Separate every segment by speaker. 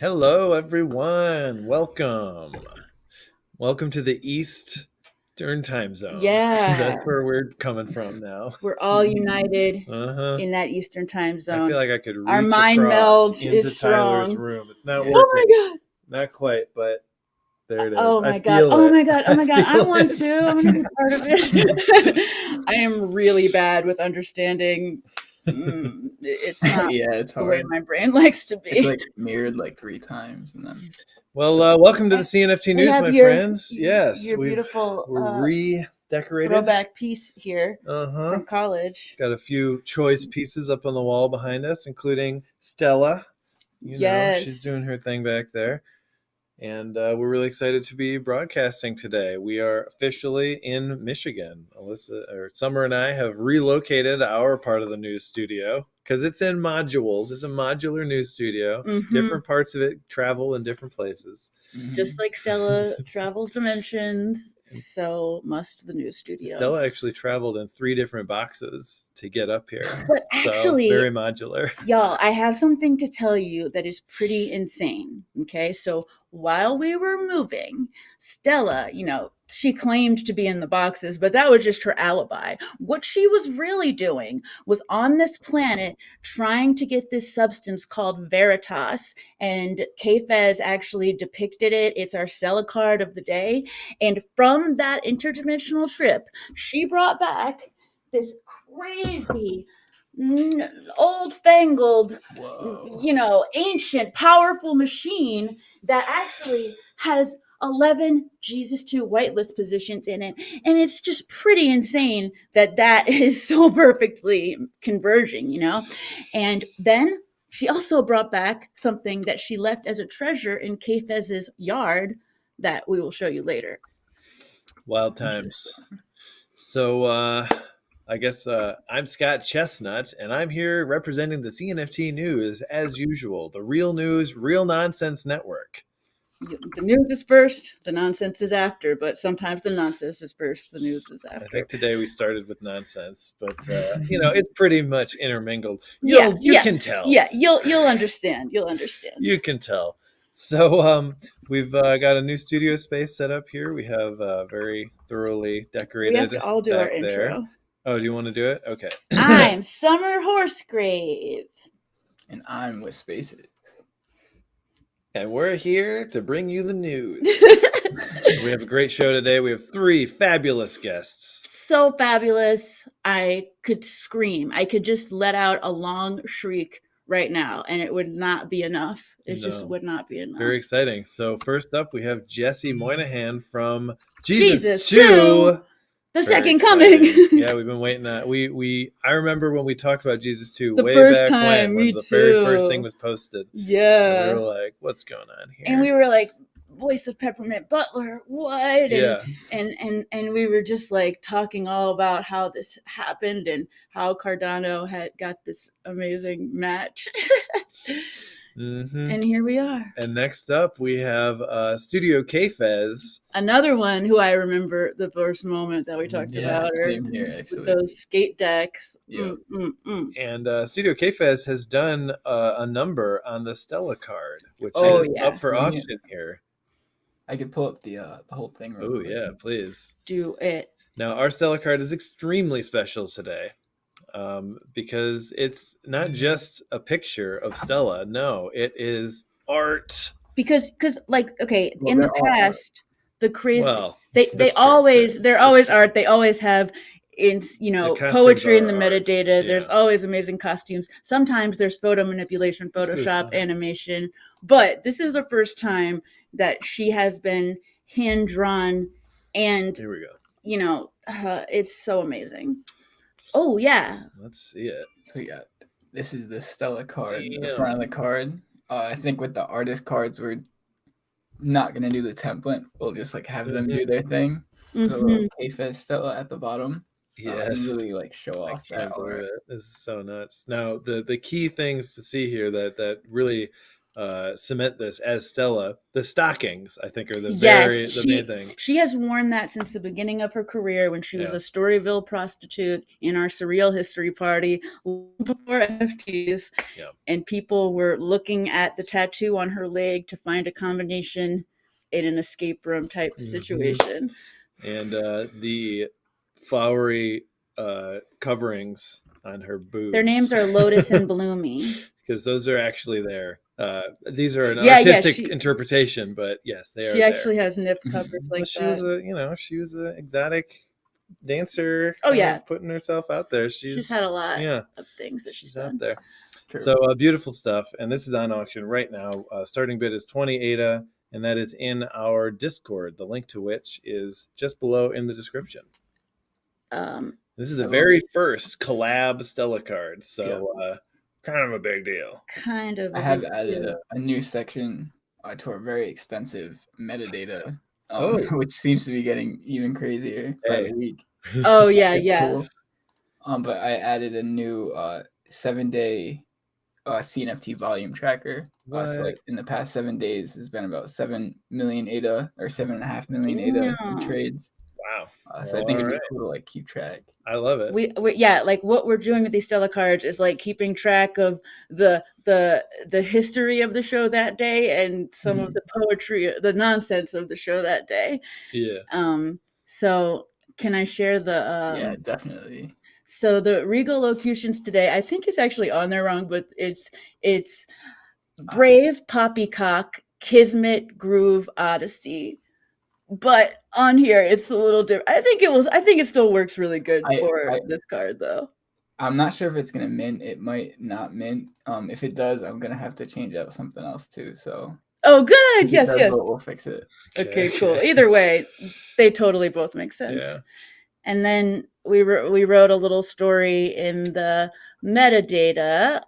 Speaker 1: Hello, everyone. Welcome to the Eastern time zone.
Speaker 2: Yeah,
Speaker 1: That's where we're coming from now.
Speaker 2: we're all united
Speaker 1: Uh-huh.
Speaker 2: in that Eastern time
Speaker 1: I
Speaker 2: zone.
Speaker 1: feel like I could
Speaker 2: Our
Speaker 1: reach
Speaker 2: mind
Speaker 1: across
Speaker 2: meld
Speaker 1: into
Speaker 2: is
Speaker 1: Tyler's
Speaker 2: strong.
Speaker 1: room. It's not
Speaker 2: Oh
Speaker 1: working.
Speaker 2: my god.
Speaker 1: Not quite, but there it is.
Speaker 2: Oh
Speaker 1: I
Speaker 2: my god.
Speaker 1: feel
Speaker 2: Oh
Speaker 1: it.
Speaker 2: my god. Oh
Speaker 1: I
Speaker 2: my god. I
Speaker 1: feel
Speaker 2: want
Speaker 1: it.
Speaker 2: to. I want to be part of it. I am really bad with understanding. It's not
Speaker 3: Yeah, it's
Speaker 2: the way
Speaker 3: hard.
Speaker 2: my brain likes to
Speaker 3: It's
Speaker 2: be.
Speaker 3: like mirrored like 3 times, and then
Speaker 1: Well,
Speaker 3: so
Speaker 1: welcome to the CNFT
Speaker 2: We
Speaker 1: news,
Speaker 2: have
Speaker 1: my friends. Yes,
Speaker 2: your beautiful
Speaker 1: we're redecorated.
Speaker 2: throwback piece here
Speaker 1: Uh-huh.
Speaker 2: from college.
Speaker 1: Got a few choice pieces up on the wall behind us, including Stella.
Speaker 2: Yes.
Speaker 1: She's doing her thing back there. And we're really excited to be broadcasting today. We are officially in Michigan. Summer and I have relocated our part of the news studio because it's in modules. It's a modular news studio.
Speaker 2: Mhm.
Speaker 1: Different parts of it travel in different places.
Speaker 2: Just like Stella travels dimensions, so must the news studio.
Speaker 1: Stella actually traveled in 3 different boxes to get up here.
Speaker 2: But actually,
Speaker 1: so very modular.
Speaker 2: Y'all, I have something to tell you that is pretty insane. Okay, so while we were moving, Stella, she claimed to be in the boxes, but that was just her alibi. What she was really doing was on this planet trying to get this substance called Veritas, and Kfez actually depicted it. It's our Stella card of the day. And from that interdimensional trip, she brought back this crazy old fangled, ancient, powerful machine that actually has 11 Jesus 2 whitelist positions in it. And it's just pretty insane that is so perfectly converging, And then she also brought back something that she left as a treasure in Kfez's yard that we will show you later.
Speaker 1: Wild times. So, I guess I'm Scott Chestnut, and I'm here representing the CNFT News, as usual. The real news, real nonsense network.
Speaker 2: The news is first, the nonsense is after, but sometimes the nonsense is first, the news is after.
Speaker 1: I think today we started with nonsense, but it's pretty much intermingled. You can tell.
Speaker 2: Yeah, you'll understand. You'll understand.
Speaker 1: You can tell. So we've got a new studio space set up here. We have very thoroughly decorated.
Speaker 2: We have to all do our intro.
Speaker 1: There. Oh, do you want to do it? Okay.
Speaker 2: I'm Summer Horsegrave.
Speaker 3: And I'm with Spaces.
Speaker 1: And we're here to bring you the news. We have a great show today. We have 3 fabulous guests.
Speaker 2: So fabulous. I could scream. I could just let out a long shriek right now, and it would not be enough. It just would not be enough.
Speaker 1: Very exciting. So first up, we have Jesse Moynihan from
Speaker 2: Jesus 2. The second coming.
Speaker 1: Yeah, we've been waiting. I remember when we talked about Jesus 2
Speaker 2: the
Speaker 1: way
Speaker 2: first
Speaker 1: back
Speaker 2: time,
Speaker 1: when the very first thing was posted.
Speaker 2: Yeah.
Speaker 1: And we were like, what's going on here?
Speaker 2: And we were like, voice of Peppermint Butler, what?
Speaker 1: Yeah.
Speaker 2: And we were just like talking all about how this happened and how Cardano had got this amazing match.
Speaker 1: Mm-hmm.
Speaker 2: And here we are.
Speaker 1: And next up, we have Studio Kfez.
Speaker 2: Another one who I remember the first moment that we talked about her.
Speaker 3: Same here, actually.
Speaker 2: With those skate decks.
Speaker 1: Yeah. And Studio Kfez has done a number on the Stella card, which is up for auction here.
Speaker 3: I could pull up the whole thing real quick.
Speaker 1: Oh, yeah, please.
Speaker 2: Do it.
Speaker 1: Now, our Stella card is extremely special today. Because it's not just a picture of Stella. No, it is art.
Speaker 2: Because like, okay, in the past, the crazy they're always art. They always have poetry in the metadata. Yeah. There's always amazing costumes. Sometimes there's photo manipulation, Photoshop, animation. But this is the first time that she has been hand drawn, and
Speaker 1: here we go.
Speaker 2: It's so amazing. Oh, yeah.
Speaker 1: Let's see it.
Speaker 3: So, yeah, this is the Stella card, the front of the card. I think with the artist cards, we're not going to do the template. We'll just, have them do their thing. The little Kfez Stella at the bottom.
Speaker 1: Yes.
Speaker 3: Really, show off that art.
Speaker 1: This is so nuts. Now, the key things to see here that really cement this as Stella. The stockings, I think, are the main thing.
Speaker 2: She has worn that since the beginning of her career when she was a Storyville prostitute in our surreal history party before NFTs.
Speaker 1: Yeah.
Speaker 2: And people were looking at the tattoo on her leg to find a combination in an escape room type situation.
Speaker 1: And the flowery coverings on her boobs.
Speaker 2: Their names are Lotus and Bloomy.
Speaker 1: Because those are actually there. These are an artistic interpretation, but yes, they are.
Speaker 2: She actually has nip covers like
Speaker 1: she
Speaker 2: that.
Speaker 1: She was an exotic dancer.
Speaker 2: Oh yeah,
Speaker 1: putting herself out there.
Speaker 2: She's had a lot of things that she's done
Speaker 1: out there. True. So beautiful stuff, and this is on auction right now. Starting bid is 20 ADA, and that is in our Discord. The link to which is just below in the description. This is the very first collab Stella card, so kind of a big deal.
Speaker 2: Kind of.
Speaker 3: I have added a new section to our very extensive metadata, which seems to be getting even crazier by the week.
Speaker 2: Oh yeah.
Speaker 3: Cool. But I added a new 7-day CNFT volume tracker. So like in the past 7 days, it's been about 7 million ADA or 7.5 million ADA in trades.
Speaker 1: Wow.
Speaker 3: So I think it'd be cool to like keep track.
Speaker 1: I love it.
Speaker 2: We like what we're doing with these Stella cards is like keeping track of the history of the show that day and some of the poetry, the nonsense of the show that day.
Speaker 1: Yeah.
Speaker 2: So can I share the
Speaker 3: yeah, definitely.
Speaker 2: So the Regal locutions today, I think it's actually on there wrong, but it's Brave, Poppycock, Kismet, Groove, Odyssey. But on here, it's a little different. I think it still works really good for this card, though.
Speaker 3: I'm not sure if it's gonna mint. It might not mint. If it does, I'm gonna have to change out something else too. So.
Speaker 2: Oh, good. Yes.
Speaker 3: We'll fix it.
Speaker 2: Okay, cool. Either way, they totally both make sense.
Speaker 1: Yeah.
Speaker 2: And then we wrote a little story in the metadata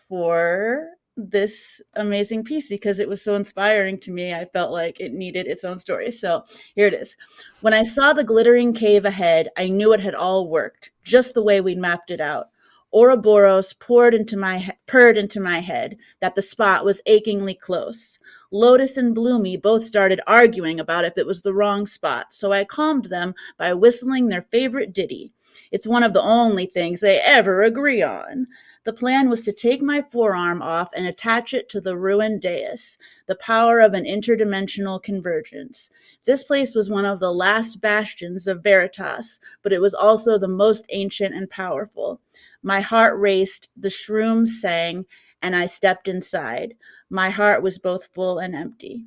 Speaker 2: for this amazing piece because it was so inspiring to me. I felt like it needed its own story. So here it is. When I saw the glittering cave ahead, I knew it had all worked, just the way we'd mapped it out. Ouroboros purred into my head that the spot was achingly close. Lotus and Bloomy both started arguing about if it was the wrong spot, so I calmed them by whistling their favorite ditty. It's one of the only things they ever agree on. The plan was to take my forearm off and attach it to the ruined dais, the power of an interdimensional convergence. This place was one of the last bastions of Veritas, but it was also the most ancient and powerful. My heart raced, the shrooms sang, and I stepped inside. My heart was both full and empty.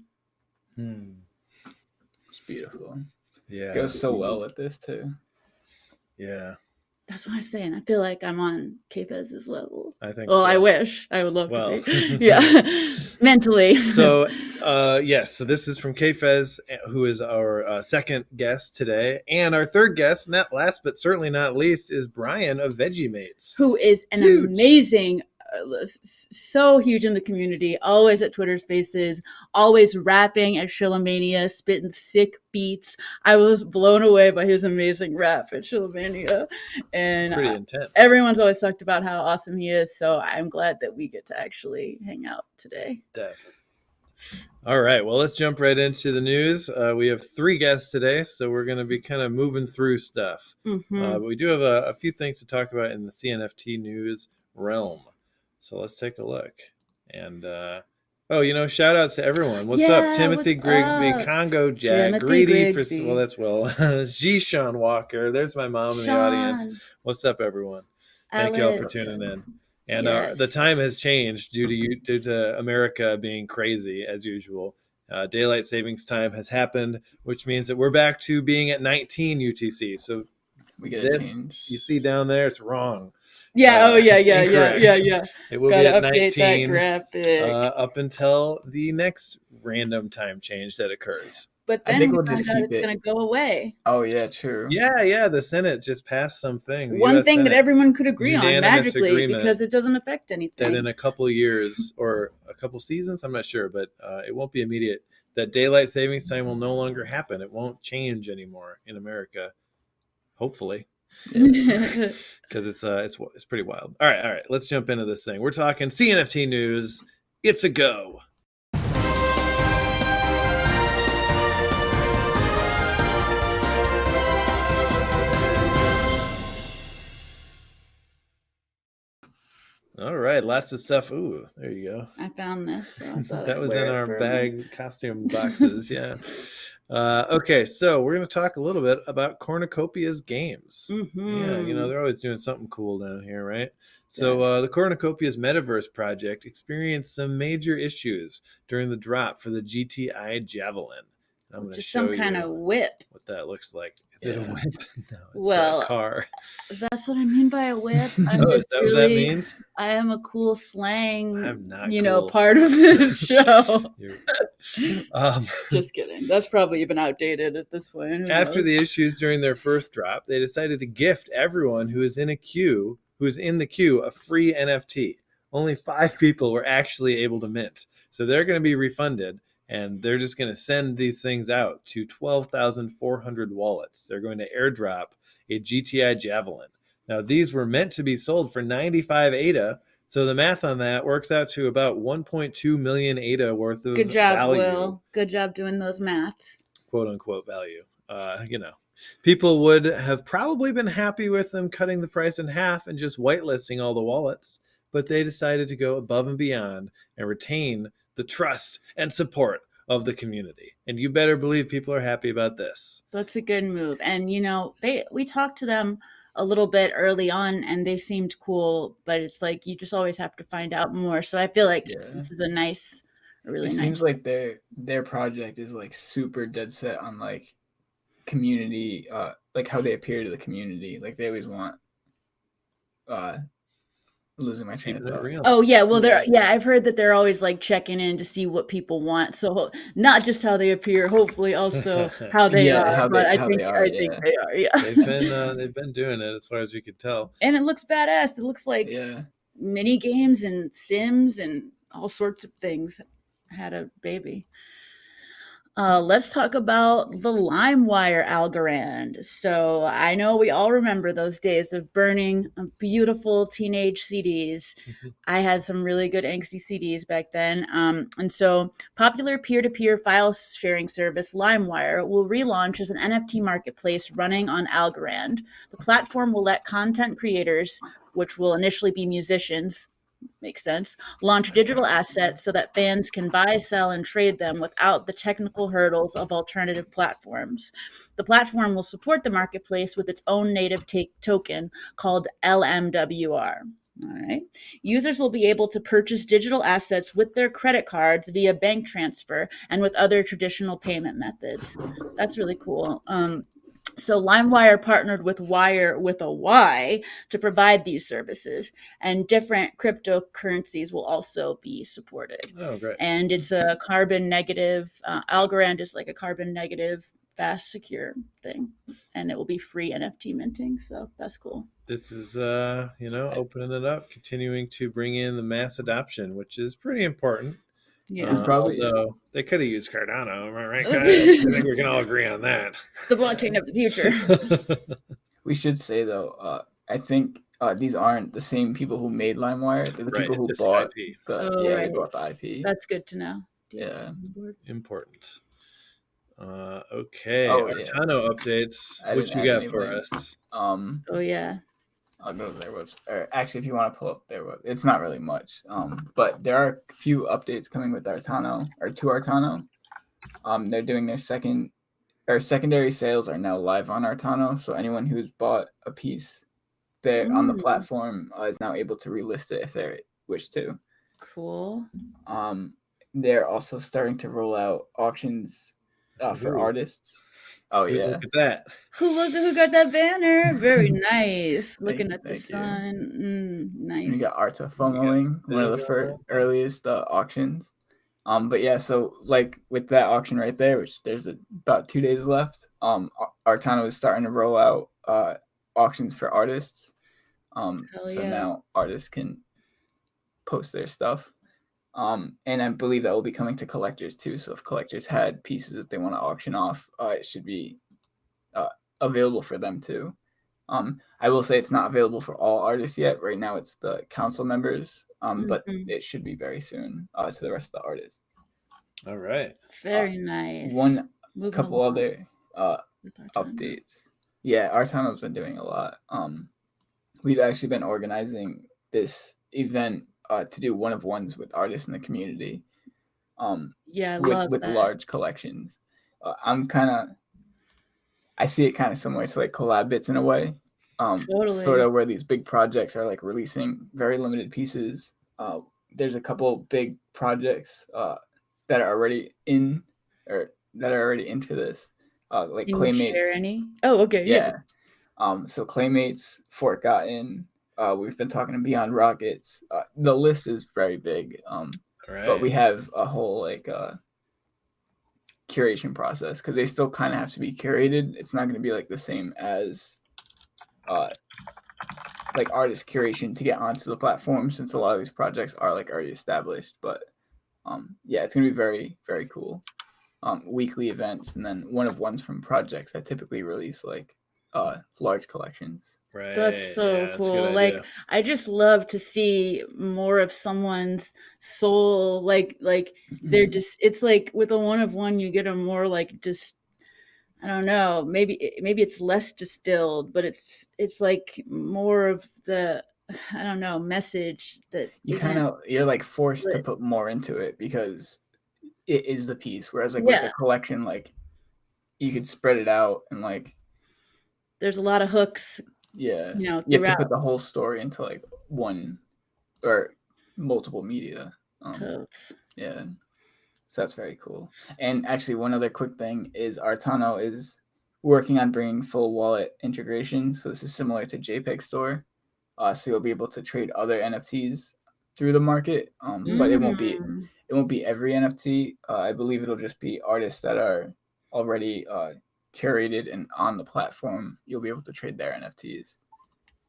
Speaker 3: It's beautiful.
Speaker 1: Yeah.
Speaker 3: It goes so well with this too.
Speaker 1: Yeah.
Speaker 2: That's what I'm saying. I feel like I'm on Kfez's level.
Speaker 1: I think
Speaker 2: so. I wish. I would love to be. Yeah. Mentally.
Speaker 1: So, yes. So this is from Kfez, who is our second guest today. And our third guest, not last but certainly not least, is Brian of VeggieMates.
Speaker 2: Who is an amazing, so huge in the community, always at Twitter Spaces, always rapping at Shillamania, spitting sick beats. I was blown away by his amazing rap at Shillamania. And
Speaker 1: pretty intense.
Speaker 2: Everyone's always talked about how awesome he is, so I'm glad that we get to actually hang out today.
Speaker 1: Definitely. All right, well, let's jump right into the news. We have 3 guests today, so we're going to be kind of moving through stuff. But we do have a few things to talk about in the CNFT news realm. So let's take a look. And, shout outs to everyone. What's up? Timothy Grigsby, Congo Jack, Greedy. That's G-Sean Walker. There's my mom in the audience. What's up, everyone? Thank you all for tuning in. And the time has changed due to America being crazy, as usual. Daylight savings time has happened, which means that we're back to being at 19 UTC. So
Speaker 3: we got to change.
Speaker 1: You see down there, it's wrong.
Speaker 2: Yeah. Yeah.
Speaker 1: It will be at 19 up until the next random time change that occurs.
Speaker 2: But then I think we'll just keep it's going to go away.
Speaker 3: Oh yeah, true.
Speaker 1: Yeah. The Senate just passed something.
Speaker 2: One thing that everyone could agree on magically because it doesn't affect anything.
Speaker 1: That in a couple years or a couple seasons, I'm not sure, but it won't be immediate. That daylight savings time will no longer happen. It won't change anymore in America. Hopefully. Because it's pretty wild. All right. Let's jump into this thing. We're talking CNFT news. It's a go. All right, lots of stuff. Ooh, there you go.
Speaker 2: I found this. So
Speaker 1: that was in our bag costume boxes. Yeah. Okay, so we're going to talk a little bit about Cornucopia's games. Yeah, they're always doing something cool down here, right? So the Cornucopia's Metaverse project experienced some major issues during the drop for the GTI Javelin. I'm going to show
Speaker 2: some kind of whip.
Speaker 1: What that looks like. Is it a whip? No, it's a car.
Speaker 2: That's what I mean by a whip. I'm
Speaker 1: is that what that means?
Speaker 2: I am a cool slang,
Speaker 1: I'm not cool.
Speaker 2: Part of this show. Just kidding. That's probably even outdated at this point.
Speaker 1: After the issues during their first drop, they decided to gift everyone who is in the queue, a free NFT. Only 5 people were actually able to mint. So they're going to be refunded. And they're just going to send these things out to 12,400 wallets. They're going to airdrop a GTI Javelin. Now, these were meant to be sold for 95 ADA. So the math on that works out to about 1.2 million ADA worth of
Speaker 2: Good job,
Speaker 1: value.
Speaker 2: Will. Good job doing those maths.
Speaker 1: Quote unquote value. People would have probably been happy with them cutting the price in half and just whitelisting all the wallets. But they decided to go above and beyond and retain the trust and support of the community. And you better believe people are happy about this.
Speaker 2: That's a good move. And, we talked to them a little bit early on and they seemed cool, but it's like you just always have to find out more. So I feel like this is
Speaker 3: it seems like their project is like super dead set on like community, like how they appear to the community. Like they always want losing my train of thought.
Speaker 2: Oh yeah, well I've heard that they're always like checking in to see what people want. So not just how they appear, hopefully also how they are. But I think they are. Yeah,
Speaker 1: they've been doing it as far as we could tell.
Speaker 2: And it looks badass. It looks like mini games and Sims and all sorts of things had a baby. Let's talk about the LimeWire Algorand. So I know we all remember those days of burning beautiful teenage CDs. I had some really good angsty CDs back then. And so popular peer-to-peer file sharing service LimeWire will relaunch as an NFT marketplace running on Algorand. The platform will let content creators, which will initially be musicians, makes sense, launch digital assets so that fans can buy, sell, and trade them without the technical hurdles of alternative platforms. The platform will support the marketplace with its own native token called LMWR. All right. Users will be able to purchase digital assets with their credit cards via bank transfer and with other traditional payment methods. That's really cool. So LimeWire partnered with Wire with a Y to provide these services, and different cryptocurrencies will also be supported.
Speaker 1: Oh, great.
Speaker 2: And it's a carbon negative, Algorand is like a carbon negative, fast, secure thing, and it will be free NFT minting. So that's cool.
Speaker 1: This is, opening it up, continuing to bring in the mass adoption, which is pretty important.
Speaker 2: Yeah,
Speaker 3: probably.
Speaker 1: Although they could have used Cardano, am I right, guys? I think we can all agree on that.
Speaker 2: The blockchain of the future.
Speaker 3: We should say though, I think these aren't the same people who made LimeWire. They're the people who bought
Speaker 1: the IP.
Speaker 3: They bought the IP.
Speaker 2: That's good to know.
Speaker 3: Yeah,
Speaker 1: important. Okay, Cardano updates. What you got for us?
Speaker 2: Oh yeah.
Speaker 3: I'll go to their website. Or actually, if you want to pull up their website, it's not really much. But there are a few updates coming with Artano or to Artano. They're doing their secondary sales are now live on Artano. So anyone who's bought a piece there on the platform is now able to relist it if they wish to.
Speaker 2: Cool.
Speaker 3: They're also starting to roll out auctions for artists. Oh yeah!
Speaker 1: Look at that.
Speaker 2: Who got that banner? Very nice. Looking at the sun. Nice.
Speaker 3: You got Arta FOMOing, one of the earliest auctions. But yeah, so like with that auction right there, which there's about 2 days left. Artano is starting to roll out auctions for artists. Now artists can post their stuff. And I believe that will be coming to collectors too. So if collectors had pieces that they want to auction off, it should be available for them too. I will say it's not available for all artists yet. Right now, it's the council members, but it should be very soon to the rest of the artists.
Speaker 1: All right.
Speaker 2: Very nice.
Speaker 3: One
Speaker 2: Moving
Speaker 3: couple
Speaker 2: along
Speaker 3: other updates. Yeah, Artano's been doing a lot. We've actually been organizing this event to do one-of-ones with artists in the community.
Speaker 2: Yeah, I
Speaker 3: with
Speaker 2: love that.
Speaker 3: large collections. I see it kind of similar to like collab bits in a way.
Speaker 2: Totally.
Speaker 3: Sort of where these big projects are like releasing very limited pieces. There's a couple big projects that are already in or that are already into this. Like
Speaker 2: Can
Speaker 3: Claymates.
Speaker 2: you share any? Oh, okay. Yeah.
Speaker 3: So Claymates, Forgotten. We've been talking to Beyond Rockets. The list is very big.
Speaker 1: Right.
Speaker 3: But we have a whole like curation process because they still kind of have to be curated. It's not going to be like the same as like artist curation to get onto the platform, since a lot of these projects are like already established. But yeah, it's going to be very, very cool. Weekly events, and then one-of-ones from projects that typically release like large collections.
Speaker 1: Right.
Speaker 2: That's so
Speaker 1: Yeah,
Speaker 2: cool. Like, I just love to see more of someone's soul. Like they're just, it's like with a one-of-one, you get a more like just, I don't know, maybe it's less distilled, but it's like more of the, I don't know, message that
Speaker 3: you're like forced to put more into it because it is the piece. Whereas like with the collection, like you could spread it out and like
Speaker 2: there's a lot of hooks.
Speaker 3: Yeah,
Speaker 2: you know,
Speaker 3: you have to put the whole story into like one or multiple media. Yeah, so that's very cool. And actually, one other quick thing is Artano is working on bringing full wallet integration. So this is similar to JPEG Store. So you'll be able to trade other NFTs through the market, but it won't be every NFT. I believe it'll just be artists that are already curated and on the platform. You'll be able to trade their NFTs.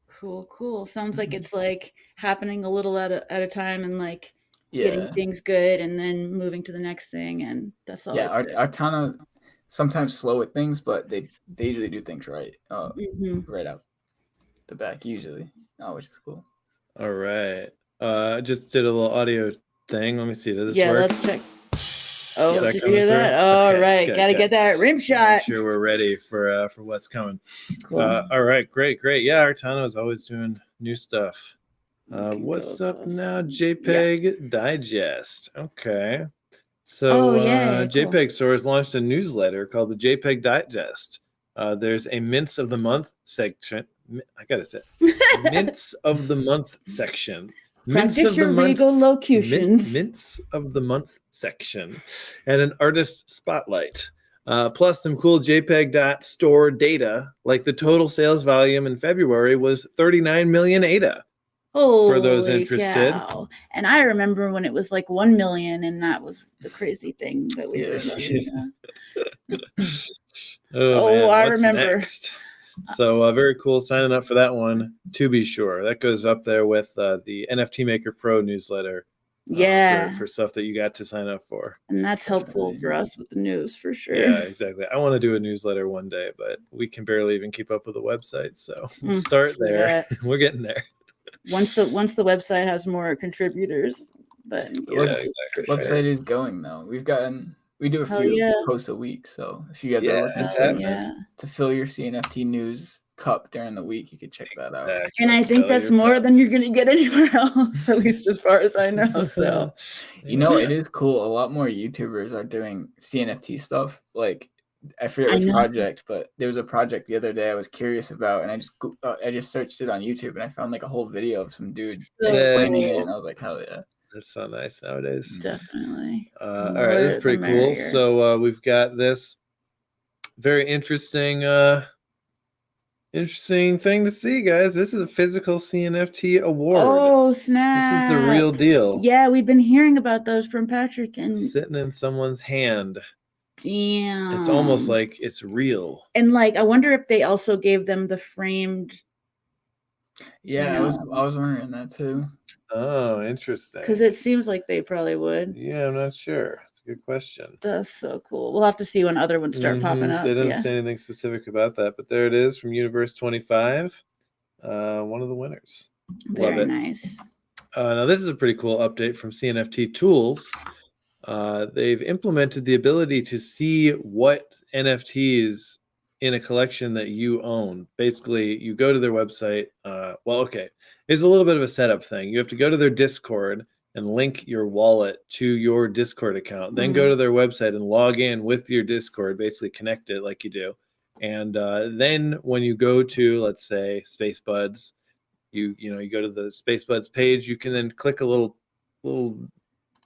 Speaker 2: Cool. Sounds like it's like happening a little at a time, and like getting things good and then moving to the next thing, and that's always good.
Speaker 3: Artano sometimes slow with things, but they usually do things right right out the back usually, which is cool.
Speaker 1: All right. I just did a little audio thing. Let me see. Does this work?
Speaker 2: Yeah, let's check. Oh, did you hear that? All right. Gotta get that rim shot.
Speaker 1: Make sure we're ready for what's coming. Cool. All right. Great. Yeah, Artano is always doing new stuff. What's up now? JPEG Digest. Okay. So JPEG Store has launched a newsletter called the JPEG Digest. There's a Mints of the Month section. I gotta say, Mints of the Month section.
Speaker 2: Practice your legal locutions.
Speaker 1: Mints of the Month section, and an artist spotlight. Plus some cool JPEG.store data, like the total sales volume in February was 39 million ADA. For those interested.
Speaker 2: Cow. And I remember when it was like 1 million, and that was the crazy thing that we were I remember.
Speaker 1: Next? So very cool, signing up for that one, to be sure. That goes up there with the NFT Maker Pro newsletter. For stuff that you got to sign up for.
Speaker 2: And that's helpful for us with the news, for sure.
Speaker 1: Yeah, exactly. I want to do a newsletter one day, but we can barely even keep up with the website. So we'll start there. We're getting there.
Speaker 2: Once the website has more contributors, then
Speaker 3: the website is going though. We do a few posts a week, so if you guys are looking to fill your CNFT news cup during the week, you could check that out.
Speaker 2: And I think that's more than you're gonna get anywhere else, at least as far as I know. So
Speaker 3: it is cool. A lot more YouTubers are doing CNFT stuff. Like I forget which project, but there was a project the other day I was curious about, and I just searched it on YouTube, and I found like a whole video of some dude explaining it, and I was like, hell yeah.
Speaker 1: That's so nice nowadays.
Speaker 2: Definitely.
Speaker 1: All right, this is pretty cool. So we've got this very interesting thing to see, guys. This is a physical CNFT award.
Speaker 2: Oh, snap.
Speaker 1: This is the real deal.
Speaker 2: Yeah, we've been hearing about those from Patrick. And
Speaker 1: sitting in someone's hand.
Speaker 2: Damn.
Speaker 1: It's almost like it's real.
Speaker 2: And like, I wonder if they also gave them the framed.
Speaker 3: Yeah, I was wondering that too.
Speaker 1: Oh, interesting.
Speaker 2: Because it seems like they probably would.
Speaker 1: Yeah, I'm not sure. It's It's a good question.
Speaker 2: That's so cool. We'll have to see when other ones start popping up.
Speaker 1: They didn't say anything specific about that, but there it is from Universe 25. One of the winners. Love
Speaker 2: Very
Speaker 1: it.
Speaker 2: nice.
Speaker 1: Now, this is a pretty cool update from CNFT Tools. They've implemented the ability to see what NFTs in a collection that you own. Basically, you go to their website. It's a little bit of a setup thing. You have to go to their Discord and link your wallet to your Discord account. Then go to their website and log in with your Discord, basically connect it like you do. And then when you go to, let's say, Space Buds, you go to the Space Buds page, you can then click a little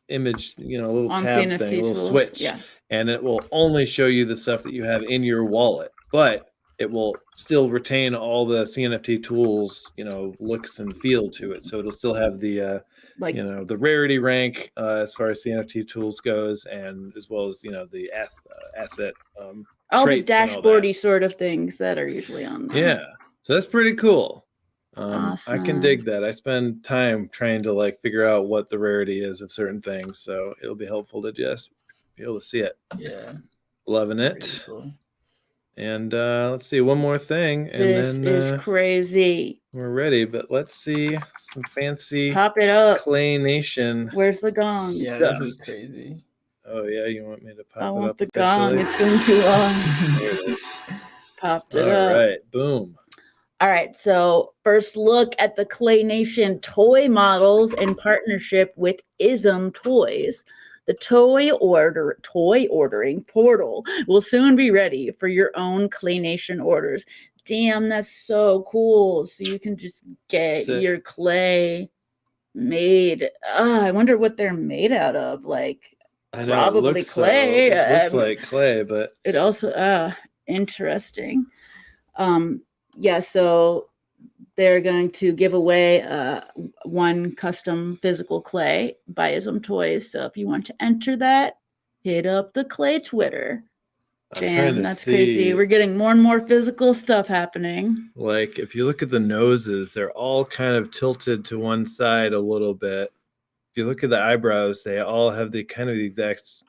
Speaker 1: image, a little
Speaker 2: on
Speaker 1: tab
Speaker 2: CNFT
Speaker 1: thing, a little
Speaker 2: tools.
Speaker 1: switch, and it will only show you the stuff that you have in your wallet, but it will still retain all the CNFT tools, looks and feel to it. So it'll still have the the rarity rank as far as CNFT tools goes, and as well as the asset
Speaker 2: all the dashboardy sort of things that are usually on there.
Speaker 1: Yeah, so that's pretty cool.
Speaker 2: Awesome.
Speaker 1: I can dig that. I spend time trying to figure out what the rarity is of certain things, so it'll be helpful to just be able to see it.
Speaker 3: Yeah,
Speaker 1: loving it. Cool. And let's see one more thing, and
Speaker 2: this is crazy.
Speaker 1: We're ready, but let's see some fancy
Speaker 2: pop it up
Speaker 1: Clay Nation.
Speaker 2: Where's the gong?
Speaker 3: Yeah, this is crazy.
Speaker 1: Oh yeah, you want me to pop it up?
Speaker 2: I want the
Speaker 1: officially?
Speaker 2: gong. It's been too long.
Speaker 1: There it is.
Speaker 2: Popped it up.
Speaker 1: All right, boom.
Speaker 2: All right, so first look at the Clay Nation toy models in partnership with ISM Toys. The toy ordering portal will soon be ready for your own Clay Nation orders. Damn, that's so cool. So you can just get your clay made. I wonder what they're made out of. Probably clay.
Speaker 1: It looks like clay, but
Speaker 2: it also interesting. So they're going to give away one custom physical clay by ISM Toys. So if you want to enter that, hit up the clay Twitter. Damn, that's crazy. We're getting more and more physical stuff happening.
Speaker 1: If you look at the noses, they're all kind of tilted to one side a little bit. If you look at the eyebrows, they all have the kind of the exact,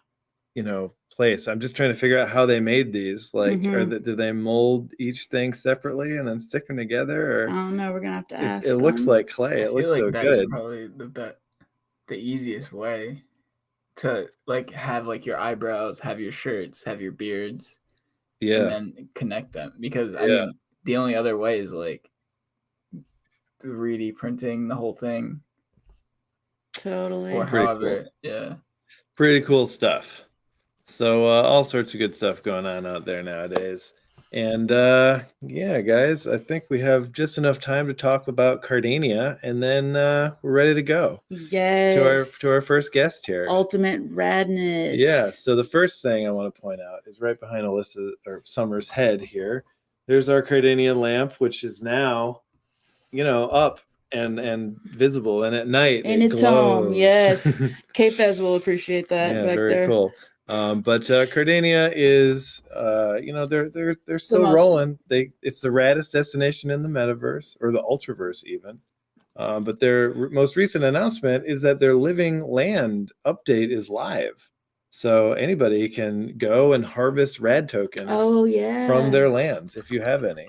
Speaker 1: place. I'm just trying to figure out how they made these. Do they mold each thing separately and then stick them together? Or
Speaker 2: I don't know. We're gonna have to ask.
Speaker 1: It looks like clay. It looks so good.
Speaker 3: Probably the easiest way to have your eyebrows, have your shirts, have your beards, and then connect them. Because I mean, the only other way is 3D printing the whole thing.
Speaker 2: Totally.
Speaker 3: Or however,
Speaker 1: pretty cool stuff. So all sorts of good stuff going on out there nowadays. And guys, I think we have just enough time to talk about Cardania, and then we're ready to go.
Speaker 2: Yes.
Speaker 1: To our first guest here.
Speaker 2: Ultimate radness.
Speaker 1: Yeah. So the first thing I want to point out is right behind Alyssa or Summer's head here. There's our Cardania lamp, which is now, up and visible, and at night
Speaker 2: in its home. Yes. Kfez will appreciate that.
Speaker 1: Yeah, very cool. But Cardania is, they're still rolling. It's the raddest destination in the metaverse, or the ultraverse even. But their most recent announcement is that their living land update is live. So anybody can go and harvest rad tokens from their lands if you have any.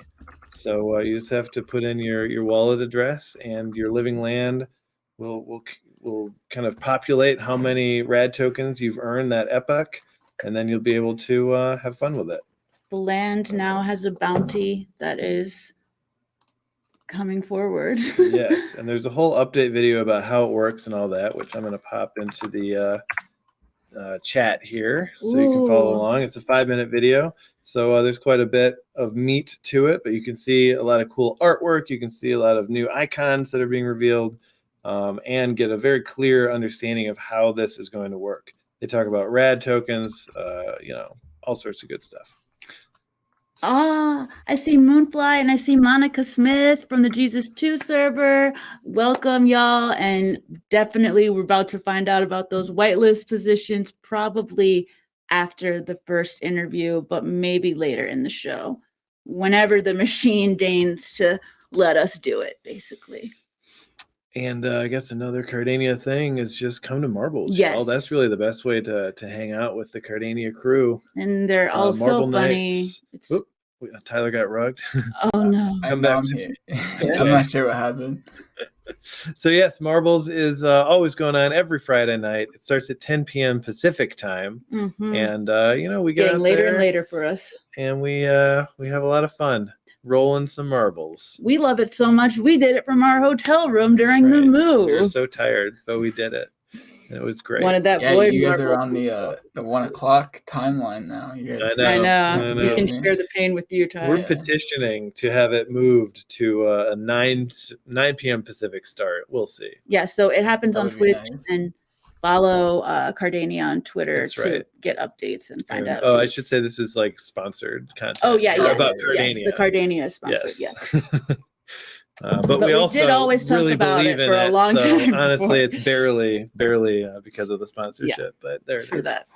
Speaker 1: So you just have to put in your wallet address, and your living land will kind of populate how many rad tokens you've earned that epoch, and then you'll be able to have fun with it.
Speaker 2: The land now has a bounty that is coming forward.
Speaker 1: Yes, and there's a whole update video about how it works and all that, which I'm going to pop into the chat here so you can follow along. It's a 5-minute video, so there's quite a bit of meat to it, but you can see a lot of cool artwork. You can see a lot of new icons that are being revealed. And get a very clear understanding of how this is going to work. They talk about rad tokens, all sorts of good stuff.
Speaker 2: I see Moonfly and I see Monica Smith from the Jesus 2 server. Welcome, y'all. And definitely we're about to find out about those whitelist positions, probably after the first interview, but maybe later in the show, whenever the machine deigns to let us do it, basically.
Speaker 1: And I guess another Cardania thing is just come to Marbles.
Speaker 2: Yes.
Speaker 1: Y'all. That's really the best way to hang out with the Cardania crew.
Speaker 2: And they're all so funny.
Speaker 1: Oop, Tyler got rugged.
Speaker 2: Oh no!
Speaker 3: Come back. I'm here. I'm not sure what happened.
Speaker 1: So yes, Marbles is always going on every Friday night. It starts at 10 p.m. Pacific time, and we get
Speaker 2: getting later and later for us,
Speaker 1: and we have a lot of fun rolling some marbles.
Speaker 2: We love it so much. We did it from our hotel room during the move.
Speaker 1: We were so tired, but we did it. It was great.
Speaker 2: Wanted that
Speaker 3: void you guys are on the 1 o'clock timeline now.
Speaker 2: I know. We can share the pain with you, Ty.
Speaker 1: We're petitioning to have it moved to a 9 p.m. Pacific start. We'll see.
Speaker 2: Yeah, so it happens on Twitch, and follow Cardania on Twitter to get updates and find out.
Speaker 1: Oh, I should say this is like sponsored content.
Speaker 2: Oh yeah,
Speaker 1: about Cardania.
Speaker 2: Yes, the Cardania is sponsored. Yes.
Speaker 1: But we also
Speaker 2: did always talk
Speaker 1: really
Speaker 2: about
Speaker 1: believe
Speaker 2: it for a long time.
Speaker 1: Honestly, it's barely because of the sponsorship, but there it is.
Speaker 2: That.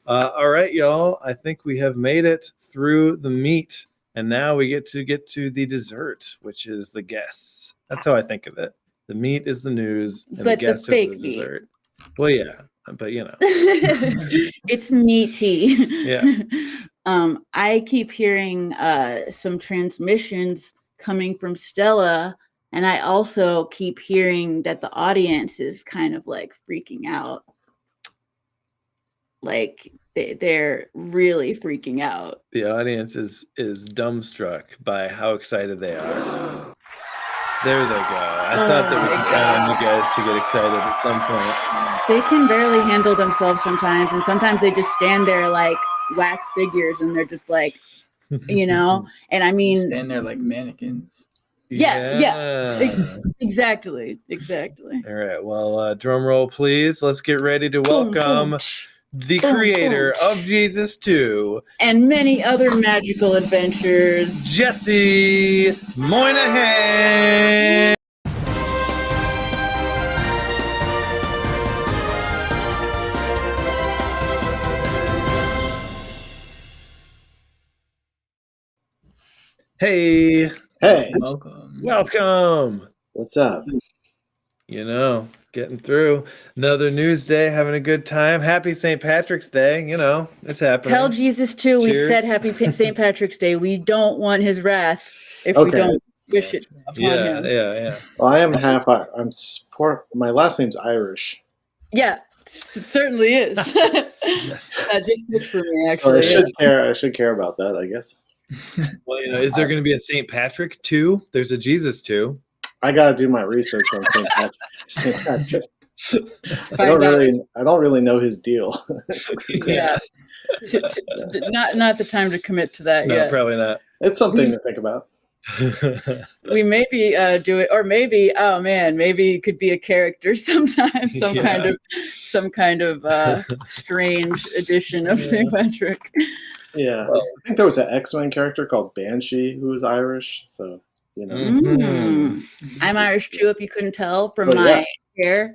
Speaker 1: All right, y'all. I think we have made it through the meat, and now we get to the dessert, which is the guests. That's how I think of it. The meat is the news, and the guests are the dessert. Well, yeah, but
Speaker 2: it's meaty.
Speaker 1: Yeah.
Speaker 2: I keep hearing some transmissions coming from Stella, and I also keep hearing that the audience is kind of like freaking out. Like they're really freaking out.
Speaker 1: The audience is dumbstruck by how excited they are. There they go. I thought that we could count on you guys to get excited at some point.
Speaker 2: They can barely handle themselves sometimes, and sometimes they just stand there like wax figures, and they're just like, and I mean,
Speaker 3: stand there like mannequins.
Speaker 2: Yeah. Exactly.
Speaker 1: All right. Well, drum roll, please. Let's get ready to welcome the creator of Jesus 2
Speaker 2: and many other magical adventures,
Speaker 1: Jesse Moynihan. Hey, welcome.
Speaker 4: What's up?
Speaker 1: Getting through another news day, having a good time. Happy St. Patrick's Day. It's happening.
Speaker 2: Tell Jesus too. We said Happy St. Patrick's Day. We don't want his wrath if we don't wish it upon him.
Speaker 1: Yeah.
Speaker 4: Well, I am half. My last name's Irish.
Speaker 2: Yeah, it certainly is. That just good for me, actually.
Speaker 4: So I should care about that, I guess.
Speaker 1: Well, is there going to be a St. Patrick 2? There's a Jesus 2.
Speaker 4: I gotta do my research on St. Patrick. I don't really know his deal.
Speaker 2: Yeah, not the time to commit to that yet.
Speaker 1: No, probably not.
Speaker 4: It's something to think about.
Speaker 2: We maybe do it, or maybe maybe it could be a character sometime, some kind of strange edition of St. Patrick.
Speaker 4: Yeah, I think there was an X-Men character called Banshee who was Irish, so.
Speaker 2: I'm Irish too, if you couldn't tell from my hair.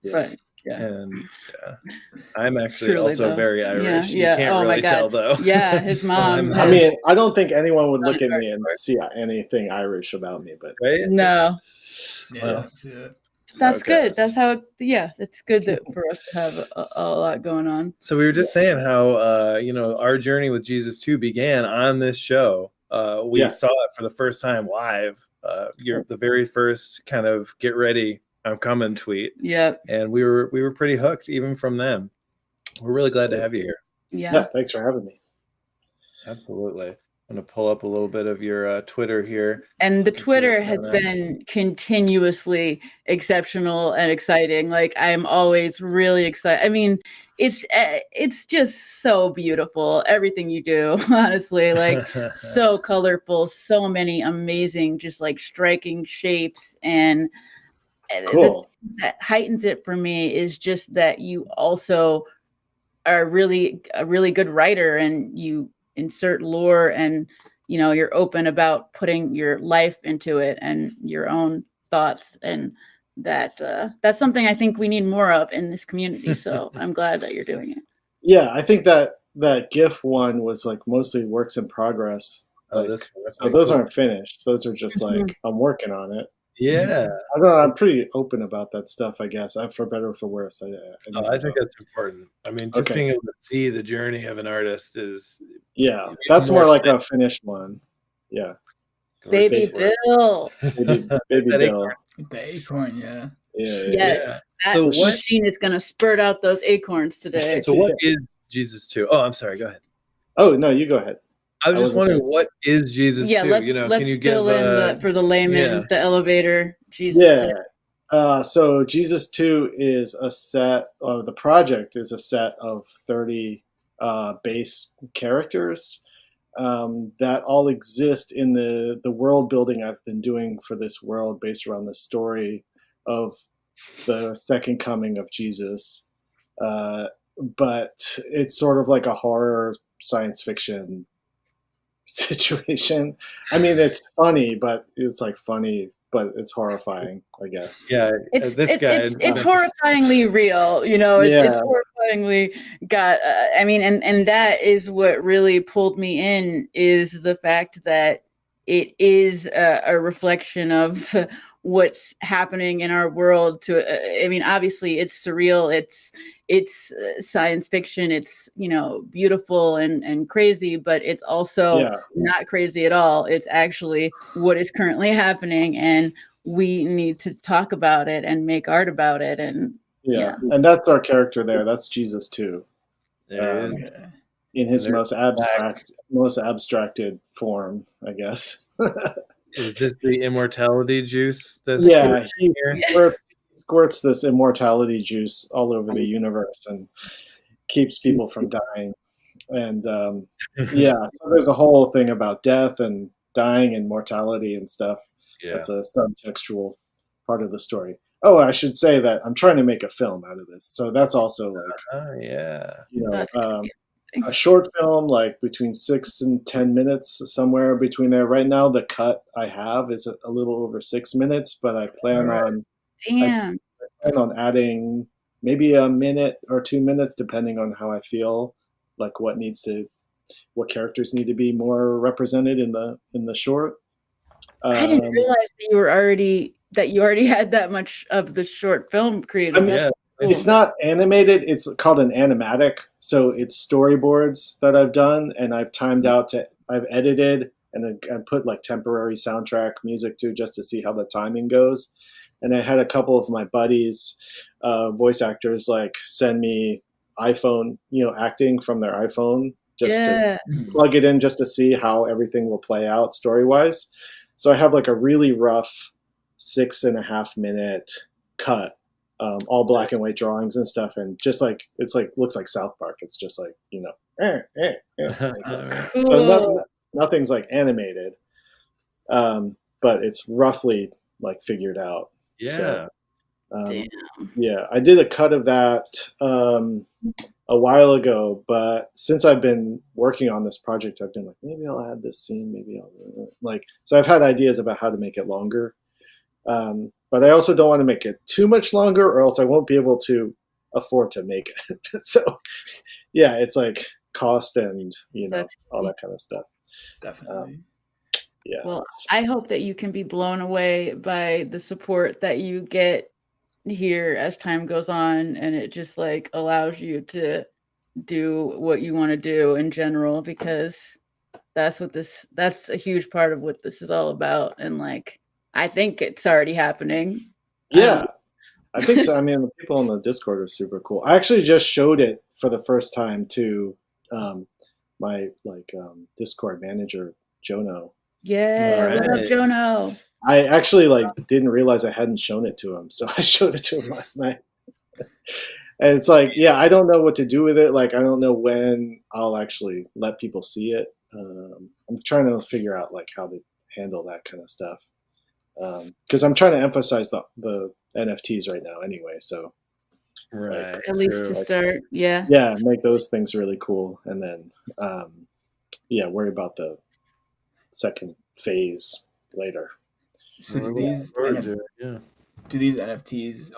Speaker 2: But
Speaker 1: and I'm actually also very Irish.
Speaker 2: Yeah.
Speaker 1: You can't really tell though.
Speaker 2: Yeah, his mom.
Speaker 4: I mean, I don't think anyone would look at me and see anything Irish about me, but
Speaker 2: no.
Speaker 3: Yeah,
Speaker 2: that's good. That's how. It's good for us to have a lot going on.
Speaker 1: So we were just saying how our journey with Jesus 2 began on this show. We saw it for the first time live. You're the very first kind of get ready, I'm coming tweet.
Speaker 2: Yeah.
Speaker 1: And we were pretty hooked even from them. We're really glad to have you here.
Speaker 4: Yeah. Thanks for having me.
Speaker 1: Absolutely. I'm going to pull up a little bit of your Twitter here.
Speaker 2: And the Twitter has been continuously exceptional and exciting. Like, I'm always really excited. I mean, it's just so beautiful, everything you do, honestly. Like, so colorful, so many amazing, just like striking shapes. And
Speaker 4: cool.
Speaker 2: That heightens it for me is just that you also are a really good writer, and you insert lore, and you're open about putting your life into it and your own thoughts, and that's something I think we need more of in this community. So I'm glad that you're doing it.
Speaker 4: Yeah, I think that GIF one was like mostly works in progress. So those aren't finished. Those are just like I'm working on it.
Speaker 1: Yeah.
Speaker 4: I don't know. I'm pretty open about that stuff, I guess. For better or for worse.
Speaker 1: I think that's important. I mean, just being able to see the journey of an artist is
Speaker 4: that's more like a finished one. Yeah.
Speaker 2: Baby Bill.
Speaker 4: Baby Bill.
Speaker 3: The acorn, yeah.
Speaker 2: Yes. That machine is going to spurt out those acorns today.
Speaker 1: So what is Jesus 2? Oh, I'm sorry. Go ahead.
Speaker 4: Oh, no, you go ahead.
Speaker 1: I was just wondering, what is Jesus 2?
Speaker 2: Let's
Speaker 1: can you
Speaker 2: fill in for the layman, the elevator, Jesus.
Speaker 4: So Jesus 2 is a set, the project is a set of 30 base characters that all exist in the world building I've been doing for this world based around the story of the second coming of Jesus. But it's sort of like a horror science fiction situation. I mean, it's funny, but it's like funny, but it's horrifying, I guess.
Speaker 2: Yeah, it's horrifyingly real, it's horrifyingly got I mean, and that is what really pulled me in, is the fact that it is a reflection of what's happening in our world. I mean, obviously it's surreal, it's science fiction, it's beautiful and crazy, but it's also not crazy at all. It's actually what is currently happening, and we need to talk about it and make art about it. And
Speaker 4: and that's our character there. That's Jesus too, in his most abstracted form, I guess.
Speaker 1: Is this the immortality juice?
Speaker 4: He squirts this immortality juice all over the universe and keeps people from dying. And so there's a whole thing about death and dying and mortality and stuff. That's a subtextual part of the story. Oh, I should say that I'm trying to make a film out of this, so that's also like a short film, like between 6 and 10 minutes, somewhere between there. Right now, the cut I have is a little over 6 minutes, but I plan on adding maybe a minute or 2 minutes, depending on how I feel, like what characters need to be more represented in the short.
Speaker 2: I didn't realize that you already had that much of the short film created.
Speaker 4: I mean, it's not animated. It's called an animatic. So it's storyboards that I've done, and I've I've edited, and I put like temporary soundtrack music to, just to see how the timing goes. And I had a couple of my buddies, voice actors, like send me iPhone, acting from their iPhone, just to plug it in, just to see how everything will play out story-wise. So I have like a really rough 6.5 minute cut, all black and white drawings and stuff, and just like looks like South Park. It's just like
Speaker 2: Cool.
Speaker 4: So nothing's like animated, but it's roughly like figured out.
Speaker 1: Yeah.
Speaker 4: So, I did a cut of that a while ago, but since I've been working on this project, I've been like, maybe I'll add this scene, so I've had ideas about how to make it longer. But I also don't want to make it too much longer, or else I won't be able to afford to make it. So it's like cost and all that kind of stuff.
Speaker 3: Definitely.
Speaker 2: Well, I hope that you can be blown away by the support that you get here as time goes on, and it just like allows you to do what you want to do in general, because that's a huge part of what this is all about. And like, I think it's already happening.
Speaker 4: I think so. I mean, the people on the Discord are super cool. I actually just showed it for the first time to my Discord manager, Jono.
Speaker 2: What up, Jono?
Speaker 4: I actually didn't realize I hadn't shown it to him, so I showed it to him last night. And it's like, I don't know what to do with it. Like, I don't know when I'll actually let people see it. I'm trying to figure out how to handle that kind of stuff. Because I'm trying to emphasize the NFTs right now anyway. So
Speaker 2: at least to start,
Speaker 4: make those things really cool, and then worry about the second phase later.
Speaker 3: So do these NFTs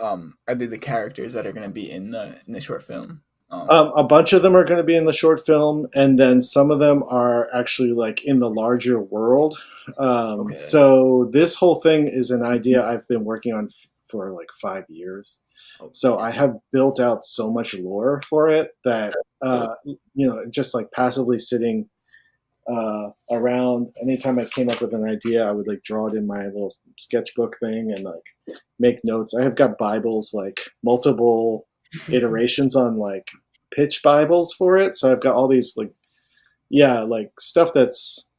Speaker 3: are they the characters that are going to be in the short film?
Speaker 4: A bunch of them are going to be in the short film, and then some of them are actually like in the larger world.
Speaker 1: Okay.
Speaker 4: So this whole thing is an idea I've been working on for like 5 years. So I have built out so much lore for it that just like passively sitting around. Anytime I came up with an idea, I would like draw it in my little sketchbook thing and like make notes. I have got Bibles, like multiple iterations on like pitch Bibles for it. So I've got all these like stuff that's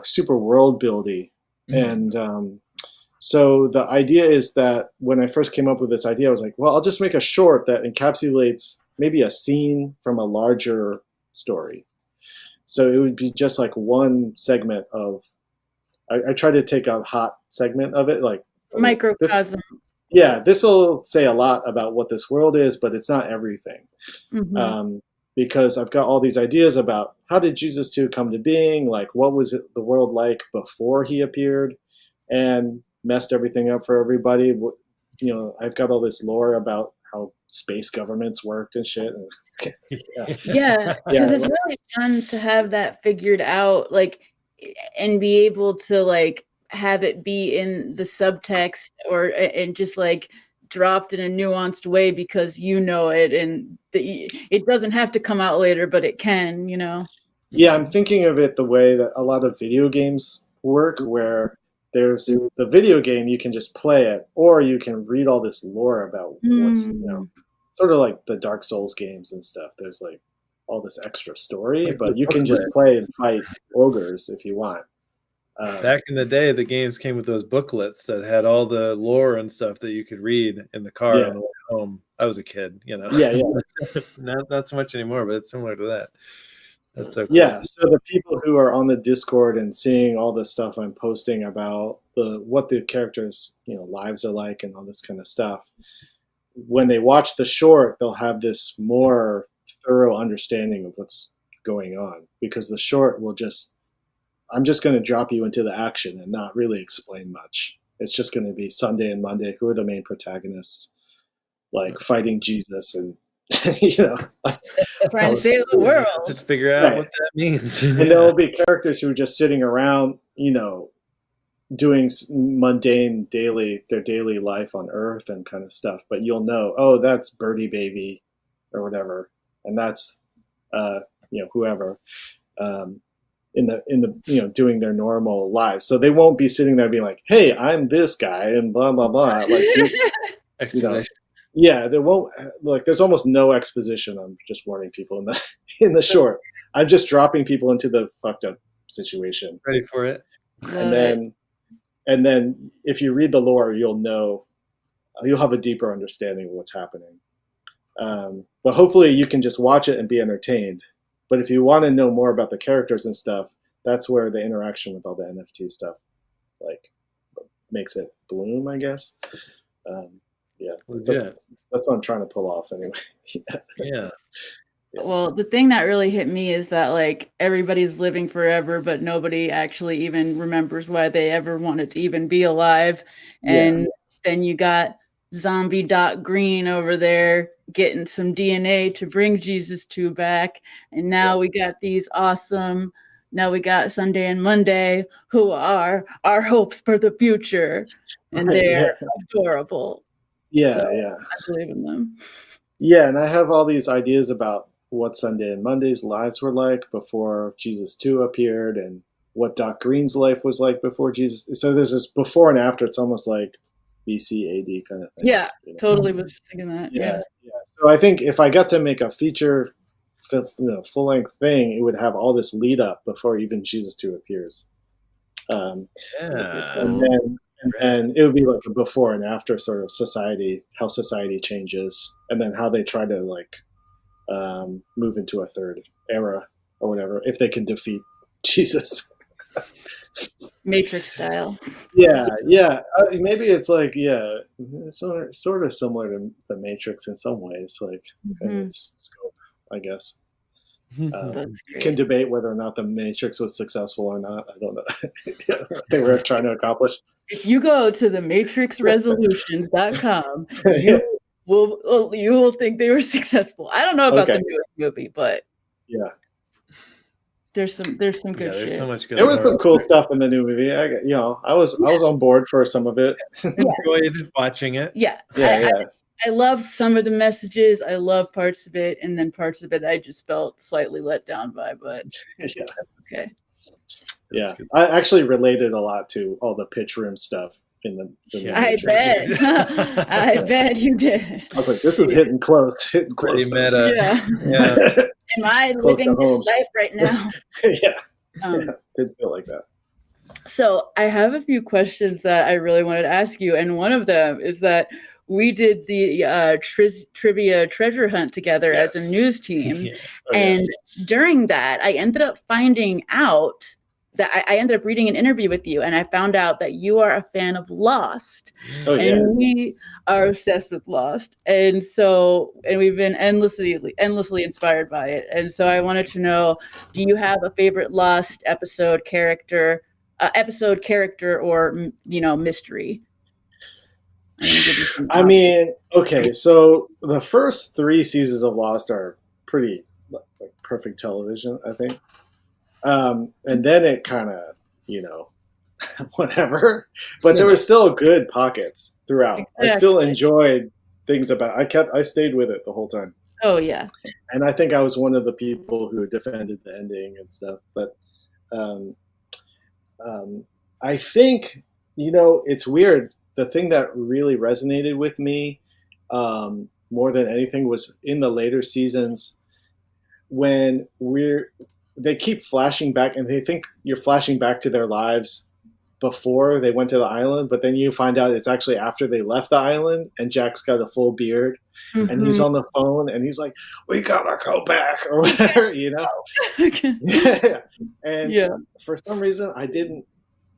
Speaker 4: super world buildy. And so the idea is that when I first came up with this idea, I was like, well, I'll just make a short that encapsulates maybe a scene from a larger story. So it would be just like one segment of, I try to take a hot segment of it, like
Speaker 2: microcosm.
Speaker 4: This will say a lot about what this world is, but it's not everything. Because I've got all these ideas about how did Jesus 2 come to being, like what was the world like before he appeared and messed everything up for everybody. I've got all this lore about how space governments worked and shit.
Speaker 2: Yeah, because it's really fun to have that figured out, like, and be able to like have it be in the subtext and just like dropped in a nuanced way because you know it, and it doesn't have to come out later, but it can,
Speaker 4: Yeah, I'm thinking of it the way that a lot of video games work, where there's the video game, you can just play it, or you can read all this lore about what's, sort of like the Dark Souls games and stuff. There's like all this extra story, but you can just play and fight ogres if you want.
Speaker 1: Back in the day, the games came with those booklets that had all the lore and stuff that you could read in the car on the way home. I was a kid, not so much anymore, but it's similar to that. That's so cool.
Speaker 4: Yeah, so the people who are on the Discord and seeing all the stuff I'm posting about what the characters' lives are like and all this kind of stuff, when they watch the short, they'll have this more thorough understanding of what's going on, because the short will I'm just going to drop you into the action and not really explain much. It's just going to be Sunday and Monday, who are the main protagonists, like fighting Jesus and
Speaker 2: trying to save the world.
Speaker 1: To figure out what that means.
Speaker 4: And there will be characters who are just sitting around, doing mundane their daily life on Earth and kind of stuff. But you'll know, oh, that's Birdie Baby or whatever, and that's whoever in the doing their normal lives. So they won't be sitting there being like, hey, I'm this guy and blah blah blah. Like there won't, like, there's almost no exposition. I'm just warning people in the short. I'm just dropping people into the fucked up situation.
Speaker 1: Ready for it.
Speaker 4: And then if you read the lore, you'll have a deeper understanding of what's happening. But hopefully you can just watch it and be entertained. But if you want to know more about the characters and stuff, that's where the interaction with all the NFT stuff like makes it bloom, I guess. That's what I'm trying to pull off anyway.
Speaker 1: Yeah.
Speaker 2: Well, the thing that really hit me is that like everybody's living forever, but nobody actually even remembers why they ever wanted to even be alive. And then you got zombie Doc Green over there getting some DNA to bring Jesus 2 back. And now we got now we got Sunday and Monday, who are our hopes for the future. And they're adorable. I believe in them.
Speaker 4: Yeah, and I have all these ideas about what Sunday and Monday's lives were like before Jesus 2 appeared, and what Doc Green's life was like before Jesus. So there's this before and after. It's almost like BC AD kind of thing.
Speaker 2: Yeah, totally was just thinking that. Yeah.
Speaker 4: So I think if I got to make a feature, full-length thing, it would have all this lead up before even Jesus 2 appears. And it would be like a before and after sort of society, how society changes, and then how they try to like move into a third era or whatever, if they can defeat Jesus.
Speaker 2: Matrix style.
Speaker 4: Maybe it's like sort of similar to the Matrix in some ways, like in its scope, I guess. You can debate whether or not the Matrix was successful or not. I don't know. They were trying to accomplish.
Speaker 2: If you go to the matrixresolutions.com, you you will think they were successful. I don't know about the newest movie, but
Speaker 4: yeah,
Speaker 2: there's some good
Speaker 1: there's
Speaker 2: shit.
Speaker 1: so much good.
Speaker 4: there was some cool stuff in the new movie. I was on board for some of it.
Speaker 1: Enjoyed watching it.
Speaker 2: Yeah. I loved some of the messages. I loved parts of it, and then parts of it I just felt slightly let down by. But
Speaker 4: yeah,
Speaker 2: okay.
Speaker 4: Yeah, I actually related a lot to all the pitch room stuff in the
Speaker 2: I bet. I bet you did.
Speaker 4: I was like, this is hitting close.
Speaker 1: Pretty meta.
Speaker 2: Yeah. Am I living this life right now?
Speaker 4: Yeah. Did feel like that.
Speaker 2: So I have a few questions that I really wanted to ask you, and one of them is that we did the trivia treasure hunt together as a news team, and during that, I ended up finding out that I ended up reading an interview with you, and I found out that you are a fan of Lost, and we are obsessed with Lost, and we've been endlessly inspired by it, and so I wanted to know, do you have a favorite Lost episode character, or mystery?
Speaker 4: I mean, okay, so the first 3 seasons of Lost are pretty like perfect television, I think. And then it kind of, whatever. But there were still good pockets throughout. Exactly. I still enjoyed things about. I stayed with it the whole time.
Speaker 2: Oh yeah.
Speaker 4: And I think I was one of the people who defended the ending and stuff. But I think it's weird. The thing that really resonated with me more than anything was in the later seasons when they keep flashing back and they think you're flashing back to their lives before they went to the island, but then you find out it's actually after they left the island and Jack's got a full beard and he's on the phone and he's like, we gotta go back or whatever, And for some reason I didn't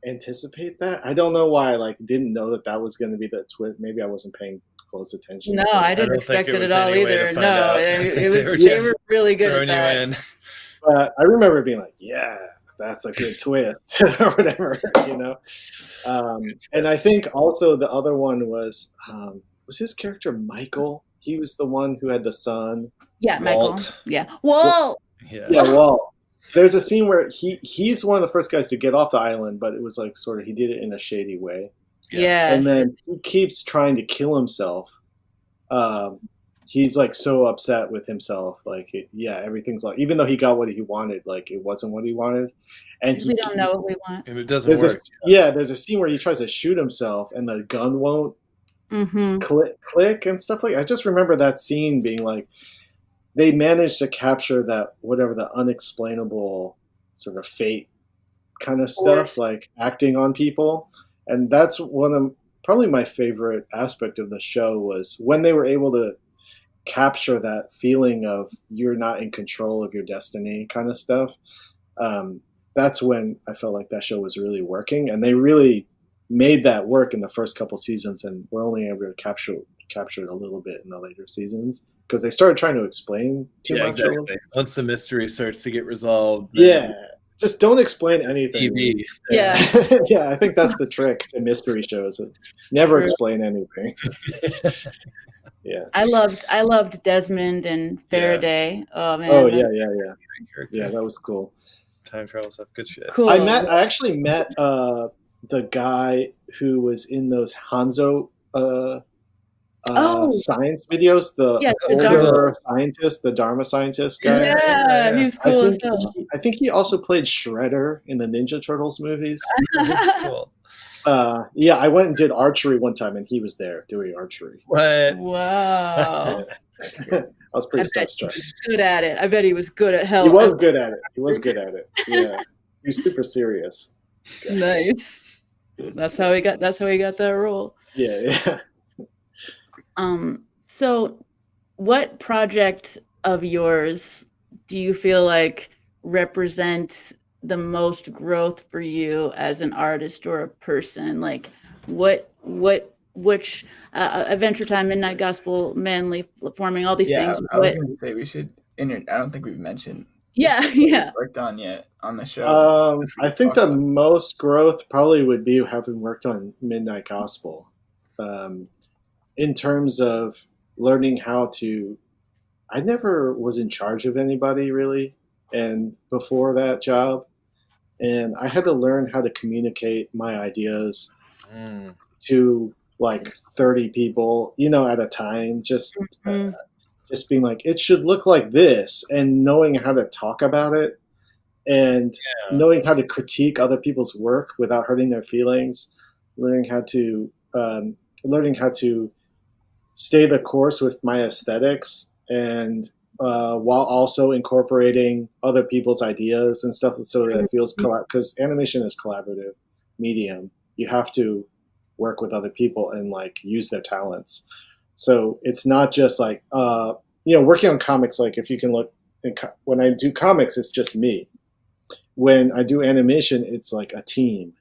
Speaker 4: anticipate that. I don't know why I didn't know that was going to be the twist. Maybe I wasn't paying close attention.
Speaker 2: No, I didn't expect it at all either. No, it was they were really good at that.
Speaker 4: But I remember being like, yeah, that's a good twist or whatever, and I think also the other one was his character Michael? He was the one who had the son.
Speaker 2: Yeah, Michael. Yeah. Walt.
Speaker 4: Yeah, Walt. There's a scene where he's one of the first guys to get off the island, but it was like sort of he did it in a shady way.
Speaker 2: Yeah.
Speaker 4: And then he keeps trying to kill himself. He's like so upset with himself. Everything's like, even though he got what he wanted, it wasn't what he wanted. And
Speaker 2: we don't know what we want.
Speaker 1: And it doesn't work.
Speaker 4: There's a scene where he tries to shoot himself and the gun won't click and stuff like that. I just remember that scene being like, they managed to capture that whatever the unexplainable sort of fate kind of stuff, like acting on people. And that's one of probably my favorite aspect of the show was when they were able to capture that feeling of you're not in control of your destiny kind of stuff. That's when I felt like that show was really working, and they really made that work in the first couple seasons, and we're only able to capture it a little bit in the later seasons because they started trying to explain too much.
Speaker 1: Exactly. Once the mystery starts to get resolved.
Speaker 4: Just don't explain anything.
Speaker 1: TV.
Speaker 2: Yeah.
Speaker 4: Yeah, I think that's the trick to mystery shows. Never explain anything. Yeah.
Speaker 2: I loved Desmond and Faraday. Oh man.
Speaker 4: Oh yeah. Yeah, that was cool.
Speaker 1: Time travel stuff, good shit.
Speaker 2: Cool.
Speaker 4: I actually met the guy who was in those Hanzo science videos, the older scientist, the Dharma scientist guy.
Speaker 2: Yeah, he was cool as hell.
Speaker 4: I think he also played Shredder in the Ninja Turtles movies.
Speaker 1: Cool.
Speaker 4: I went and did archery one time, and he was there doing archery.
Speaker 1: What?
Speaker 2: Wow.
Speaker 4: I was pretty starstruck.
Speaker 2: He was good at it. I bet he was good at hell.
Speaker 4: He was good at it. Yeah, he was super serious.
Speaker 2: Nice. That's how he got that role.
Speaker 4: Yeah.
Speaker 2: So what project of yours do you feel like represents the most growth for you as an artist or a person? Like which Adventure Time, Midnight Gospel, Manly Forming, all these things.
Speaker 3: I was going to say we should. I don't think we've mentioned. Worked on yet on the show.
Speaker 4: I think the most growth probably would be having worked on Midnight Gospel. In terms of learning how to. I never was in charge of anybody really, and before that job, and I had to learn how to communicate my ideas
Speaker 1: Mm.
Speaker 4: to like 30 people, at a time,
Speaker 2: Mhm.
Speaker 4: just being like, it should look like this, and knowing how to talk about it, and
Speaker 1: Yeah.
Speaker 4: knowing how to critique other people's work without hurting their feelings, learning how to learning how to stay the course with my aesthetics, and while also incorporating other people's ideas and stuff, so that it feels because animation is collaborative medium. You have to work with other people and like use their talents. So it's not just like working on comics. Like if you can look, when I do comics, it's just me. When I do animation, it's like a team.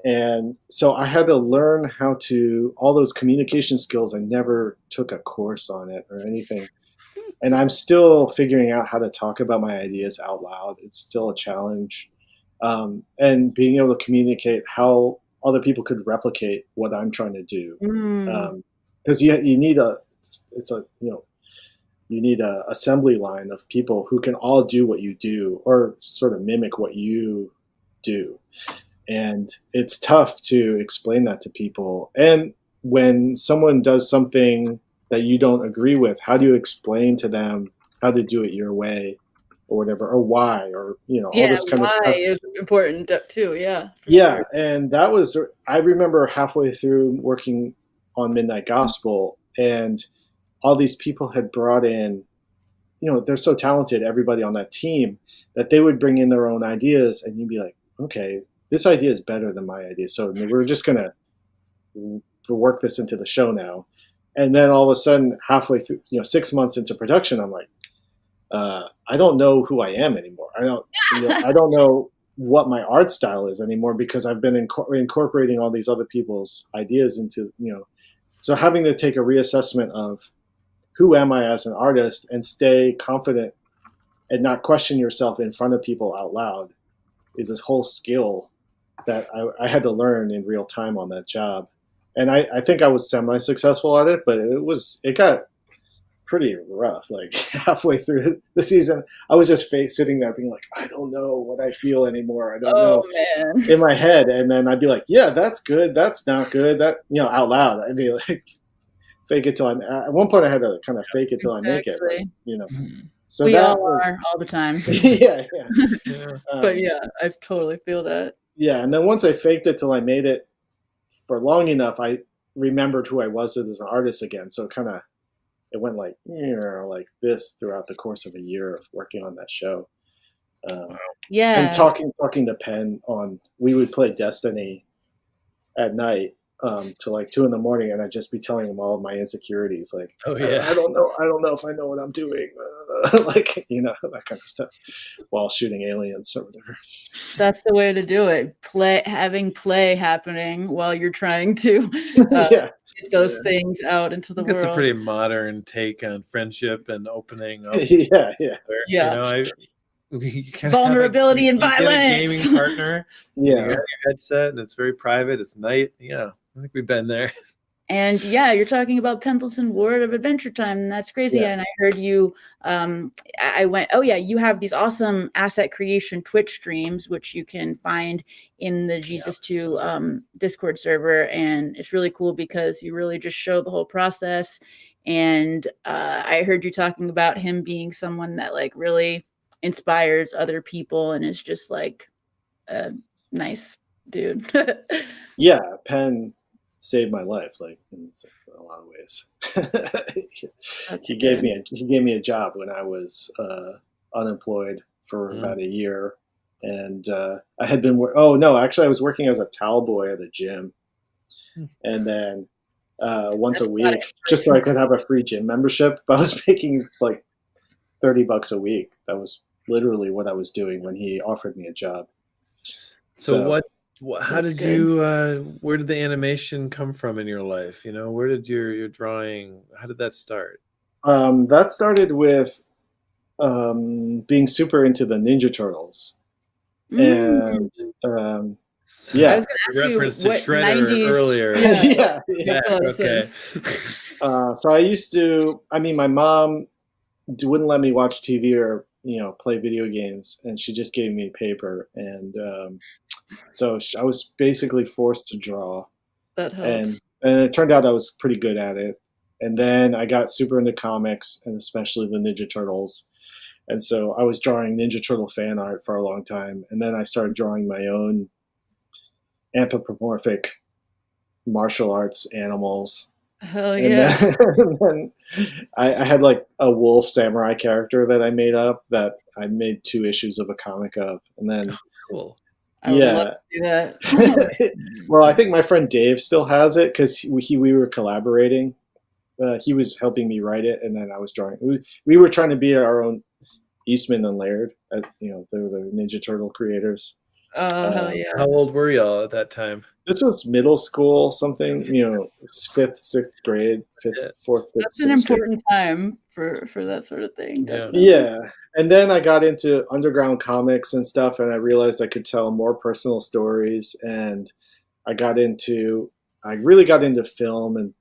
Speaker 4: And so I had to learn how to, all those communication skills. I never took a course on it or anything. And I'm still figuring out how to talk about my ideas out loud. It's still a challenge. And being able to communicate how other people could replicate what I'm trying to do.
Speaker 2: Mm.
Speaker 4: Because you need you need a assembly line of people who can all do what you do or sort of mimic what you do. And it's tough to explain that to people. And when someone does something that you don't agree with, how do you explain to them how to do it your way or whatever, or why, or all
Speaker 2: Yeah,
Speaker 4: this kind of
Speaker 2: why
Speaker 4: stuff.
Speaker 2: is important too. Yeah, for
Speaker 4: Yeah,
Speaker 2: sure.
Speaker 4: and that was, I remember halfway through working on Midnight Gospel, and all these people had brought in, they're so talented, everybody on that team, that they would bring in their own ideas, and you'd be like, okay, this idea is better than my idea. So we're just going to work this into the show now. And then all of a sudden, halfway through, 6 months into production, I'm like, I don't know who I am anymore. I don't know what my art style is anymore, because I've been incorporating all these other people's ideas into, so having to take a reassessment of who am I as an artist and stay confident and not question yourself in front of people out loud is this whole skill that I had to learn in real time on that job. And I think I was semi-successful at it, but it got pretty rough. Like halfway through the season, I was just sitting there being like, I don't know what I feel anymore. I don't
Speaker 2: Oh
Speaker 4: know,
Speaker 2: man.
Speaker 4: in my head. And then I'd be like, yeah, that's good. That's not good. That, out loud, I'd be like, fake it till at one point I had to kind of fake it till I make it. Like,
Speaker 2: Exactly.
Speaker 4: so
Speaker 2: We
Speaker 4: that
Speaker 2: all
Speaker 4: was,
Speaker 2: are all the time.
Speaker 4: yeah, yeah.
Speaker 1: Yeah.
Speaker 2: But yeah, I totally feel that.
Speaker 4: Yeah. And then once I faked it till I made it for long enough, I remembered who I was as an artist again. So it went like this throughout the course of a year of working on that show. And
Speaker 2: Yeah.
Speaker 4: talking to Penn we would play Destiny at night to like 2 a.m, and I'd just be telling him all of my insecurities. Like,
Speaker 1: Oh yeah.
Speaker 4: I don't know if I know what I'm doing. Like, that kind of stuff while shooting aliens or whatever.
Speaker 2: That's the way to do it. Having play happening while you're trying to
Speaker 4: Yeah.
Speaker 2: get those things out into
Speaker 1: I
Speaker 2: the
Speaker 1: think it's a
Speaker 2: world.
Speaker 1: pretty modern take on friendship and opening up.
Speaker 4: Yeah, yeah.
Speaker 2: Yeah.
Speaker 1: You can
Speaker 2: Vulnerability and
Speaker 1: you get a
Speaker 2: violence.
Speaker 1: gaming partner.
Speaker 4: Yeah.
Speaker 1: You got your headset, and it's very private. It's night. Yeah, I think we've been there.
Speaker 2: And yeah, you're talking about Pendleton Ward of Adventure Time, and that's crazy.
Speaker 4: Yeah.
Speaker 2: And I heard you, I went, oh yeah, you have these awesome asset creation Twitch streams, which you can find in the Jesus 2 Discord server. And it's really cool because you really just show the whole process. And I heard you talking about him being someone that like really inspires other people and is just like a nice dude.
Speaker 4: Yeah, Penn saved my life, like in a lot of ways. he gave me a job when I was unemployed for about a year, and I had been oh no, actually I was working as a towel boy at a gym, and then once a week, just so I could have a free gym membership. But I was making like $30 a week. That was literally what I was doing when he offered me a job.
Speaker 1: So how did you where did the animation come from in your life? Where did your drawing, how did that start?
Speaker 4: That started with being super into the Ninja Turtles. And Yeah.
Speaker 2: I was going to ask
Speaker 1: reference
Speaker 2: you
Speaker 1: to
Speaker 2: what
Speaker 1: Shredder
Speaker 2: 90s
Speaker 1: earlier.
Speaker 2: Yeah.
Speaker 4: Yeah.
Speaker 1: Okay.
Speaker 4: So I used to. I mean, my mom wouldn't let me watch TV or play video games, and she just gave me paper, and so I was basically forced to draw,
Speaker 2: That
Speaker 4: and
Speaker 2: helps.
Speaker 4: it turned out I was pretty good at it. And then I got super into comics, and especially the Ninja Turtles. And so I was drawing Ninja Turtle fan art for a long time, and then I started drawing my own anthropomorphic martial arts animals.
Speaker 2: Hell
Speaker 4: And
Speaker 2: yeah.
Speaker 4: then I had like a wolf samurai character that I made up that I made 2 issues of a comic of. And then,
Speaker 1: Cool.
Speaker 2: I would love to do that.
Speaker 4: well, I think my friend Dave still has it because we were collaborating. He was helping me write it, and then I was drawing. We were trying to be our own Eastman and Laird. They were the Ninja Turtle creators.
Speaker 2: Oh, hell yeah.
Speaker 1: How old were y'all at that time?
Speaker 4: This was middle school, something, 5th, 6th grade, 5th, 4th, 5th,
Speaker 2: That's an
Speaker 4: 6th grade.
Speaker 2: important time for that sort of thing.
Speaker 1: Yeah.
Speaker 2: Definitely.
Speaker 4: Yeah. And then I got into underground comics and stuff, and I realized I could tell more personal stories. And I really got into film and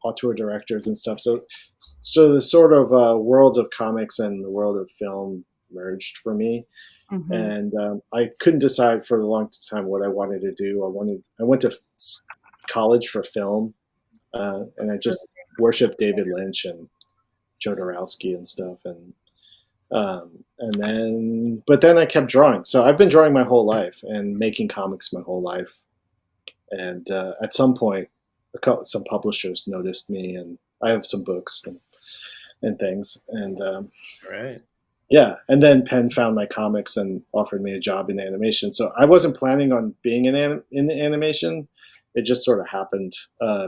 Speaker 4: auteur directors and stuff. So the sort of worlds of comics and the world of film merged for me.
Speaker 2: Mhm.
Speaker 4: And I couldn't decide for a long time what I wanted to do. I went to college for film, and I just worshiped David Lynch and Jodorowsky and stuff, but then I kept drawing. So I've been drawing my whole life and making comics my whole life. And at some point, some publishers noticed me, and I have some books and things. And
Speaker 1: Right.
Speaker 4: yeah, and then Penn found my comics and offered me a job in animation. So I wasn't planning on being in animation. It just sort of happened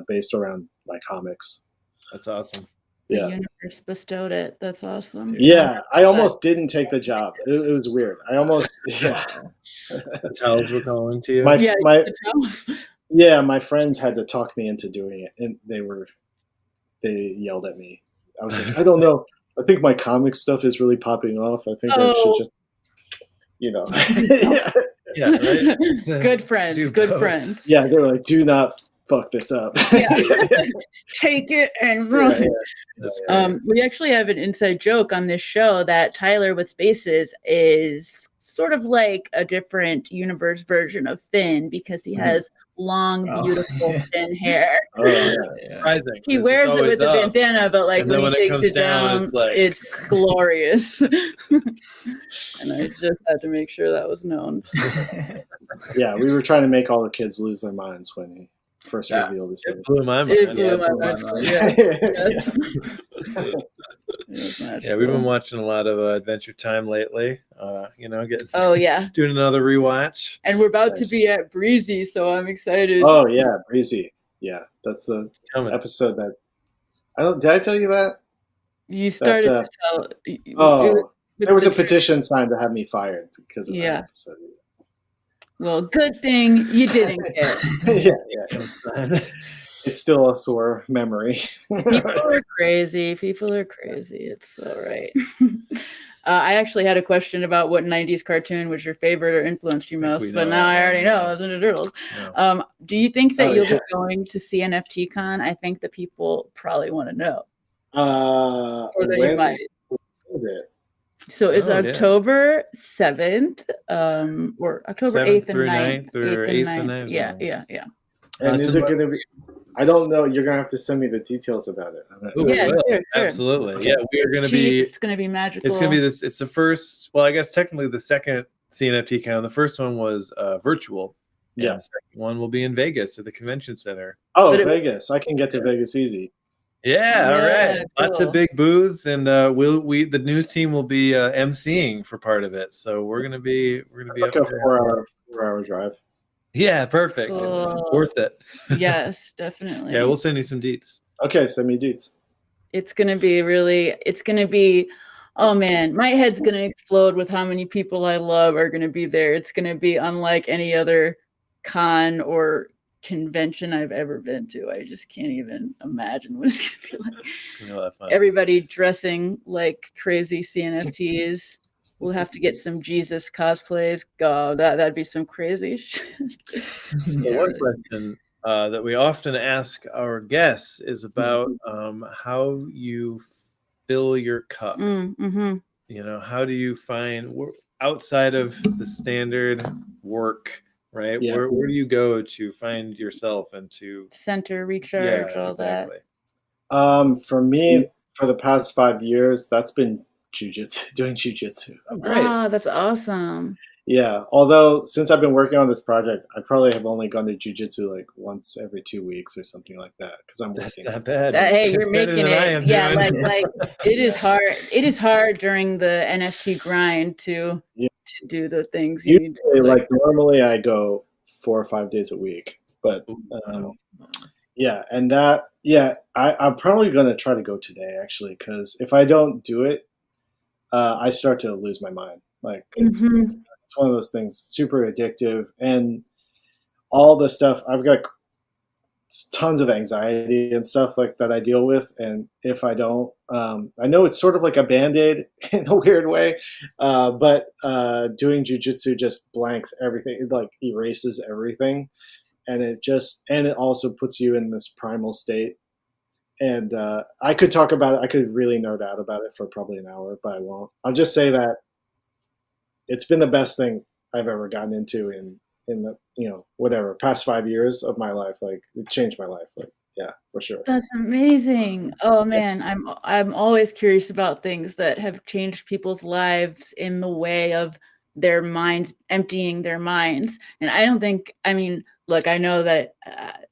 Speaker 4: based around my comics.
Speaker 1: That's awesome.
Speaker 2: The
Speaker 4: Yeah.
Speaker 2: universe bestowed it. That's awesome.
Speaker 4: Yeah, I almost didn't take the job. It was weird. I almost, yeah.
Speaker 1: The towels were calling to you.
Speaker 4: My friends had to talk me into doing it, and they yelled at me. I was like, I don't know. I think my comic stuff is really popping off. I think I should just,
Speaker 1: Yeah, right.
Speaker 2: Good friends. Good friends.
Speaker 4: Yeah, they were like, do not fuck this up.
Speaker 2: Take it and run. We actually have an inside joke on this show that Tyler with Spaces is sort of like a different universe version of Finn because he has long, beautiful thin hair.
Speaker 1: Surprising.
Speaker 2: He wears it with a bandana, but like when he takes it down, it's glorious. And I just had to make sure that was known.
Speaker 4: Yeah, we were trying to make all the kids lose their minds when he first revealed his
Speaker 1: It blew my mind. Yeah, we've been watching a lot of Adventure Time lately. Doing another rewatch.
Speaker 2: And we're about to be at Breezy, so I'm excited.
Speaker 4: Oh yeah, Breezy. Yeah, that's the episode that did I tell you that?
Speaker 2: You started to tell.
Speaker 4: There was a petition signed to have me fired because of that episode.
Speaker 2: Well, good thing you didn't get.
Speaker 4: Yeah. It's still a sore memory.
Speaker 2: People are crazy. It's all right. I actually had a question about what 90s cartoon was your favorite or influenced you most, but now I already know. It was Ninja Turtles. Yeah. Do you think that you'll be going to CNFT Con? I think the people probably want to know. Or that you might.
Speaker 4: What is it?
Speaker 2: So it's October 7th, or October 8th and 9th.
Speaker 1: 8th and 9th.
Speaker 2: Yeah.
Speaker 4: And is it going to be? I don't know. You're going to have to send me the details about it.
Speaker 2: Sure.
Speaker 1: Absolutely. Okay. Yeah, we are going to be.
Speaker 2: It's going to be magical.
Speaker 1: It's going to be this. It's the first. Well, I guess technically the second CNFT Con. The first one was virtual.
Speaker 4: Yeah.
Speaker 1: The second one will be in Vegas at the convention center.
Speaker 4: Oh, Vegas! I can get to Vegas easy.
Speaker 1: Yeah, all right. Cool. Lots of big booths, and the news team will be emceeing for part of it. So we're gonna be
Speaker 4: like a 4-hour drive.
Speaker 1: Yeah, perfect. Cool. Worth it.
Speaker 2: Yes, definitely.
Speaker 1: Yeah, we'll send you some deets.
Speaker 4: Okay, send me deets.
Speaker 2: It's gonna be. Oh man, my head's gonna explode with how many people I love are gonna be there. It's gonna be unlike any other con or convention I've ever been to. I just can't even imagine what it's gonna be like.
Speaker 1: It's gonna be a lot of fun.
Speaker 2: Everybody dressing like crazy CNFTs. We'll have to get some Jesus cosplays. God, that'd be some crazy shit.
Speaker 1: So one question that we often ask our guests is about how you fill your cup.
Speaker 2: Mm-hmm.
Speaker 1: You know, how do you find outside of the standard work, right?
Speaker 4: Yeah.
Speaker 1: Where do you go to find yourself and to
Speaker 2: Center, recharge, all that.
Speaker 4: For me, for the past 5 years, that's been jujitsu, doing jujitsu.
Speaker 1: Oh, great.
Speaker 2: Ah, that's awesome.
Speaker 4: Yeah. Although since I've been working on this project, I probably have only gone to jujitsu like once every 2 weeks or something like that because I'm
Speaker 1: That's
Speaker 4: working.
Speaker 1: not bad.
Speaker 2: Hey,
Speaker 1: It's
Speaker 2: you're
Speaker 1: better
Speaker 2: making
Speaker 1: than I
Speaker 2: it.
Speaker 1: am
Speaker 2: Yeah,
Speaker 1: doing.
Speaker 2: like it is hard. It is hard during the NFT grind to do the things you need to
Speaker 4: Usually,
Speaker 2: do.
Speaker 4: like normally, I go 4 or 5 days a week, but yeah, and I'm probably gonna try to go today actually because if I don't do it, I start to lose my mind. Like it's one of those things, super addictive, and all the stuff I've got tons of anxiety and stuff like that I deal with, and if I don't, I know it's sort of like a band-aid in a weird way, but doing jujitsu just blanks everything. It like erases everything, and it also puts you in this primal state. And I could talk about it. I could really nerd out about it for probably an hour, but I won't. I'll just say that it's been the best thing I've ever gotten into in the whatever past 5 years of my life. Like it changed my life. Like yeah, for sure.
Speaker 2: That's amazing. Oh man, I'm always curious about things that have changed people's lives in the way of their minds, emptying their minds. And I don't think, I mean, look, I know that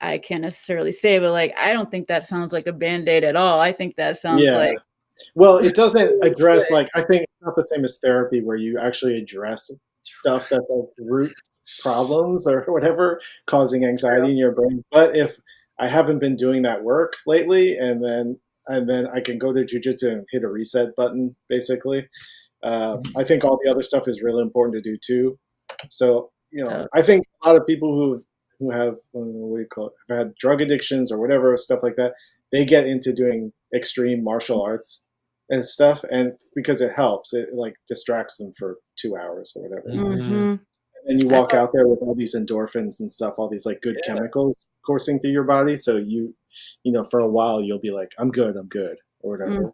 Speaker 2: I can't necessarily say, but like, I don't think that sounds like a Band-Aid at all. I think that sounds like.
Speaker 4: Well, it doesn't address like I think it's not the same as therapy where you actually address stuff that's like root problems or whatever causing anxiety in your brain. But if I haven't been doing that work lately, and then I can go to jujitsu and hit a reset button, basically. I think all the other stuff is really important to do too. So I think a lot of people who have what do you call it, have had drug addictions or whatever stuff like that, they get into doing extreme martial arts and stuff, and because it helps, it like distracts them for 2 hours or whatever. And you walk out there with all these endorphins and stuff, all these like good chemicals coursing through your body. So for a while you'll be like, I'm good, or whatever.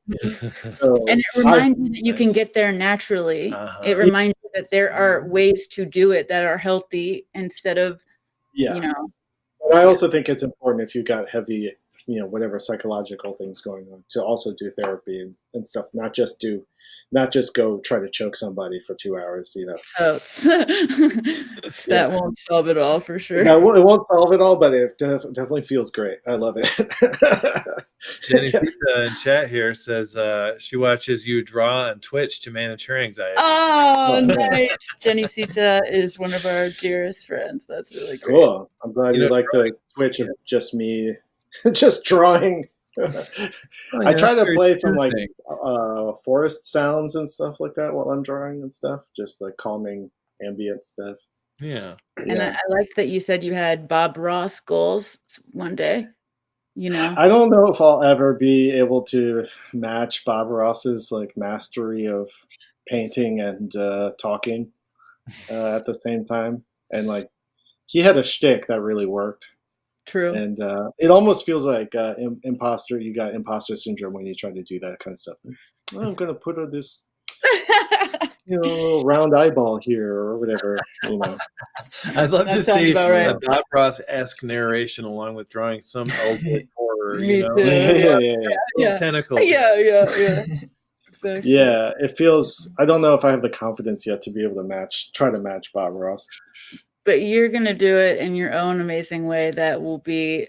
Speaker 4: So,
Speaker 2: and it reminds you that you can get there naturally. It reminds you that there are ways to do it that are healthy instead of,
Speaker 4: But I also think it's important if you got heavy, whatever psychological things going on, to also do therapy and stuff, not just go try to choke somebody for 2 hours,
Speaker 2: That won't solve it all for sure.
Speaker 4: It won't solve it all, but it definitely feels great. I love it.
Speaker 1: Jenny Sita in chat here says she watches you draw on Twitch to manage her anxiety.
Speaker 2: Oh, nice. Jenny Sita is one of our dearest friends. That's really great.
Speaker 4: Cool. I'm glad you like the Twitch of just me just drawing. I try to play some like forest sounds and stuff like that while I'm drawing and stuff, just like calming ambient stuff.
Speaker 1: Yeah.
Speaker 2: And I liked that you said you had Bob Ross goals one day.
Speaker 4: I don't know if I'll ever be able to match Bob Ross's like mastery of painting and talking at the same time. And like he had a shtick that really worked.
Speaker 2: True.
Speaker 4: And it almost feels like imposter. You got imposter syndrome when you try to do that kind of stuff. Well, I'm gonna put this, round eyeball here or whatever.
Speaker 1: I'd love to see a Bob Ross-esque narration along with drawing some old horror.
Speaker 4: Yeah.
Speaker 1: Tentacles.
Speaker 2: Yeah. Exactly.
Speaker 4: Yeah, it feels. I don't know if I have the confidence yet to be able to try to match Bob Ross.
Speaker 2: But you're going to do it in your own amazing way that will be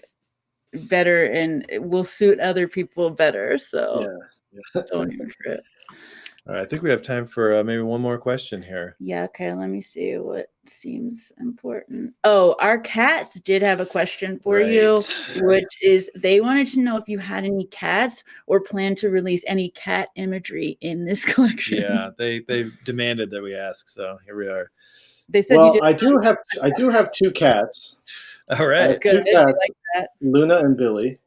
Speaker 2: better and it will suit other people better. So don't even fret.
Speaker 1: All right, I think we have time for maybe one more question here.
Speaker 2: Yeah, okay, let me see what seems important. Oh, our cats did have a question for you, which is they wanted to know if you had any cats or plan to release any cat imagery in this collection.
Speaker 1: Yeah, they demanded that we ask, so here we are.
Speaker 2: They said
Speaker 4: I do have 2 cats.
Speaker 1: All right.
Speaker 4: I have 2 cats, Luna and Billy.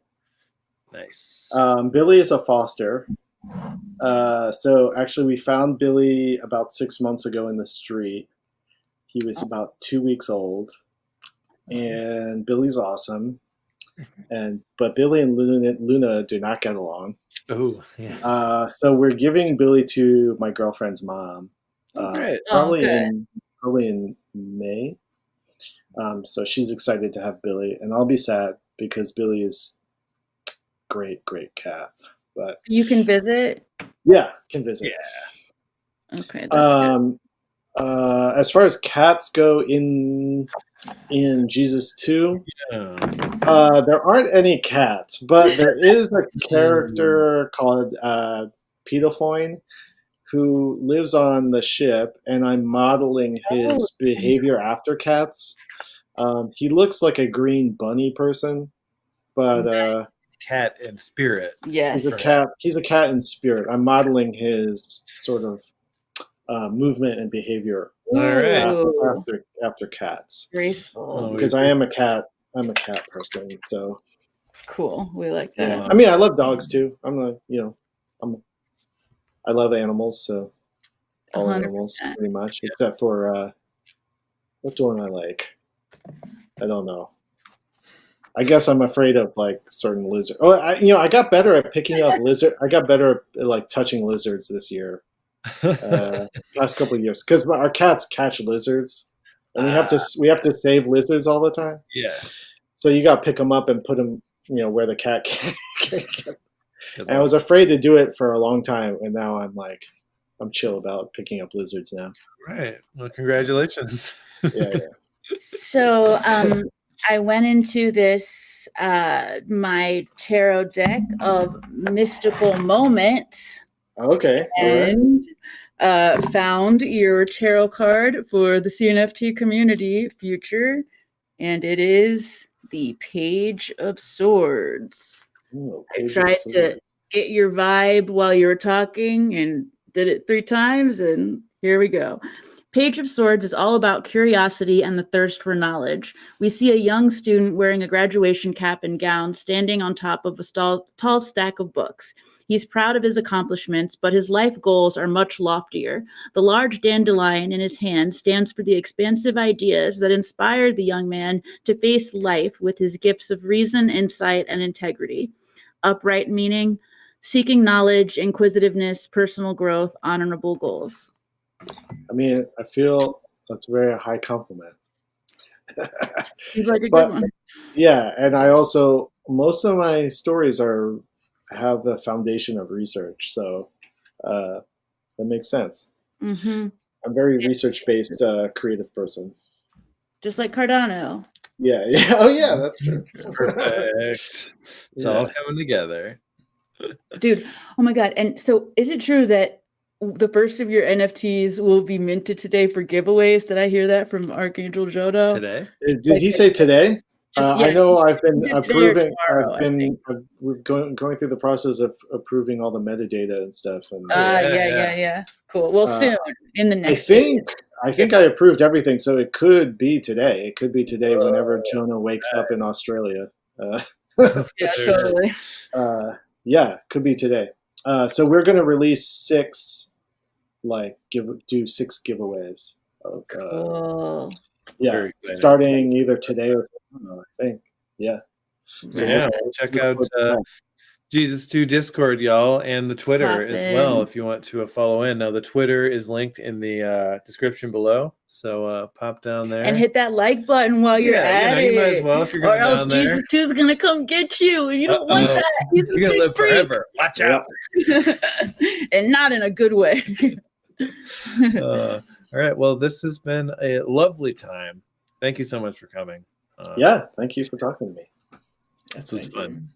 Speaker 1: Nice.
Speaker 4: Billy is a foster, So actually, we found Billy about 6 months ago in the street. He was about 2 weeks old, and Billy's awesome. But Billy and Luna do not get along.
Speaker 1: Oh, yeah.
Speaker 4: So we're giving Billy to my girlfriend's mom.
Speaker 1: Great.
Speaker 4: Probably
Speaker 2: good.
Speaker 4: in May. So she's excited to have Billy, and I'll be sad because Billy is great cat. But
Speaker 2: You can visit.
Speaker 4: yeah, can visit.
Speaker 1: Yeah.
Speaker 2: Okay, that's good.
Speaker 4: As far as cats go in Jesus 2, there aren't any cats, but there is a character called Pedophone who lives on the ship, and I'm modeling his behavior after cats. He looks like a green bunny person, but
Speaker 1: Cat in spirit.
Speaker 2: Yes.
Speaker 4: he's a cat. He's a cat in spirit. I'm modeling his sort of movement and behavior
Speaker 1: All right.
Speaker 2: Ooh,
Speaker 4: after cats,
Speaker 2: graceful.
Speaker 4: because I am a cat. I'm a cat person, so
Speaker 2: Cool. We like that.
Speaker 4: yeah. I mean, I love dogs too. I love animals, so all
Speaker 2: 100%.
Speaker 4: animals pretty much, except for what don't I like? I don't know. I guess I'm afraid of like certain lizards. Oh, I got better at picking up lizard. I got better at like touching lizards this year. Last couple of years, because our cats catch lizards, and we have to save lizards all the time.
Speaker 1: Yes.
Speaker 4: So you got to pick them up and put them, where the cat can't get. And I was afraid to do it for a long time, and now I'm chill about picking up lizards now.
Speaker 1: Right. Well, congratulations.
Speaker 4: Yeah.
Speaker 2: So I went into this my tarot deck of mystical moments.
Speaker 4: Okay.
Speaker 2: And found your tarot card for the CNFT community future, and it is the Page of Swords.
Speaker 4: Ooh,
Speaker 2: I tried to get your vibe while you were talking and did it 3 times, and here we go. Page of Swords is all about curiosity and the thirst for knowledge. We see a young student wearing a graduation cap and gown standing on top of a tall stack of books. He's proud of his accomplishments, but his life goals are much loftier. The large dandelion in his hand stands for the expansive ideas that inspired the young man to face life with his gifts of reason, insight, and integrity. Upright meaning, seeking knowledge, inquisitiveness, personal growth, honorable goals.
Speaker 4: I mean, I feel that's a very high compliment.
Speaker 2: Seems like a good one.
Speaker 4: Yeah, and I also, most of my stories have the foundation of research, so that makes sense.
Speaker 2: Mm-hmm.
Speaker 4: I'm very research-based creative person.
Speaker 2: Just like Cardano.
Speaker 4: Yeah. Oh, yeah, that's true.
Speaker 1: Perfect. It's all coming together.
Speaker 2: Dude, oh my God. And so is it true that the first of your NFTs will be minted today for giveaways? Did I hear that from Archangel Jodo?
Speaker 1: Today?
Speaker 4: Did he say today? I know I've been approving. We're going through the process of approving all the metadata and stuff. And
Speaker 2: yeah. Cool. Well, soon in the next.
Speaker 4: I think I approved everything, so it could be today. It could be today whenever Jonah wakes up in Australia.
Speaker 2: Yeah, totally.
Speaker 4: Could be today. So we're going to release 6, do 6 giveaways.
Speaker 2: Cool.
Speaker 4: Yeah, starting either today or tomorrow, I think. Yeah.
Speaker 1: So check out Jesus 2 Discord, y'all, and the Twitter as well if you want to follow in. Now, the Twitter is linked in the description below, so pop down there.
Speaker 2: And hit that like button while you're at it.
Speaker 1: You might as well if you're going down there.
Speaker 2: Or else Jesus 2 is going to come get you, and you don't want that. He's
Speaker 1: going to live forever. Watch out.
Speaker 2: And not in a good way.
Speaker 1: All right. Well, this has been a lovely time. Thank you so much for coming.
Speaker 4: Thank you for talking to me.
Speaker 1: This was fun.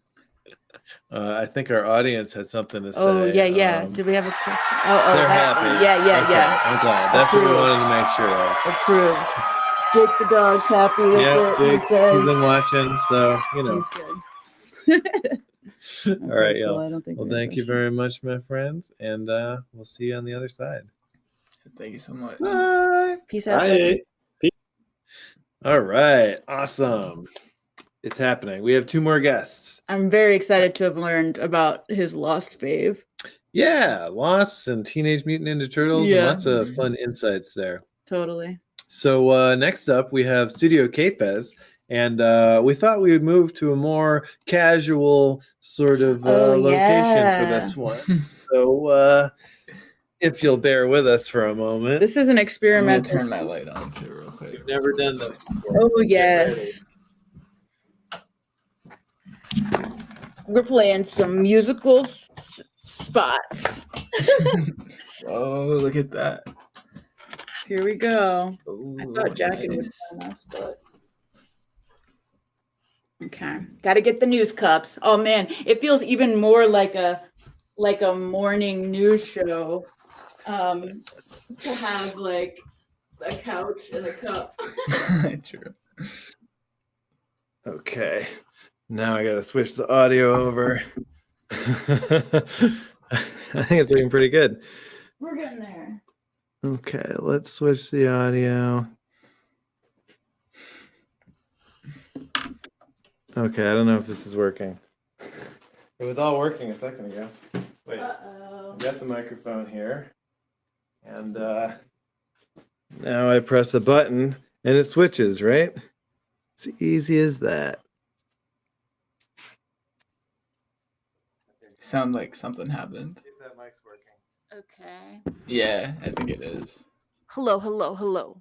Speaker 1: I think our audience had something to say.
Speaker 2: Oh, yeah. Did we have a question?
Speaker 1: They're happy.
Speaker 2: Yeah.
Speaker 1: I'm glad. That's what we wanted to make sure of.
Speaker 2: Approved. Jake the dog's happy with it.
Speaker 1: Jake, he's been watching, so,
Speaker 2: He's good.
Speaker 1: All right, y'all. Well, thank you very much, my friends, and we'll see you on the other side.
Speaker 3: Thank you so much.
Speaker 2: Bye. Peace out.
Speaker 4: Bye.
Speaker 1: All right. Awesome. It's happening. We have 2 more guests.
Speaker 2: I'm very excited to have learned about his lost fave.
Speaker 1: Yeah, Lost and Teenage Mutant Ninja Turtles, and
Speaker 2: Yeah.
Speaker 1: lots of fun insights there.
Speaker 2: Totally.
Speaker 1: So next up, we have Studio Kfez, and we thought we would move to a more casual sort of location for this one. So if you'll bear with us for a moment.
Speaker 2: This is an
Speaker 3: I'm
Speaker 2: experiment.
Speaker 3: gonna turn my light on too real quick.
Speaker 1: We've never done this before.
Speaker 2: Oh, yes. We're playing some musical spots.
Speaker 3: Oh, look at that.
Speaker 2: Here we go.
Speaker 3: Ooh,
Speaker 2: I thought Jackie would
Speaker 3: nice.
Speaker 2: join us, but okay. Got to get the news cups. Oh man, it feels even more like a morning news show. To have like a couch and a cup.
Speaker 3: True.
Speaker 1: Okay, now I gotta switch the audio over. I think it's looking pretty good.
Speaker 2: We're getting there.
Speaker 1: Okay, let's switch the audio. Okay, I don't know if this is working. It was all working a second ago. Wait,
Speaker 2: Uh-oh.
Speaker 1: I got the microphone here. And now I press a button and it switches, right? It's easy as that.
Speaker 3: Sound like something happened.
Speaker 1: See if that mic's working.
Speaker 2: Okay.
Speaker 3: Yeah, I think it is.
Speaker 2: Hello. Oh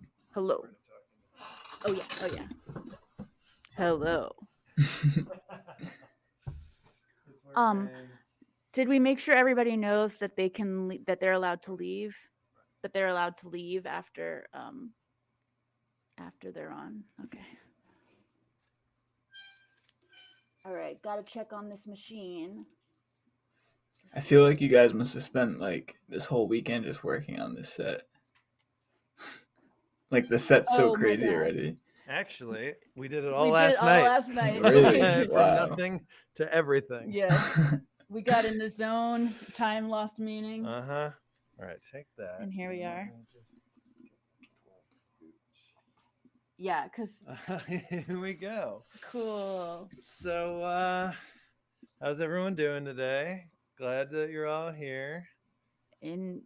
Speaker 2: yeah. Hello. Did we make sure everybody knows that they can that they're allowed to leave? That they're allowed to leave after they're on. Okay. All right, gotta check on this machine.
Speaker 3: I feel like you guys must have spent like this whole weekend just working on this set. Like the set's so crazy already.
Speaker 1: Actually, we did it all last night.
Speaker 3: Really?
Speaker 1: From
Speaker 3: Wow.
Speaker 1: nothing to everything.
Speaker 2: Yeah. We got in the zone. Time lost meaning.
Speaker 1: Uh-huh. All right, take that.
Speaker 2: And here we are. Yeah, because
Speaker 1: here we go.
Speaker 2: cool.
Speaker 1: So how's everyone doing today? Glad that you're all here.
Speaker 2: In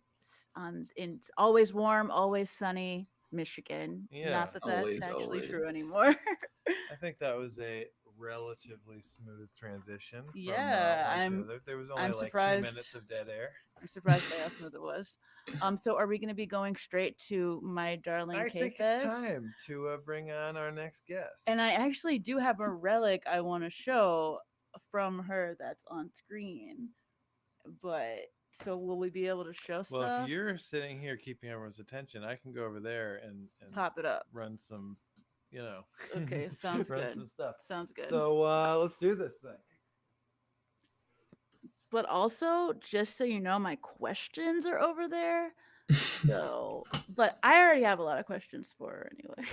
Speaker 2: always warm, always sunny Michigan.
Speaker 1: Yeah,
Speaker 2: Not that that's
Speaker 3: always,
Speaker 2: actually
Speaker 3: always.
Speaker 2: true anymore.
Speaker 1: I think that was a relatively smooth transition. From,
Speaker 2: Yeah,
Speaker 1: one to the other. There was only
Speaker 2: I'm
Speaker 1: like
Speaker 2: surprised.
Speaker 1: 2 minutes of dead air.
Speaker 2: I'm surprised by how smooth it was. So are we going to be going straight to my darling
Speaker 1: I
Speaker 2: Kfez?
Speaker 1: think it's time to bring on our next guest.
Speaker 2: And I actually do have a relic I want to show from her that's on screen. But so will we be able to show stuff?
Speaker 1: Well, if you're sitting here keeping everyone's attention, I can go over there and
Speaker 2: pop it up.
Speaker 1: Run some,
Speaker 2: Okay, sounds
Speaker 1: run
Speaker 2: good.
Speaker 1: some stuff.
Speaker 2: Sounds good.
Speaker 1: So let's do this thing.
Speaker 2: But also, just so you know, my questions are over there. So, but I already have a lot of questions for her anyway.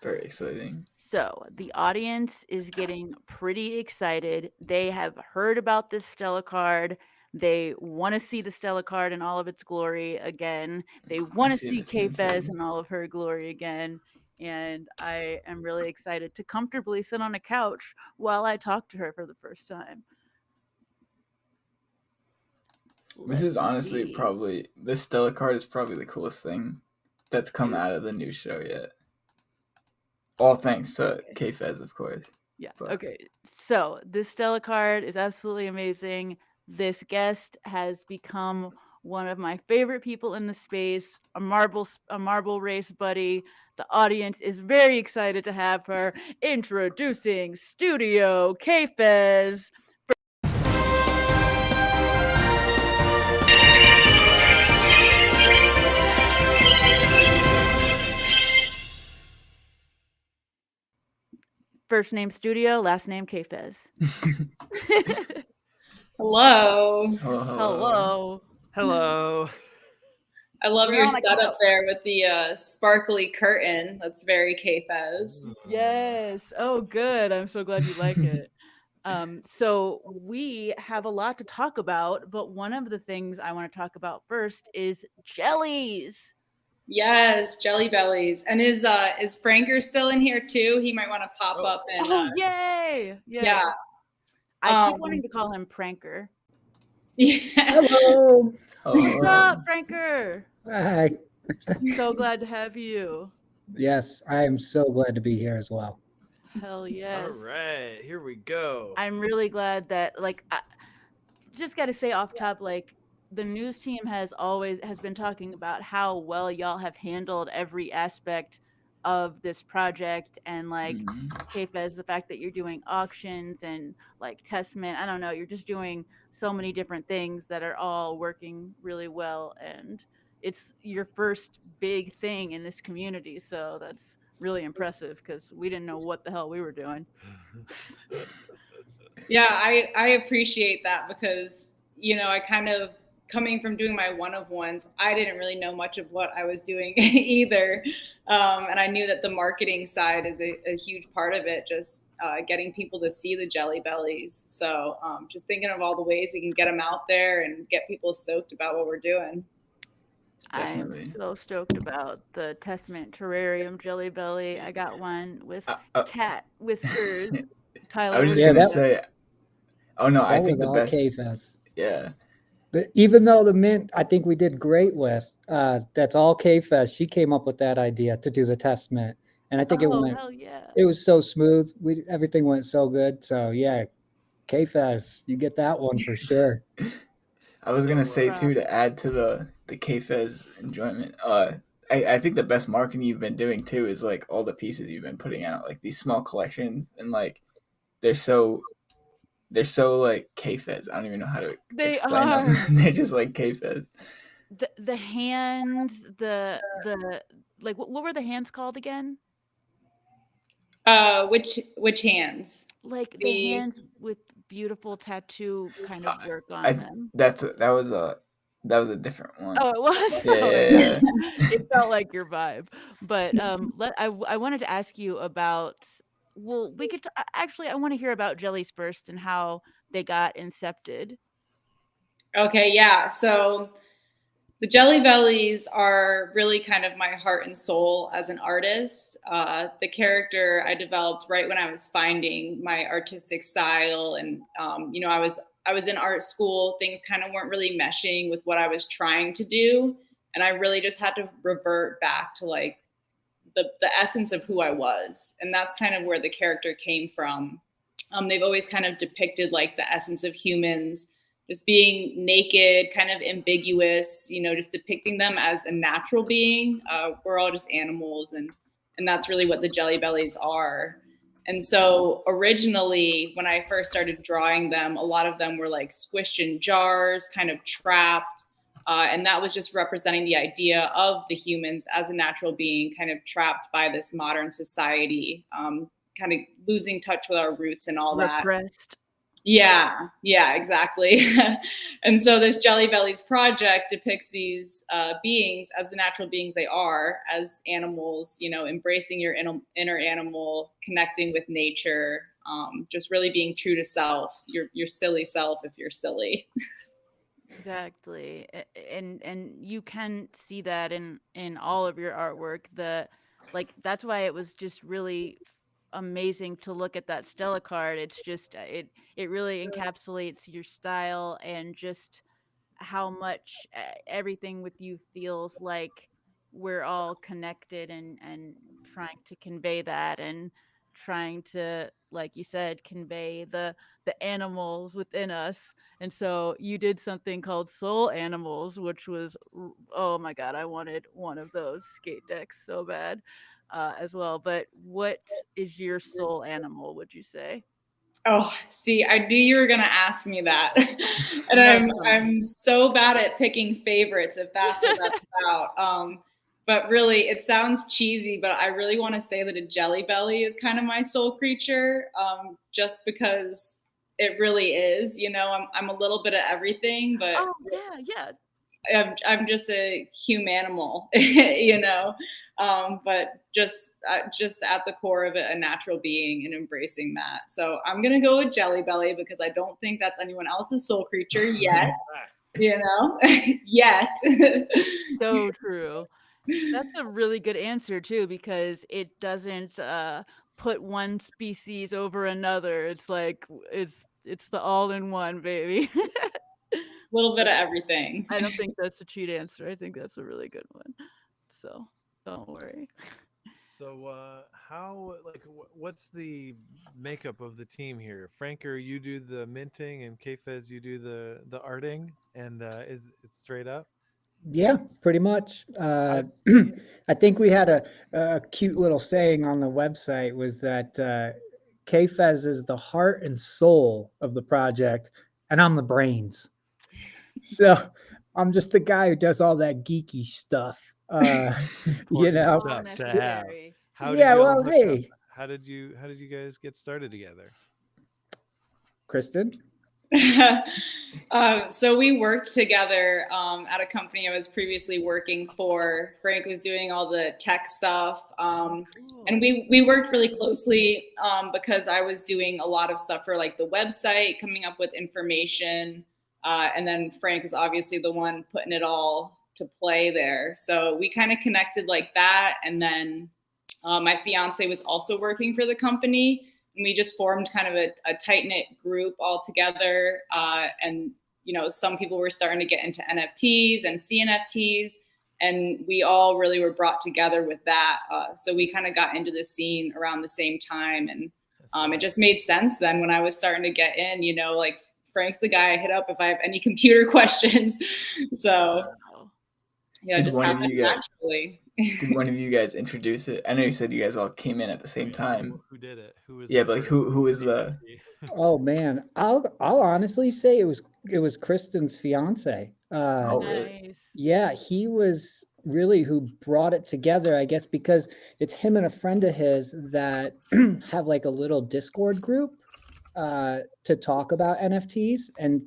Speaker 3: Very exciting.
Speaker 2: So the audience is getting pretty excited. They have heard about this Stella card. They want to see the Stella card in all of its glory again. They want to see Kfez in all of her glory again. And I am really excited to comfortably sit on a couch while I talk to her for the first time.
Speaker 3: This is honestly probably, this Stella card is probably the coolest thing that's come out of the new show yet. All thanks to Kfez, of course.
Speaker 2: Yeah. But. Okay. So this Stella card is absolutely amazing. This guest has become one of my favorite people in the space, a marble race buddy. The audience is very excited to have her. Introducing Studio Kfez. First name Studio, last name Kfez.
Speaker 5: Hello.
Speaker 2: Hello.
Speaker 1: Hello.
Speaker 5: I love your setup there with the sparkly curtain. That's very Kfez.
Speaker 2: Yes. Oh, good. I'm so glad you like it. So we have a lot to talk about, but one of the things I want to talk about first is jellies.
Speaker 5: Yes, Jelly Bellies. And is Franker still in here too? He might want to pop up and
Speaker 2: yay! Yes.
Speaker 5: Yeah.
Speaker 2: I keep wanting to call him Pranker.
Speaker 5: Yeah.
Speaker 6: Hello.
Speaker 2: What's up, Pranker?
Speaker 6: Hi.
Speaker 2: So glad to have you.
Speaker 6: Yes, I am so glad to be here as well.
Speaker 2: Hell yes.
Speaker 1: All right, here we go.
Speaker 2: I'm really glad that, like, just got to say off top, like, the news team has been talking about how well y'all have handled every aspect of this project, and like Kfez, the fact that you're doing auctions and like testament, I don't know, you're just doing so many different things that are all working really well, and it's your first big thing in this community, so that's really impressive because we didn't know what the hell we were doing.
Speaker 5: Yeah, I appreciate that because, you know, I kind of, coming from doing my one-of-ones, I didn't really know much of what I was doing either. And I knew that the marketing side is a huge part of it, just getting people to see the Jelly Bellies. So just thinking of all the ways we can get them out there and get people stoked about what we're doing.
Speaker 3: Definitely.
Speaker 2: I'm so stoked about the Testament Terrarium Jelly Belly. I got one with cat whiskers. Tyler,
Speaker 3: I was just
Speaker 6: Yeah,
Speaker 3: gonna
Speaker 6: that-
Speaker 3: say. Oh no, I
Speaker 6: That
Speaker 3: think
Speaker 6: was
Speaker 3: the
Speaker 6: all
Speaker 3: best.
Speaker 6: Kfez.
Speaker 3: Yeah.
Speaker 6: Even though the mint, I think we did great with. That's all Kfez. She came up with that idea to do the test mint, and I think it went.
Speaker 2: Hell yeah!
Speaker 6: It was so smooth. Everything went so good. So yeah, Kfez, you get that one for sure.
Speaker 3: I was gonna say too, to add to the Kfez enjoyment. I think the best marketing you've been doing too is like all the pieces you've been putting out, like these small collections, and like they're so like Kfez. I don't even know how to explain them. They're just like Kfez.
Speaker 2: The hands, the like, what were the hands called again?
Speaker 5: Which hands?
Speaker 2: Like the hands with beautiful tattoo kind of work on them.
Speaker 3: That was a different one.
Speaker 2: Oh, it was.
Speaker 3: Yeah.
Speaker 2: It felt like your vibe, but I wanted to ask you about. Well, we could actually. I want to hear about Jellies first and how they got incepted.
Speaker 5: Okay, yeah. So the Jelly Bellies are really kind of my heart and soul as an artist. The character I developed right when I was finding my artistic style, and you know, I was in art school. Things kind of weren't really meshing with what I was trying to do, and I really just had to revert back to like the essence of who I was, and that's kind of where the character came from. They've always kind of depicted like the essence of humans, just being naked, kind of ambiguous, you know, just depicting them as a natural being. We're all just animals, and that's really what the Jelly Bellies are. And so originally, when I first started drawing them, a lot of them were like squished in jars, kind of trapped. And that was just representing the idea of the humans as a natural being, kind of trapped by this modern society, kind of losing touch with our roots and all that.
Speaker 2: Repressed.
Speaker 5: Yeah, exactly. And so this Jelly Bellies project depicts these beings as the natural beings they are, as animals, you know, embracing your inner animal, connecting with nature, just really being true to self, your silly self if you're silly.
Speaker 2: Exactly. And you can see that in all of your artwork. That's why it was just really amazing to look at that Stella card. It's just it really encapsulates your style and just how much everything with you feels like we're all connected, and trying to convey that, and trying to, like you said, convey the animals within us. And so you did something called Soul Animals, which was, oh my god, I wanted one of those skate decks so bad as well. But what is your soul animal, would you say?
Speaker 5: Oh, see, I knew you were going to ask me that. And I'm so bad at picking favorites, if that's what that's about. But really, it sounds cheesy, but I really want to say that a Jelly Belly is kind of my soul creature, just because it really is. You know, I'm a little bit of everything, but
Speaker 2: oh yeah,
Speaker 5: I'm just a humanimal, you know. But just at the core of it, a natural being and embracing that. So I'm gonna go with Jelly Belly because I don't think that's anyone else's soul creature yet. You know, yet.
Speaker 2: So true. That's a really good answer too, because it doesn't put one species over another. It's like it's the all-in-one, baby.
Speaker 5: A little bit of everything.
Speaker 2: I don't think that's a cheat answer. I think that's a really good one. So don't worry.
Speaker 1: So, how like what's the makeup of the team here? Franker, you do the minting, and Kfez, you do the arting, and is it straight up?
Speaker 6: Yeah, pretty much. I think we had a cute little saying on the website was that Kfez is the heart and soul of the project, and I'm the brains. So I'm just the guy who does all that geeky stuff. You know,
Speaker 2: All
Speaker 1: Stuff to have.
Speaker 2: necessary.
Speaker 1: How did
Speaker 6: yeah.
Speaker 1: you all
Speaker 6: Well,
Speaker 1: hook up?
Speaker 6: hey,
Speaker 1: How did you guys get started together?
Speaker 6: Kristen.
Speaker 5: So we worked together at a company I was previously working for. Frank was doing all the tech stuff, and we worked really closely because I was doing a lot of stuff for like the website, coming up with information, and then Frank was obviously the one putting it all to play there. So we kind of connected like that, and then my fiance was also working for the company. And we just formed kind of a tight-knit group all together. And, you know, some people were starting to get into NFTs and CNFTs. And we all really were brought together with that. So we kind of got into the scene around the same time. And it just made sense then when I was starting to get in, you know, like Frank's the guy I hit up if I have any computer questions. So, yeah, just happened naturally.
Speaker 3: Did one of you guys introduce it? I know you said you guys all came in at the same time.
Speaker 1: Who did it? Who was?
Speaker 3: Yeah, but like who is the?
Speaker 6: Oh man, I'll honestly say it was Kristen's fiance.
Speaker 3: Oh, really?
Speaker 2: Nice.
Speaker 6: Yeah, he was really who brought it together, I guess, because it's him and a friend of his that have like a little Discord group to talk about NFTs, and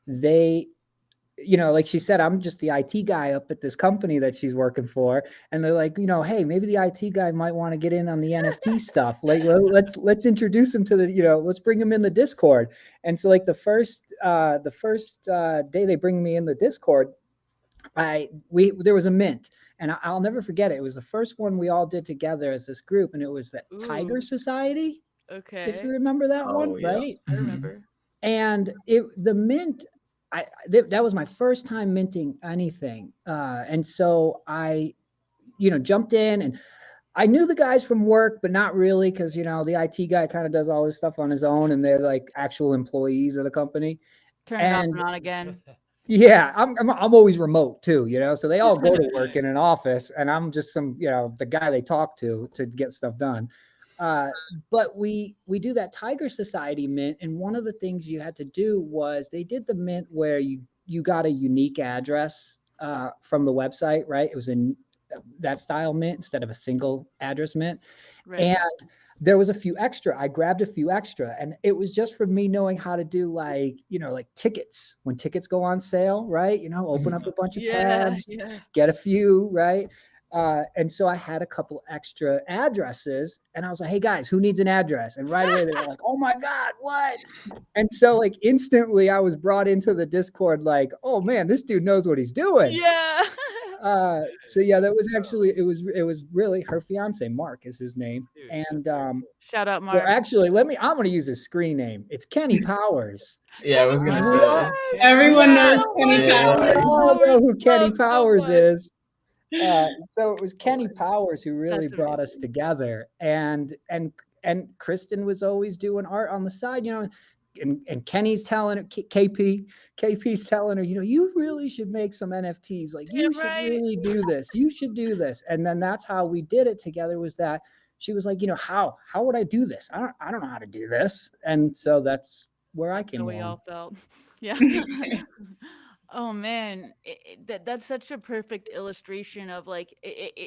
Speaker 6: they, you know, like she said, I'm just the IT guy up at this company that she's working for, and they're like, you know, hey, maybe the IT guy might want to get in on the NFT stuff. Like, let's introduce him to the, you know, let's bring him in the Discord. And so, like the first day they bring me in the Discord, there was a mint, and I'll never forget it. It was the first one we all did together as this group, and it was the Tiger Society.
Speaker 2: Okay.
Speaker 6: If you remember that one,
Speaker 3: yeah.
Speaker 6: right?
Speaker 2: I remember.
Speaker 6: And the mint, that was my first time minting anything, and so I, you know, jumped in, and I knew the guys from work, but not really, because you know the IT guy kind of does all this stuff on his own, and they're like actual employees of the company.
Speaker 2: Turn it off and on again.
Speaker 6: Yeah, I'm always remote too, you know. So they all go to work in an office, and I'm just the guy they talk to get stuff done. But we do that Tiger Society mint, and one of the things you had to do was they did the mint where you got a unique address from the website, right? It was in that style mint instead of a single address mint,
Speaker 2: Right.
Speaker 6: and there was a few extra. I grabbed a few extra, and it was just for me knowing how to do like, you know, like tickets when tickets go on sale, right? You know, open up a bunch of tabs, get a few, right? And so I had a couple extra addresses, and I was like, hey guys, who needs an address? And right away they were like, oh my God, what? And so like instantly I was brought into the Discord like, oh man, this dude knows what he's doing.
Speaker 2: Yeah.
Speaker 6: So yeah, that was actually, it was really her fiance, Mark is his name. And
Speaker 2: shout out Mark.
Speaker 6: well, actually, I'm going to use his screen name. It's Kenny Powers.
Speaker 3: Yeah, I was gonna say.
Speaker 5: Everyone knows Kenny Powers.
Speaker 6: We all know who Kenny Powers is. So it was Kenny Powers who really brought us together, and Kristen was always doing art on the side, you know, and Kenny's telling her, KP's telling her, you know, you really should make some NFTs, like you should really do this, you should do this. And then that's how we did it together, was that she was like, you know, how would I do this? I don't know how to do this. And so that's where I came.
Speaker 2: We all felt. Yeah. Oh man, that's such a perfect illustration of like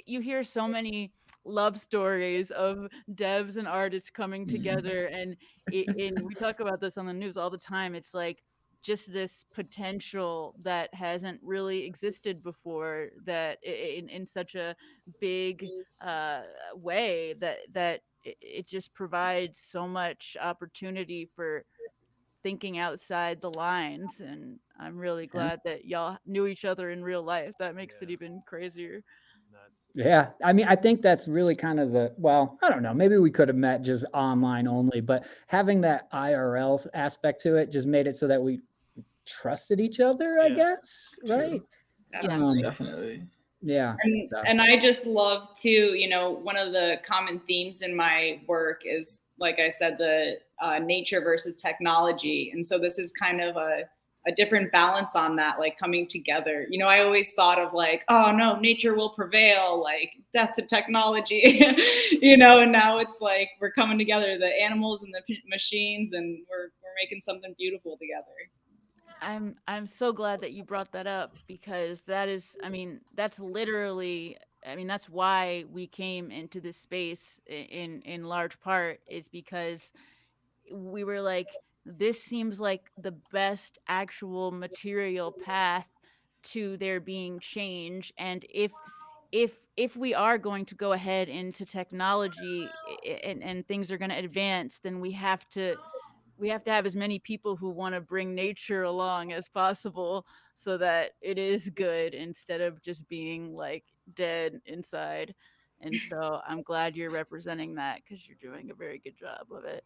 Speaker 2: you hear so many love stories of devs and artists coming together, and we talk about this on the news all the time. It's like just this potential that hasn't really existed before, that in such a big way that it just provides so much opportunity for thinking outside the lines. And I'm really glad that y'all knew each other in real life. That makes it even crazier.
Speaker 1: Nuts.
Speaker 6: Yeah, I mean, I think that's really kind of I don't know, maybe we could have met just online only, but having that IRL aspect to it just made it so that we trusted each other, I guess, right?
Speaker 3: Definitely.
Speaker 6: Yeah.
Speaker 5: And I just love too, one of the common themes in my work is, like I said, the nature versus technology. And so this is kind of a different balance on that, like coming together. I always thought of like, oh no, nature will prevail, like death to technology, and now it's like we're coming together, the animals and the machines, and we're making something beautiful together.
Speaker 2: I'm so glad that you brought that up, because that's literally, that's why we came into this space in large part, is because we were like, this seems like the best actual material path to there being change. And if we are going to go ahead into technology, and things are going to advance, then we have to have as many people who want to bring nature along as possible, so that it is good instead of just being like dead inside. And so I'm glad you're representing that, because you're doing a very good job of it.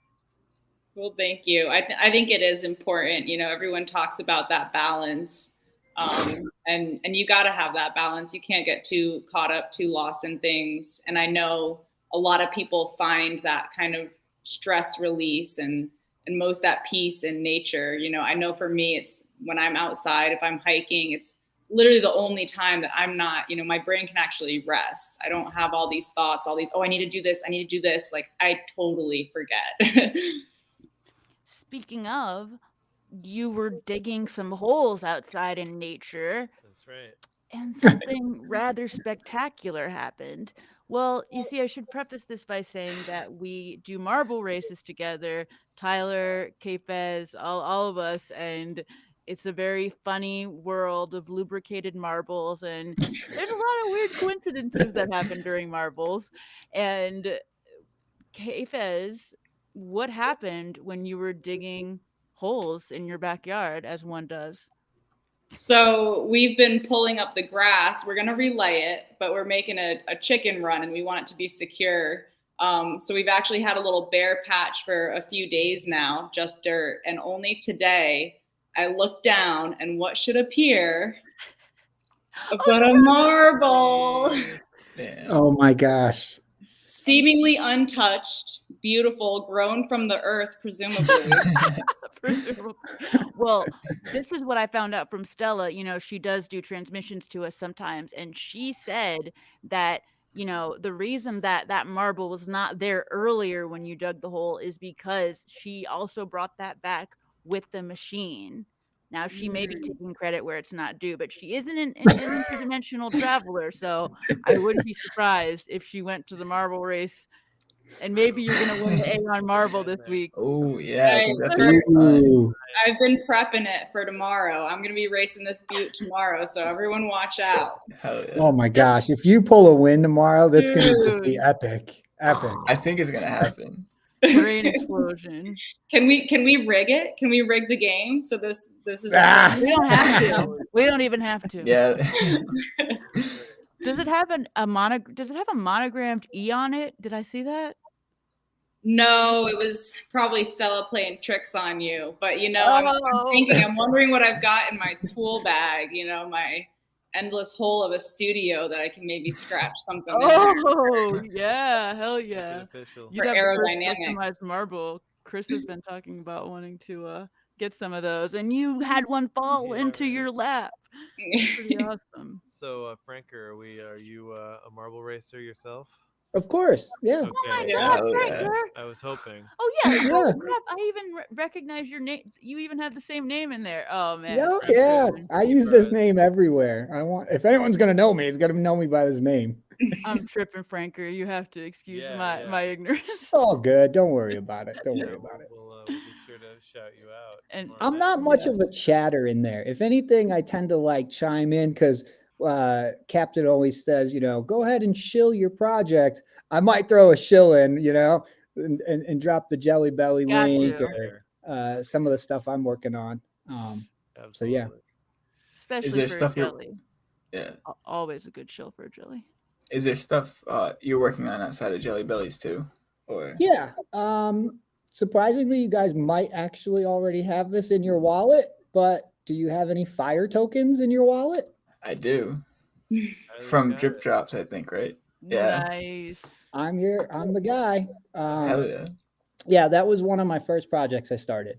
Speaker 5: Well, thank you. I think it is important. Everyone talks about that balance, and you got to have that balance. You can't get too caught up, too lost in things. And I know a lot of people find that kind of stress release and most at peace in nature. I know for me, it's when I'm outside, if I'm hiking, it's literally the only time that I'm not, my brain can actually rest. I don't have all these thoughts, oh, I need to do this, I need to do this. Like, I totally forget.
Speaker 2: Speaking of, you were digging some holes outside in nature.
Speaker 1: That's right.
Speaker 2: And something rather spectacular happened. Well, you see, I should preface this by saying that we do marble races together, Tyler, Kfez, all of us, and it's a very funny world of lubricated marbles, and there's a lot of weird coincidences that happen during marbles. And Kfez, what happened when you were digging holes in your backyard, as one does?
Speaker 5: So we've been pulling up the grass. We're going to relay it, but we're making a chicken run, and we want it to be secure. So we've actually had a little bare patch for a few days now, just dirt. And only today I looked down, and what should appear but a marble.
Speaker 3: Yeah.
Speaker 6: Oh my gosh.
Speaker 5: Seemingly untouched, beautiful, grown from the earth, presumably.
Speaker 2: Well, this is what I found out from Stella. She does do transmissions to us sometimes, and she said that the reason that that marble was not there earlier when you dug the hole is because she also brought that back with the machine. Now, she may be taking credit where it's not due, but she is an interdimensional traveler, so I wouldn't be surprised if she went to the marble race. And maybe you're going to win the Aeon Marble this week.
Speaker 3: Oh, yeah. I think that's
Speaker 5: I've been prepping it for tomorrow. I'm going to be racing this butte tomorrow, so everyone watch out.
Speaker 3: Hell yeah.
Speaker 6: Oh my gosh. If you pull a win tomorrow, that's going to just be epic. Epic.
Speaker 3: I think it's going to happen.
Speaker 2: Brain explosion.
Speaker 5: Can we rig it? Can we rig the game? So this is
Speaker 2: we don't have to. We don't even have to.
Speaker 3: Yeah.
Speaker 2: Does it have a monogrammed E on it? Did I see that?
Speaker 5: No, it was probably Stella playing tricks on you. But I'm wondering what I've got in my tool bag, my endless hole of a studio that I can maybe scratch something in there.
Speaker 2: Yeah, hell yeah.
Speaker 5: For aerodynamics.
Speaker 2: Customized marble. Chris has been talking about wanting to get some of those, and you had one fall into your lap. Pretty awesome.
Speaker 1: So, Franker, are you a marble racer yourself?
Speaker 6: Of course, yeah.
Speaker 1: Okay.
Speaker 2: Oh my God, Franker!
Speaker 1: I was hoping.
Speaker 2: Oh yeah, yeah. Crap! I even recognize your name. You even have the same name in there. Oh man.
Speaker 6: Yeah. I use this name everywhere. If anyone's gonna know me, it's gonna know me by this name.
Speaker 2: I'm tripping, Franker. You have to excuse my ignorance.
Speaker 6: It's all good. Don't worry about it. Don't worry about it.
Speaker 1: We'll be sure to shout you out.
Speaker 2: And
Speaker 6: I'm not much of a chatter in there. If anything, I tend to chime in because Captain always says, go ahead and shill your project. I might throw a shill in, and drop the Jelly Belly link or some of the stuff I'm working on. So yeah.
Speaker 2: Especially for Jelly.
Speaker 3: Yeah.
Speaker 2: Always a good shill for Jelly.
Speaker 3: Is there stuff you're working on outside of Jelly Bellies too? Or
Speaker 6: Yeah. Surprisingly, you guys might actually already have this in your wallet, but do you have any fire tokens in your wallet?
Speaker 3: I do. From Drip Drops, I think, right? Yeah.
Speaker 2: Nice.
Speaker 6: I'm the guy.
Speaker 3: Hell yeah.
Speaker 6: Yeah, that was one of my first projects I started.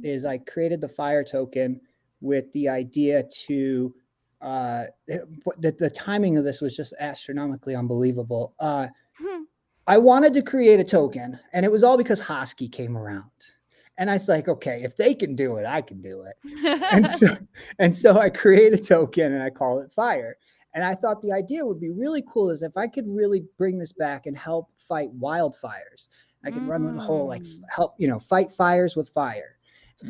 Speaker 6: Is I created the fire token with the idea to the timing of this was just astronomically unbelievable. I wanted to create a token, and it was all because Hosky came around. And I was like, okay, if they can do it, I can do it. and so I create a token and I call it Fire. And I thought the idea would be really cool is if I could really bring this back and help fight wildfires. I could run the whole help, fight fires with fire.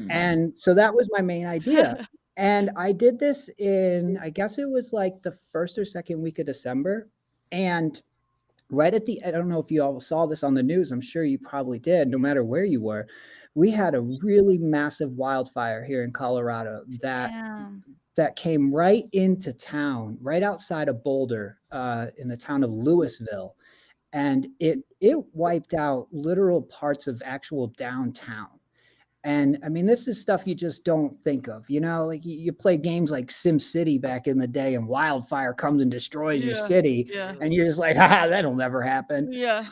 Speaker 6: And so that was my main idea. And I did this in, I guess it was like the first or second week of December. And right at I don't know if you all saw this on the news. I'm sure you probably did, no matter where you were. We had a really massive wildfire here in Colorado that came right into town, right outside of Boulder, in the town of Louisville. And it wiped out literal parts of actual downtown. And I mean, this is stuff you just don't think of, like you play games like Sim City back in the day and wildfire comes and destroys your city. And you're just like, that'll never happen.
Speaker 2: Yeah.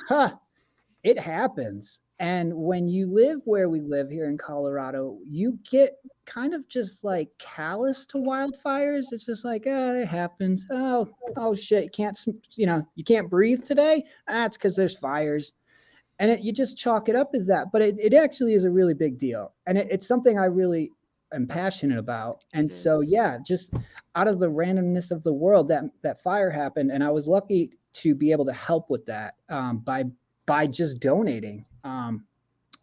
Speaker 6: It happens. And when you live where we live here in Colorado, you get kind of just like callous to wildfires. It's just like, it happens. Oh shit. You can't breathe today. That's because there's fires. And you just chalk it up as that, but it actually is a really big deal. And it's something I really am passionate about. And so, yeah, just out of the randomness of the world, that fire happened. And I was lucky to be able to help with that by just donating.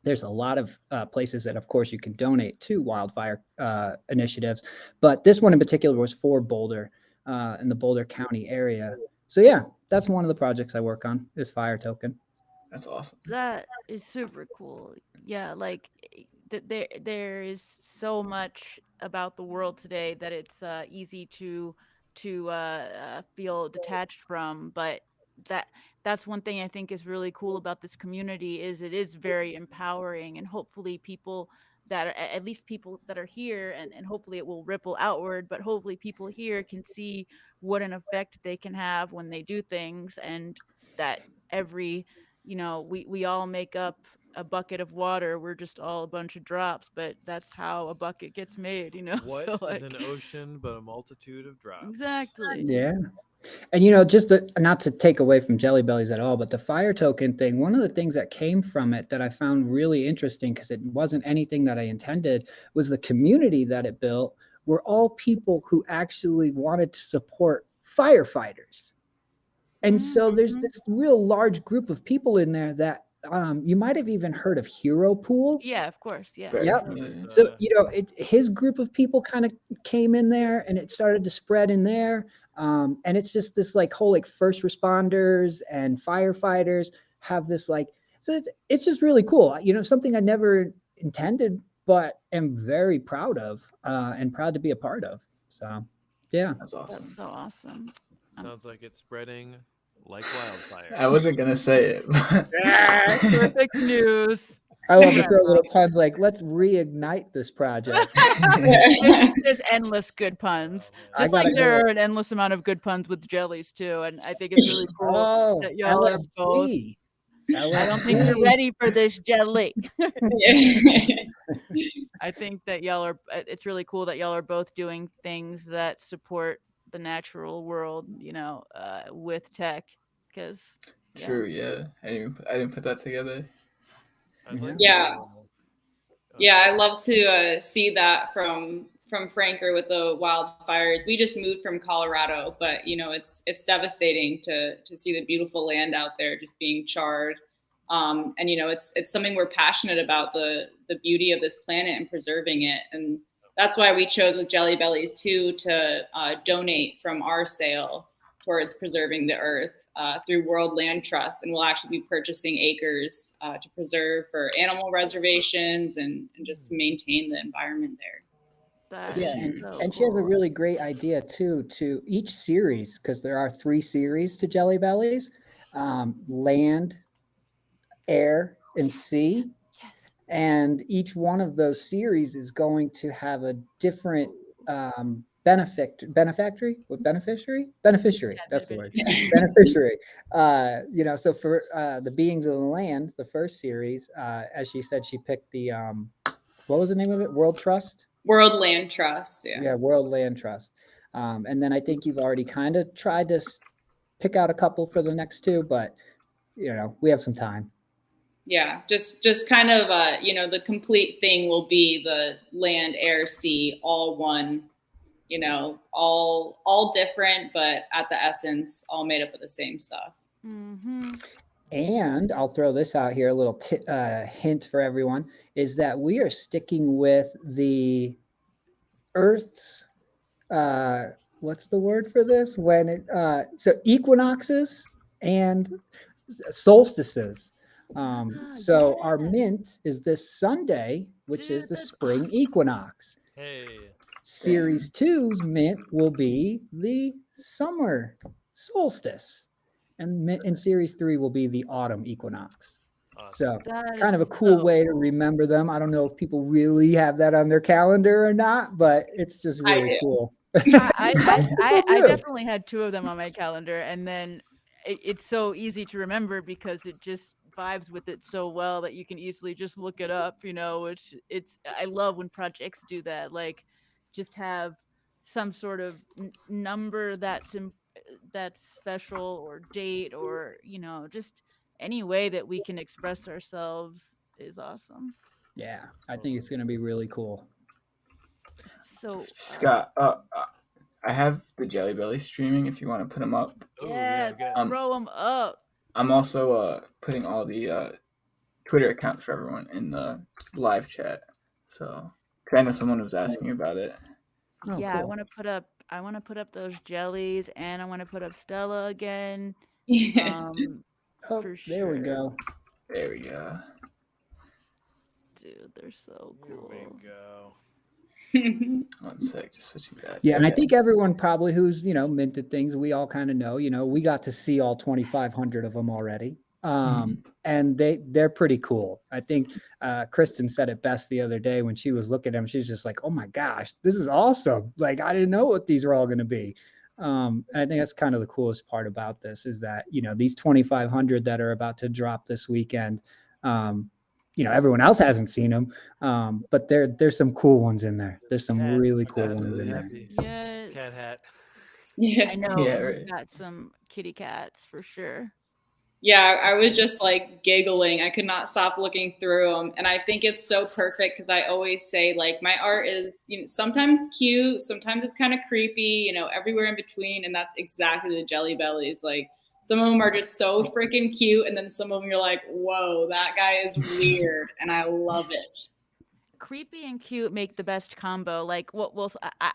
Speaker 6: There's a lot of places that, of course, you can donate to wildfire initiatives. But this one in particular was for Boulder in the Boulder County area. So, yeah, that's one of the projects I work on is Fire Token.
Speaker 3: That's awesome.
Speaker 2: That is super cool. Yeah, like there is so much about the world today that it's easy to feel detached from, but that's one thing I think is really cool about this community is it is very empowering, and hopefully people that are, at least people that are here, and hopefully it will ripple outward, but hopefully people here can see what an effect they can have when they do things, and that every we all make up a bucket of water. We're just all a bunch of drops, but that's how a bucket gets made,
Speaker 1: What
Speaker 2: so,
Speaker 1: is an ocean but a multitude of drops?
Speaker 2: Exactly.
Speaker 6: Yeah. And just not to take away from Jelly Bellies at all, but the fire token thing, one of the things that came from it that I found really interesting, because it wasn't anything that I intended, was the community that it built were all people who actually wanted to support firefighters. And so there's this real large group of people in there that you might have even heard of Hero Pool.
Speaker 2: Yeah, of course. Yeah.
Speaker 6: Yep. So, his group of people kind of came in there and it started to spread in there. And it's just this whole first responders and firefighters have this so it's just really cool. Something I never intended, but am very proud of and proud to be a part of. So, yeah.
Speaker 3: That's awesome.
Speaker 2: That's so awesome.
Speaker 1: Sounds like it's spreading like wildfire.
Speaker 3: I wasn't going to say it.
Speaker 2: Perfect news.
Speaker 6: I love to throw little puns like, let's reignite this project.
Speaker 2: There's endless good puns. Just like there are an endless amount of good puns with jellies too. And I think it's really cool that y'all are both. I don't think you're ready for this jelly. I think that it's really cool that y'all are both doing things that support the natural world, with tech. Because
Speaker 3: True, yeah. I didn't put that together.
Speaker 5: I love to see that from Franker with the wildfires. We just moved from Colorado, but it's devastating to see the beautiful land out there just being charred. And it's something we're passionate about, the beauty of this planet and preserving it. And that's why we chose with Jelly Bellies too to donate from our sale towards preserving the earth through World Land Trust, and we'll actually be purchasing acres to preserve for animal reservations and just to maintain the environment there.
Speaker 2: That's
Speaker 6: Yeah,
Speaker 2: so
Speaker 6: and she has a
Speaker 2: cool.
Speaker 6: really great idea too, to each series, because there are 3 series to Jelly Bellies, land, air, and sea.
Speaker 2: Yes.
Speaker 6: And each one of those series is going to have a different beneficiary. That's the word. Beneficiary. So for the beings of the land, the first series, as she said, she picked the what was the name of it? World Trust.
Speaker 5: World Land Trust.
Speaker 6: Yeah, World Land Trust. And then I think you've already kind of tried to pick out a couple for the next 2, but we have some time.
Speaker 5: Yeah, just kind of the complete thing will be the land, air, sea, all one, all different, but at the essence, all made up of the same stuff.
Speaker 2: Mm-hmm.
Speaker 6: And I'll throw this out here, a little hint for everyone, is that we are sticking with the Earth's, what's the word for this? So equinoxes and solstices. So our mint is this Sunday, which is the spring equinox.
Speaker 7: Hey.
Speaker 6: Series 2's mint will be the summer solstice. And series 3 will be the autumn equinox.
Speaker 7: Awesome.
Speaker 6: So kind of a cool way to remember them. I don't know if people really have that on their calendar or not, but it's just really cool.
Speaker 2: I definitely had 2 of them on my calendar, and then it's so easy to remember because it just vibes with it so well that you can easily just look it up, which I love when projects do that, like just have some sort of number that's special, or date, or just any way that we can express ourselves is awesome.
Speaker 6: Yeah, I think it's going to be really cool.
Speaker 2: So
Speaker 3: Scott, I have the Jelly Belly streaming if you want to put them up.
Speaker 2: Yeah, throw them up.
Speaker 3: I'm also putting all the Twitter accounts for everyone in the live chat. So I know someone was asking about it.
Speaker 2: Yeah, cool. I want to put up those jellies, and I want to put up Stella again. For sure.
Speaker 6: There we go.
Speaker 3: There we go.
Speaker 2: Dude, they're so cool.
Speaker 7: There we go.
Speaker 3: 1 sec, just switching back.
Speaker 6: Yeah, and I think everyone probably who's minted things, we all kind of know. We got to see all 2,500 of them already, and they're pretty cool. I think Kristen said it best the other day when she was looking at them. She's just like, "Oh my gosh, this is awesome! Like I didn't know what these were all going to be." And I think that's kind of the coolest part about this is that these 2,500 that are about to drop this weekend. Everyone else hasn't seen them, but there's some cool ones in there. There's some really cool ones in there.
Speaker 2: Yes.
Speaker 7: Cat hat.
Speaker 5: Yeah,
Speaker 2: I know.
Speaker 3: Yeah, right.
Speaker 2: Got some kitty cats for sure.
Speaker 5: Yeah, I was just like giggling. I could not stop looking through them, and I think it's so perfect because I always say like my art is sometimes cute, sometimes it's kind of creepy, everywhere in between, and that's exactly the Jelly Bellies. Like some of them are just so freaking cute, and then some of them you're like, whoa, that guy is weird, and I love it.
Speaker 2: Creepy and cute make the best combo. Like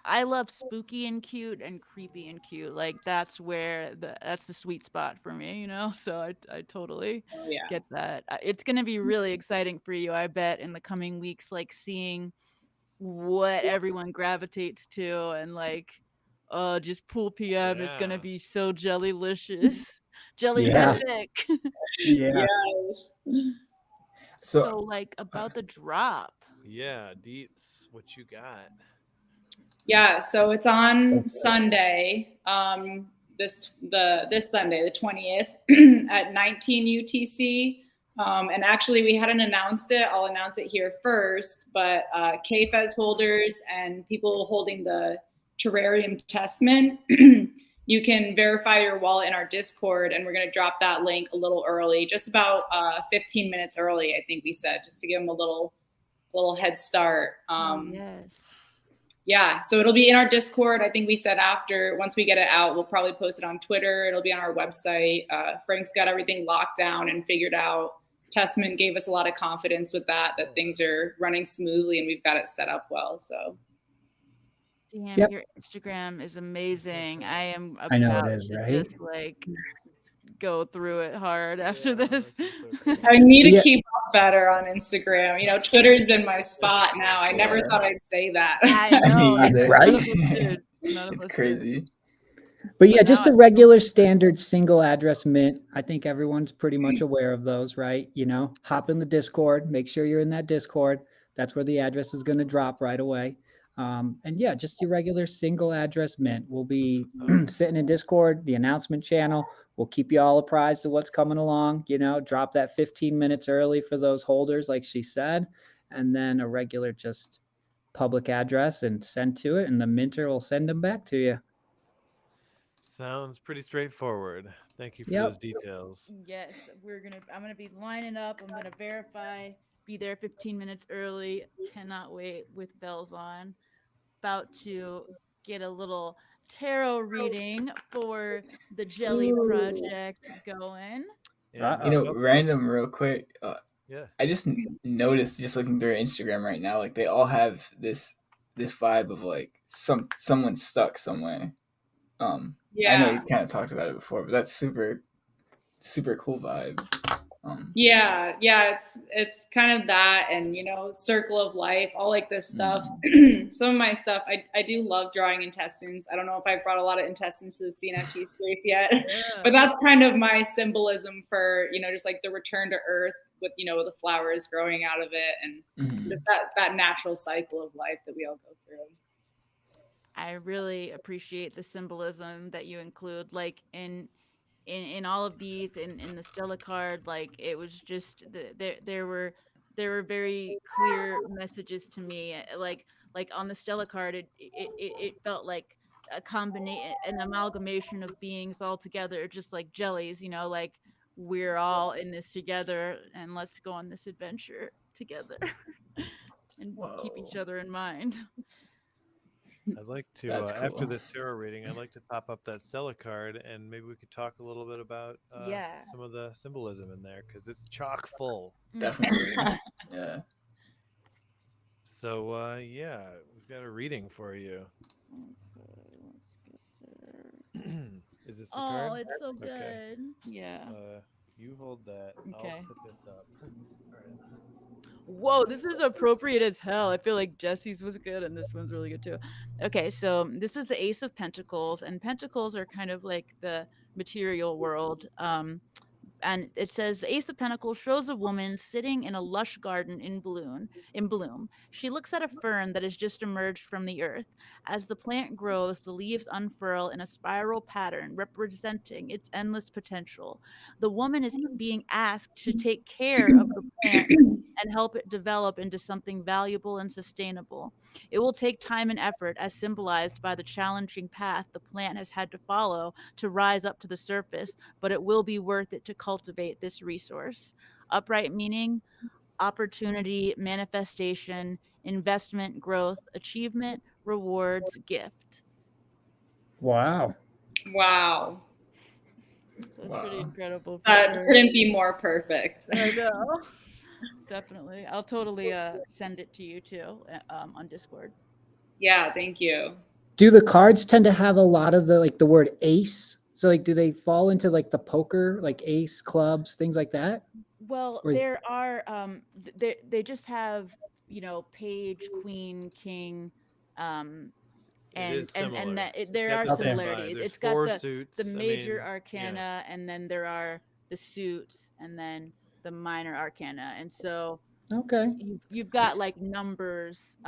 Speaker 2: I love spooky and cute and creepy and cute. Like that's the sweet spot for me, So I totally get that. It's gonna be really exciting for you, I bet, in the coming weeks, like seeing what everyone gravitates to, and like just Pool PM is gonna be so jellylicious. Jellytastic.
Speaker 6: Yeah.
Speaker 5: Yes.
Speaker 2: So like about the drop.
Speaker 7: Yeah, Deets, what you got?
Speaker 5: Yeah, so it's on Sunday, this Sunday, the 20th at 19 UTC. And actually, we hadn't announced it. I'll announce it here first. But Kfez holders and people holding the Terrarium Testament, you can verify your wallet in our Discord, and we're going to drop that link a little early, just about 15 minutes early, I think we said, just to give them a little head start.
Speaker 2: Yes.
Speaker 5: Yeah, so it'll be in our Discord. I think we said once we get it out, we'll probably post it on Twitter. It'll be on our website. Frank's got everything locked down and figured out. Testament gave us a lot of confidence with that things are running smoothly and we've got it set up well. So.
Speaker 2: Damn, your Instagram is amazing. I am about
Speaker 6: I know it is,
Speaker 2: to
Speaker 6: right?
Speaker 2: just like go through it hard after this.
Speaker 5: I need to keep up better on Instagram. You know, Twitter's been my spot now. I never thought I'd say that.
Speaker 2: I know,
Speaker 6: right?
Speaker 3: It's crazy.
Speaker 6: But yeah, just a regular standard single address mint. I think everyone's pretty much aware of those, right? You know, hop in the Discord, make sure you're in that Discord. That's where the address is going to drop right away. And yeah, just your regular single address mint. We'll be sitting in Discord, the announcement channel. We'll keep you all apprised of what's coming along. You know, drop that 15 minutes early for those holders, like she said, and then a regular just public address and send to it, and the minter will send them back to you.
Speaker 7: Sounds pretty straightforward. Thank you for those details.
Speaker 2: Yes, I'm gonna be lining up. I'm gonna verify, be there 15 minutes early. Cannot wait with bells on. About to get a little tarot reading for the Jelly Project going.
Speaker 3: You know, random real quick. I just noticed, just looking through Instagram right now, like they all have this vibe of like someone stuck somewhere. I know you kind of talked about it before, but that's super cool vibe.
Speaker 5: It's kind of that, and you know, circle of life, all like this stuff. Some of my stuff, I do love drawing intestines. I don't know if I've brought a lot of intestines to the CNFT space yet, but that's kind of my symbolism for, you know, just like the return to earth with, you know, the flowers growing out of it, and just that natural cycle of life that we all go through.
Speaker 2: I really appreciate the symbolism that you include, like in all of these, in the Stella card. Like it was just there were very clear messages to me. Like on the Stella card, it felt like an amalgamation of beings all together, just like jellies. You know, like we're all in this together, and let's go on this adventure together, and keep each other in mind.
Speaker 7: I'd like to, after this tarot reading, I'd like to pop up that Stella card, and maybe we could talk a little bit about some of the symbolism in there, because it's chock full.
Speaker 3: Definitely. Yeah.
Speaker 7: So, we've got a reading for you.
Speaker 2: Okay, let's get there.
Speaker 7: Is this the card?
Speaker 2: Oh, it's so good. Yeah.
Speaker 7: You hold that.
Speaker 2: Okay.
Speaker 7: I'll put this up. All right.
Speaker 2: Whoa, this is appropriate as hell. I feel like Jesse's was good and this one's really good too. Okay, so this is the Ace of Pentacles, and Pentacles are kind of like the material world. And it says the Ace of Pentacles shows a woman sitting in a lush garden in bloom. She looks at a fern that has just emerged from the earth. As the plant grows, the leaves unfurl in a spiral pattern representing its endless potential. The woman is being asked to take care of the plant and help it develop into something valuable and sustainable. It will take time and effort, as symbolized by the challenging path the plant has had to follow to rise up to the surface, but it will be worth it to cultivate this resource. Upright meaning: opportunity, manifestation, investment, growth, achievement, rewards, gift.
Speaker 6: Wow.
Speaker 2: That's pretty incredible.
Speaker 5: That couldn't be more perfect.
Speaker 2: I know. Definitely. I'll totally send it to you too on Discord.
Speaker 5: Yeah, thank you.
Speaker 6: Do the cards tend to have a lot of the word ace? So like, do they fall into like the poker, like ace, clubs, things like that?
Speaker 2: Well, there are they just have, you know, page, queen, king, and there are similarities. It's got the major arcana, and then there are the suits, and then the minor arcana, and so you've got like numbers.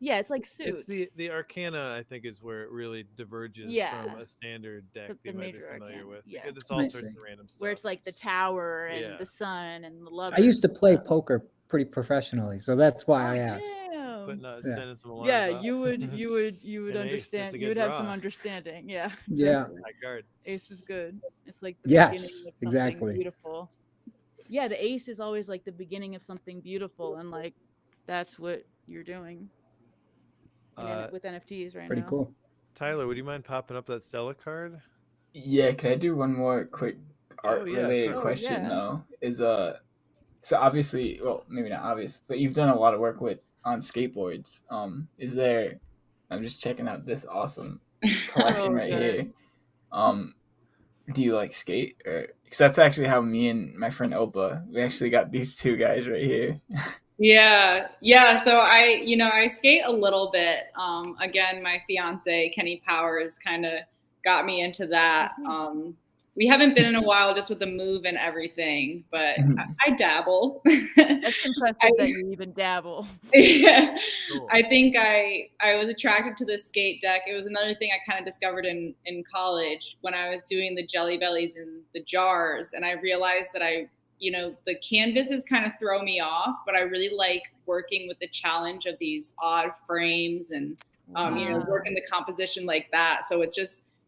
Speaker 2: Yeah, it's like suits.
Speaker 7: It's the arcana, I think, is where it really diverges from a standard deck that you might be familiar with.
Speaker 2: Yeah,
Speaker 7: it's all sorts of random stuff.
Speaker 2: Where it's like the tower and the sun and the lover.
Speaker 6: I used to play poker pretty professionally, so that's why I asked.
Speaker 7: But not sending some alarms
Speaker 2: yeah,
Speaker 7: off.
Speaker 2: you would understand. You would have some understanding. Yeah.
Speaker 6: Yeah.
Speaker 7: High card.
Speaker 2: Ace is good. It's like the beginning of something
Speaker 6: exactly.
Speaker 2: beautiful. Yeah, the ace is always like the beginning of something beautiful, and like that's what you're doing with NFTs right now.
Speaker 6: Pretty cool.
Speaker 7: Tyler, would you mind popping up that Stella card?
Speaker 3: Yeah, can I do one more quick art-related question though? So obviously, well, maybe not obvious, but you've done a lot of work on skateboards. I'm just checking out this awesome collection here. do you like skate? Or because that's actually how me and my friend Opa, we actually got these two guys right here.
Speaker 5: Yeah. So I skate a little bit. Again, my fiance Kenny Powers kind of got me into that. We haven't been in a while just with the move and everything, but I dabble.
Speaker 2: That's impressive that you even dabble.
Speaker 5: Yeah.
Speaker 7: Cool.
Speaker 5: I think I was attracted to the skate deck. It was another thing I kind of discovered in college when I was doing the Jelly Bellies in the jars, and I realized that the canvases kind of throw me off, but I really like working with the challenge of these odd frames and working the composition like that. So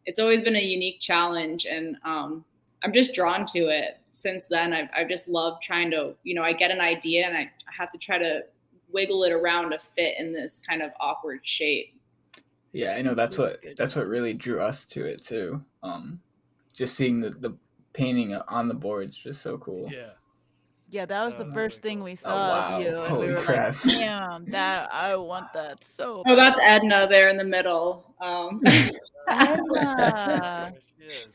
Speaker 5: it's always been a unique challenge, and I'm just drawn to it. Since then, I've just loved trying to, I get an idea and I have to try to wiggle it around to fit in this kind of awkward shape.
Speaker 3: Yeah, I know that's what really drew us to it too. Just seeing the painting on the board's just so cool.
Speaker 2: Yeah, that was the first thing we saw of you, and
Speaker 3: Holy
Speaker 2: we were
Speaker 3: crap.
Speaker 2: like, "Damn, that I want that so."
Speaker 5: Oh, that's Edna there in the middle.
Speaker 2: Edna.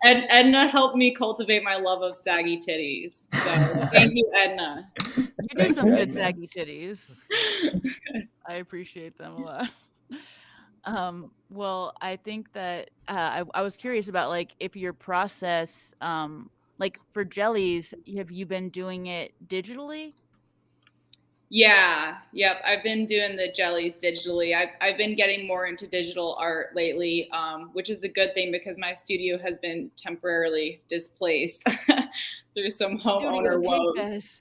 Speaker 5: Edna helped me cultivate my love of saggy titties. So thank you, Edna.
Speaker 2: You did some good saggy titties. I appreciate them a lot. Well, I think that I was curious about like if your process, like for jellies, have you been doing it digitally?
Speaker 5: Yeah, yep. I've been doing the jellies digitally. I've been getting more into digital art lately, which is a good thing because my studio has been temporarily displaced through some homeowner woes.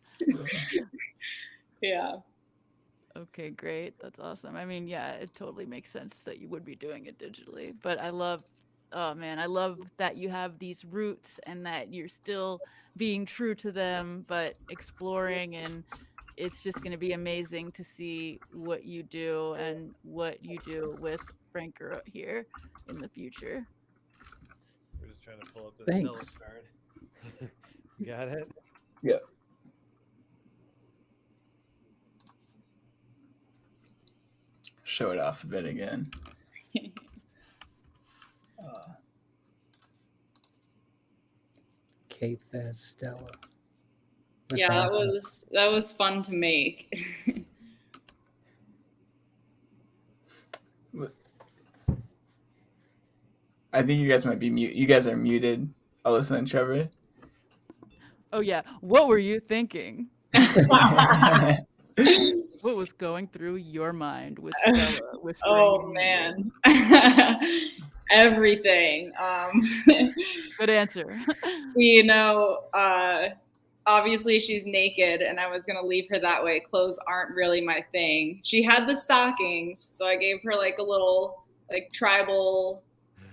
Speaker 5: Yeah.
Speaker 2: Okay, great. That's awesome. I mean, yeah, it totally makes sense that you would be doing it digitally. But I love that you have these roots and that you're still being true to them, but exploring, and it's just going to be amazing to see what you do and what you do with Franker here in the future.
Speaker 7: We're just trying to pull up the Stella card. You got it?
Speaker 3: Yeah. Show it off a bit again.
Speaker 6: Kfez Stella.
Speaker 5: That's awesome. that was fun to make.
Speaker 3: I think you guys might be mute. You guys are muted, Alyssa and Trevor.
Speaker 2: Oh yeah, what were you thinking? What was going through your mind with Stella whispering?
Speaker 5: Oh man, everything.
Speaker 2: Good answer.
Speaker 5: Obviously she's naked, and I was gonna leave her that way. Clothes aren't really my thing. She had the stockings, so I gave her like a little like tribal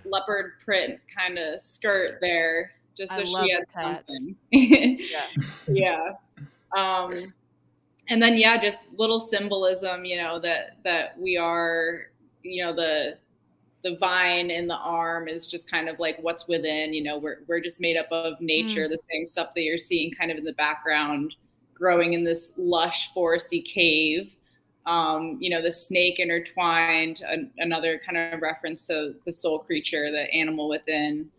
Speaker 5: leopard print kind of skirt there, just so she had something. Yeah. And then just little symbolism, that we are, the vine in the arm is just kind of like what's within. We're just made up of nature, the same stuff that you're seeing kind of in the background, growing in this lush foresty cave. The snake intertwined, another kind of reference to the soul creature, the animal within.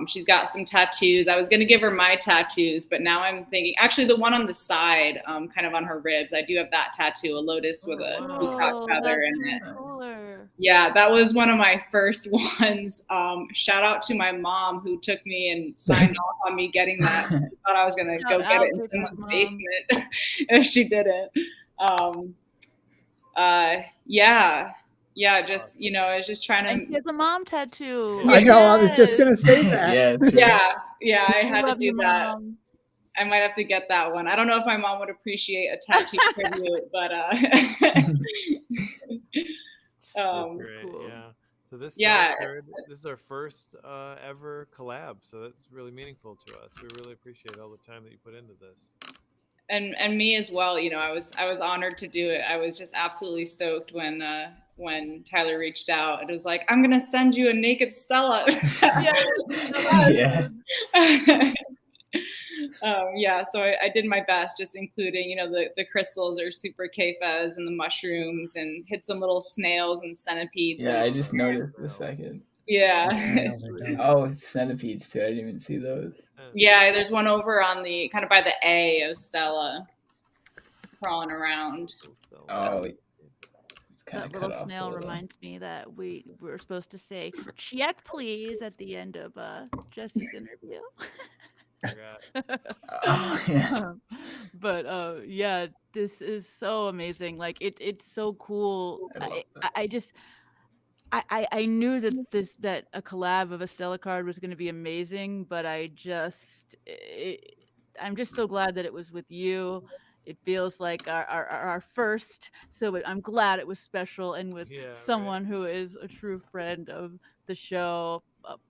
Speaker 5: She's got some tattoos. I was going to give her my tattoos, but now I'm thinking, actually the one on the side, kind of on her ribs, I do have that tattoo, a lotus with a peacock feather in it.
Speaker 2: Cooler.
Speaker 5: Yeah, that was one of my first ones. Shout out to my mom who took me and signed off on me getting that. She thought I was going to go get it in someone's basement if she didn't. Yeah, just I was just trying to.
Speaker 2: And she has a mom tattoo.
Speaker 6: I know. I was just gonna say that.
Speaker 5: Yeah. I had to do that. Mom. I might have to get that one. I don't know if my mom would appreciate a tattoo tribute, but
Speaker 7: great.
Speaker 5: Cool.
Speaker 7: Yeah. So this is our first ever collab, so that's really meaningful to us. We really appreciate all the time that you put into this.
Speaker 5: And me as well. I was honored to do it. I was just absolutely stoked when Tyler reached out. It was like, I'm gonna send you a naked Stella. So I did my best, just including the crystals are super Kfez and the mushrooms, and hit some little snails and centipedes.
Speaker 3: I just noticed the second.
Speaker 5: Yeah.
Speaker 6: Snails are dope.
Speaker 3: Oh, centipedes too. I didn't even see those.
Speaker 5: Yeah, there's one over on the kind of by the A of Stella, crawling around.
Speaker 3: Oh, it's kind
Speaker 2: That
Speaker 3: of
Speaker 2: little
Speaker 3: cut off.
Speaker 2: snail reminds me that we were supposed to say "check, please" at the end of Jesse's interview.
Speaker 3: Oh, yeah.
Speaker 2: But yeah, this is so amazing. Like it's so cool. I knew that a collab of a Stella card was going to be amazing, but I'm just so glad that it was with you. It feels like our first, so I'm glad it was special and with someone who is a true friend of the show,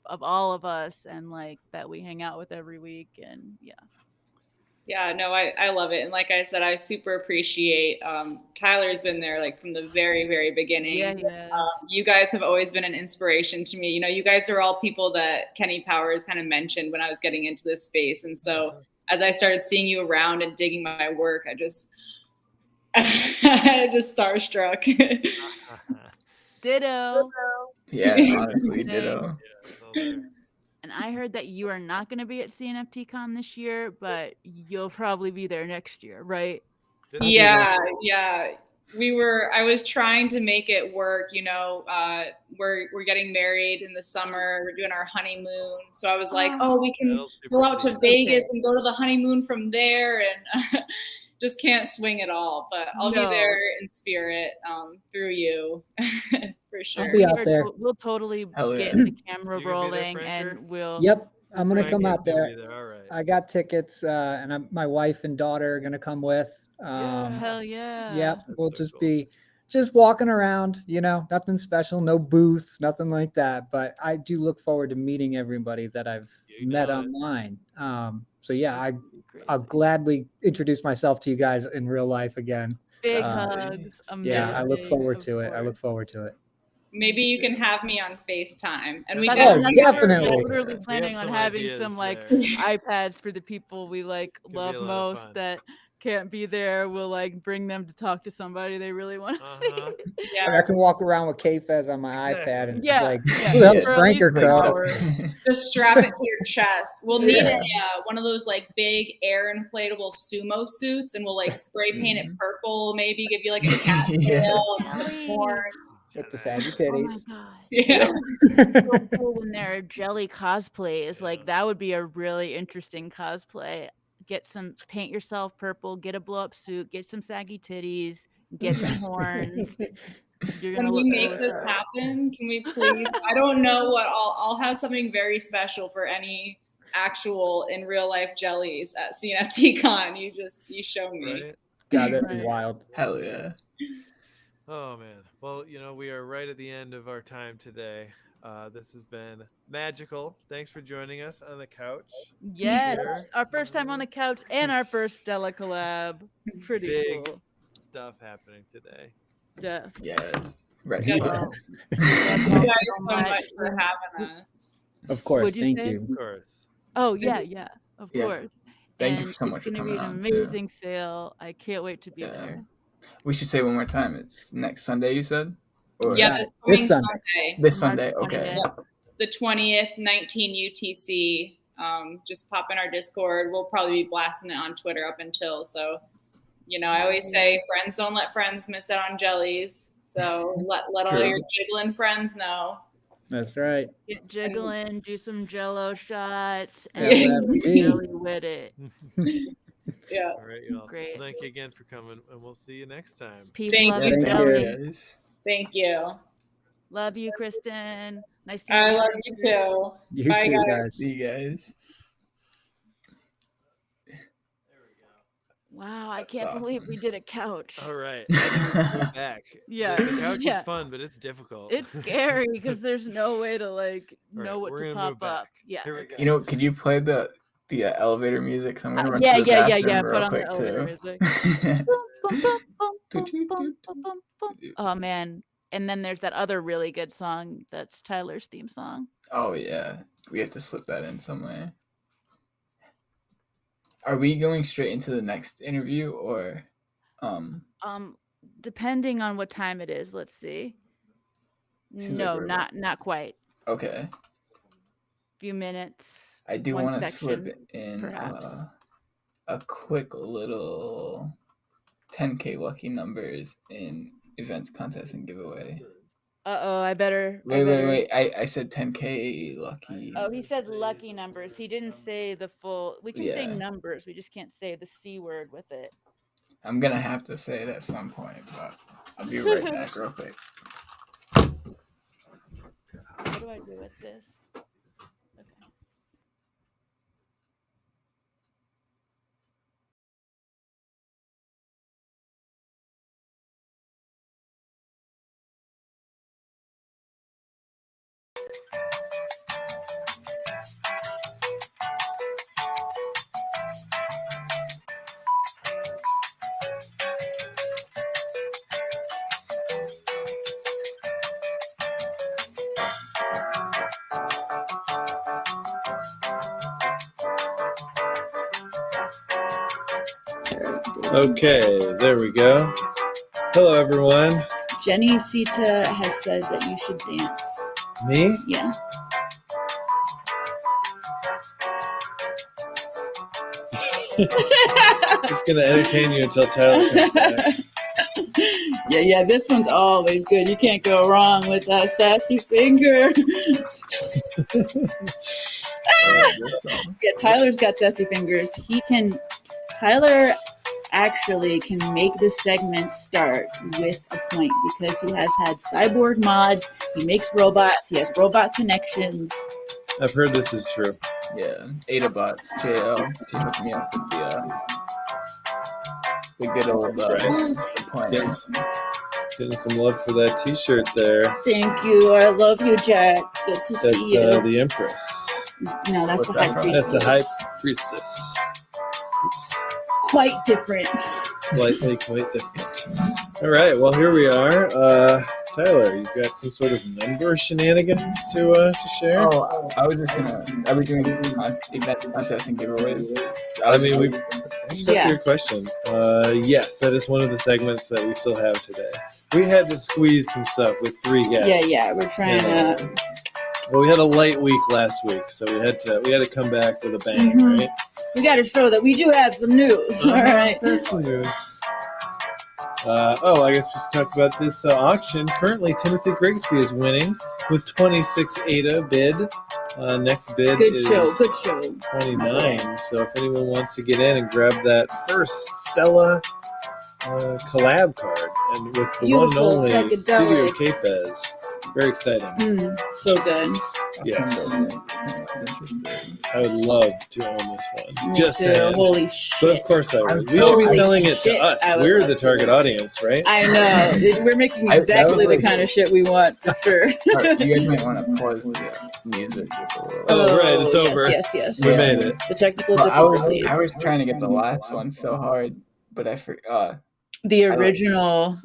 Speaker 2: of all of us, and like that we hang out with every week. And
Speaker 5: Yeah, no, I love it. And like I said, I super appreciate Tyler's been there like from the very, very beginning.
Speaker 2: Yeah,
Speaker 5: you guys have always been an inspiration to me. You know, you guys are all people that Kenny Powers kind of mentioned when I was getting into this space. And so as I started seeing you around and digging my work, I just starstruck.
Speaker 2: Ditto.
Speaker 3: Yeah, honestly, ditto.
Speaker 2: And I heard that you are not going to be at CNFT Con this year, but you'll probably be there next year, right?
Speaker 5: Yeah. I was trying to make it work. You know, we're getting married in the summer. We're doing our honeymoon. So I was like, we can go out to Vegas and go to the honeymoon from there, and just can't swing it all. But I'll be there in spirit through you. For sure.
Speaker 6: I'll be out there.
Speaker 2: We'll totally get the camera rolling, and we'll.
Speaker 6: Yep, I'm gonna come out there.
Speaker 7: All right.
Speaker 6: I got tickets, and my wife and daughter are gonna come with.
Speaker 2: Hell yeah.
Speaker 6: Yep, we'll just be walking around. You know, nothing special, no booths, nothing like that. But I do look forward to meeting everybody that I've met online. So yeah, I'll gladly introduce myself to you guys in real life again.
Speaker 2: Big hugs. Amazing,
Speaker 6: yeah, I look forward to it. I look forward to it.
Speaker 5: Maybe you can have me on FaceTime, and we
Speaker 6: definitely.
Speaker 2: We're literally planning on having some like iPads for the people we like love most that can't be there. We'll like bring them to talk to somebody they really want to see.
Speaker 6: Yeah, I can walk around with Kfez on my iPad and just like,
Speaker 2: who
Speaker 6: the hell's Franker code?
Speaker 5: Just strap it to your chest. We'll need one of those like big air inflatable sumo suits, and we'll like spray paint it purple. Maybe give you like a cat tail and some horns.
Speaker 6: With the saggy titties.
Speaker 2: Oh my god. Yeah. So cool when they're jelly cosplays. Like that would be a really interesting cosplay. Paint yourself purple, get a blow up suit, get some saggy titties, get some horns.
Speaker 5: Can we make this happen? Can we please? I don't know what I'll have something very special for any actual in real life jellies at CNFT Con. You show me.
Speaker 7: Right?
Speaker 6: God, that'd be wild.
Speaker 3: Hell yeah.
Speaker 7: Oh man. Well, we are right at the end of our time today. This has been magical. Thanks for joining us on the couch.
Speaker 2: Yes, our first time on the couch and our first Stella collab. Pretty
Speaker 7: Big
Speaker 2: cool
Speaker 7: stuff happening today.
Speaker 3: Yeah.
Speaker 5: Right. Thank you guys so much for having us.
Speaker 6: Of course. Thank you.
Speaker 7: Of course.
Speaker 2: Oh yeah. Of course.
Speaker 3: Thank you so much for
Speaker 2: It's
Speaker 3: coming on.
Speaker 2: going to be an amazing sale. I can't wait to be there.
Speaker 3: We should say one more time. It's next Sunday, you said?
Speaker 5: Or this Sunday.
Speaker 3: This Sunday, okay.
Speaker 5: Yep. The 20th, 19 UTC. Just pop in our Discord. We'll probably be blasting it on Twitter up until. So, I always say friends don't let friends miss out on jellies. So let all your jiggling friends know.
Speaker 6: That's right.
Speaker 2: Get jiggling, do some Jello shots, and jelly with it.
Speaker 5: Yeah.
Speaker 7: All right, y'all.
Speaker 2: Great.
Speaker 7: Thank you again for coming, and we'll see you next time.
Speaker 2: Peace, love, and jelly.
Speaker 5: Thank you.
Speaker 2: Love you, Kristen. Nice to meet you.
Speaker 5: I love you too.
Speaker 6: You
Speaker 5: Bye,
Speaker 6: too,
Speaker 5: guys.
Speaker 3: See you guys.
Speaker 2: Wow, I can't believe we did a couch.
Speaker 7: All right. Back.
Speaker 2: Yeah.
Speaker 7: The couch is fun, but it's difficult.
Speaker 2: It's scary because there's no way to know what to pop up. Yeah.
Speaker 3: Could you play the elevator music? I'm gonna run
Speaker 2: yeah.
Speaker 3: to the bathroom
Speaker 2: Put
Speaker 3: real
Speaker 2: on
Speaker 3: quick
Speaker 2: the elevator music. Oh man. And then there's that other really good song that's Tyler's theme song.
Speaker 3: Oh yeah. We have to slip that in somewhere. Are we going straight into the next interview or
Speaker 2: depending on what time it is, let's see. No, not quite.
Speaker 3: Okay.
Speaker 2: Few minutes.
Speaker 3: I do want to slip in a quick little 10K lucky numbers in events, contests, and giveaway.
Speaker 2: I better.
Speaker 3: Wait. I said 10K lucky.
Speaker 2: Oh, he said lucky numbers. He didn't say the full. We can say numbers. We just can't say the C word with it.
Speaker 3: I'm going to have to say it at some point, but I'll be right back real quick.
Speaker 2: What do I do with this?
Speaker 1: Okay, there we go. Hello, everyone.
Speaker 2: Jenny Sita has said that you should dance.
Speaker 1: Me?
Speaker 2: Yeah.
Speaker 1: Just gonna entertain you until Tyler comes back.
Speaker 2: Yeah. This one's always good. You can't go wrong with that sassy finger. Yeah, Tyler's got sassy fingers. Tyler actually can make the segment start with a point because he has had cyborg mods, he makes robots, he has robot connections.
Speaker 1: I've heard this is true.
Speaker 3: Yeah, AdaBots, JL, she hooked me up with the good old
Speaker 1: points. Getting some love for that t-shirt there.
Speaker 2: Thank you. I love you, Jack. Good to see you.
Speaker 1: That's the Empress.
Speaker 2: No, that's the High Priestess.
Speaker 1: That's the High Priestess. Oops.
Speaker 2: Quite different.
Speaker 1: Slightly quite different. All right, well, here we are. Tyler, you've got some sort of number shenanigans to share?
Speaker 3: Oh, I was just are we doing event contest and giveaways?
Speaker 1: That's your question. Yes, that is one of the segments that we still have today. We had to squeeze some stuff with 3 guests.
Speaker 2: Yeah, we're trying to.
Speaker 1: Well, we had a light week last week, so we had to come back with a bang, right?
Speaker 2: We got to show that we do have some news. All right,
Speaker 1: there's some news. I guess we should talk about this auction. Currently, Timothy Grigsby is winning with 26 ADA bid. Next bid is
Speaker 2: good show.
Speaker 1: 29. So if anyone wants to get in and grab that first Stella collab card, and with the one and only Studio Kfez. Very exciting.
Speaker 2: So good.
Speaker 1: Yes. I would love to own this one. Just saying.
Speaker 2: Holy shit.
Speaker 1: But of course I would. We should be selling it to us. We're the target audience, right?
Speaker 2: I know. We're making exactly the kind of shit we want, for sure.
Speaker 3: Right, you guys might want to pause the music.
Speaker 1: Oh, right. It's over.
Speaker 2: Yes.
Speaker 1: We made it.
Speaker 2: The technical difficulties.
Speaker 3: I was trying to get the last one so hard, but I forgot.
Speaker 2: The original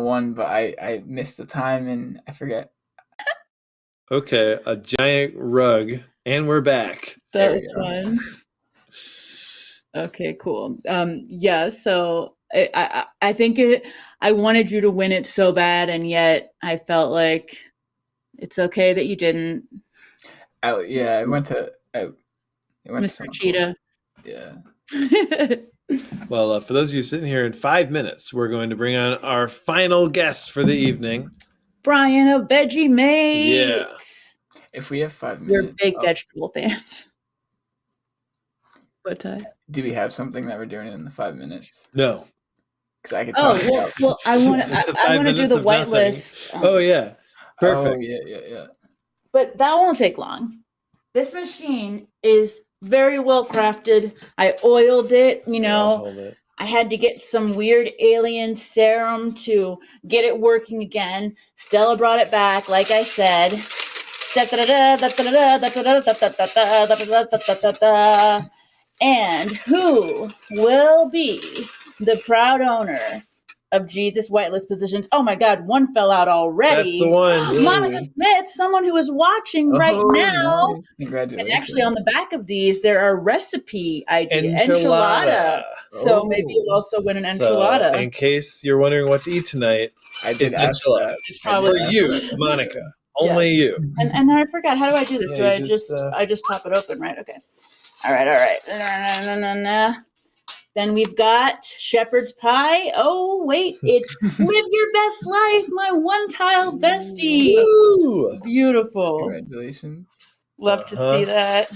Speaker 3: one, but I missed the time and I forget.
Speaker 1: Okay, a giant rug, and we're back.
Speaker 2: That was fun. Okay, cool. So I think I wanted you to win it so bad, and yet I felt like it's okay that you didn't.
Speaker 3: I went to
Speaker 2: Mr. Cheetah.
Speaker 3: Yeah.
Speaker 1: Well, for those of you sitting here, in 5 minutes, we're going to bring on our final guest for the evening.
Speaker 2: Brian of VeggieMates.
Speaker 1: Yeah.
Speaker 3: If we have 5 minutes.
Speaker 2: We're big vegetable fans. What time?
Speaker 3: Do we have something that we're doing in the 5 minutes?
Speaker 1: No.
Speaker 3: Because I could talk about
Speaker 2: well, I want to do the whitelist.
Speaker 1: Yeah. Perfect.
Speaker 3: Oh, yeah.
Speaker 2: But that won't take long. This machine is very well crafted. I oiled it, I had to get some weird alien serum to get it working again. Stella brought it back, like I said. And who will be the proud owner of Jesus whitelist positions? Oh my God, one fell out already.
Speaker 1: That's the one.
Speaker 2: Monica Smith, someone who is watching right now.
Speaker 3: Nice. Congratulations.
Speaker 2: And actually on the back of these, there are recipe ideas. Enchilada. So maybe you'll also win an enchilada.
Speaker 1: So, in case you're wondering what to eat tonight, it's enchiladas. For you, Monica. Only you.
Speaker 2: And I forgot, how do I do this?
Speaker 1: Yeah,
Speaker 2: Do I just pop it open, right? Okay. All right. Then we've got shepherd's pie. Oh, wait, it's Live Your Best Life, my one-tile bestie.
Speaker 1: Woo!
Speaker 2: Beautiful.
Speaker 3: Congratulations.
Speaker 2: Love to see that.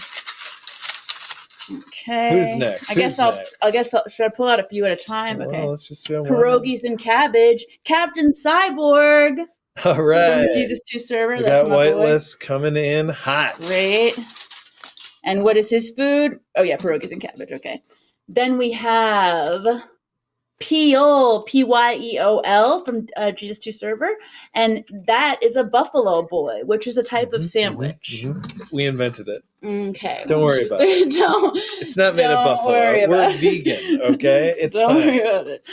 Speaker 2: Okay.
Speaker 1: Who's next?
Speaker 2: I guess I'll should I pull out a few at a time?
Speaker 1: Well,
Speaker 2: Okay.
Speaker 1: let's just do
Speaker 2: Pierogies and cabbage. Captain Cyborg.
Speaker 1: All right.
Speaker 2: From the Jesus 2 server.
Speaker 1: We
Speaker 2: That's
Speaker 1: got
Speaker 2: my boy.
Speaker 1: Whitelist coming in hot.
Speaker 2: Great. And what is his food? Oh yeah, pierogies and cabbage. Okay. Then we have Pyol, Pyeol from Jesus 2 server, and that is a buffalo boy, which is a type of sandwich.
Speaker 1: We invented it.
Speaker 2: Okay.
Speaker 1: Don't worry about it. It's not made of buffalo. We're vegan, okay? It's
Speaker 2: Don't
Speaker 1: fine.
Speaker 2: worry about it.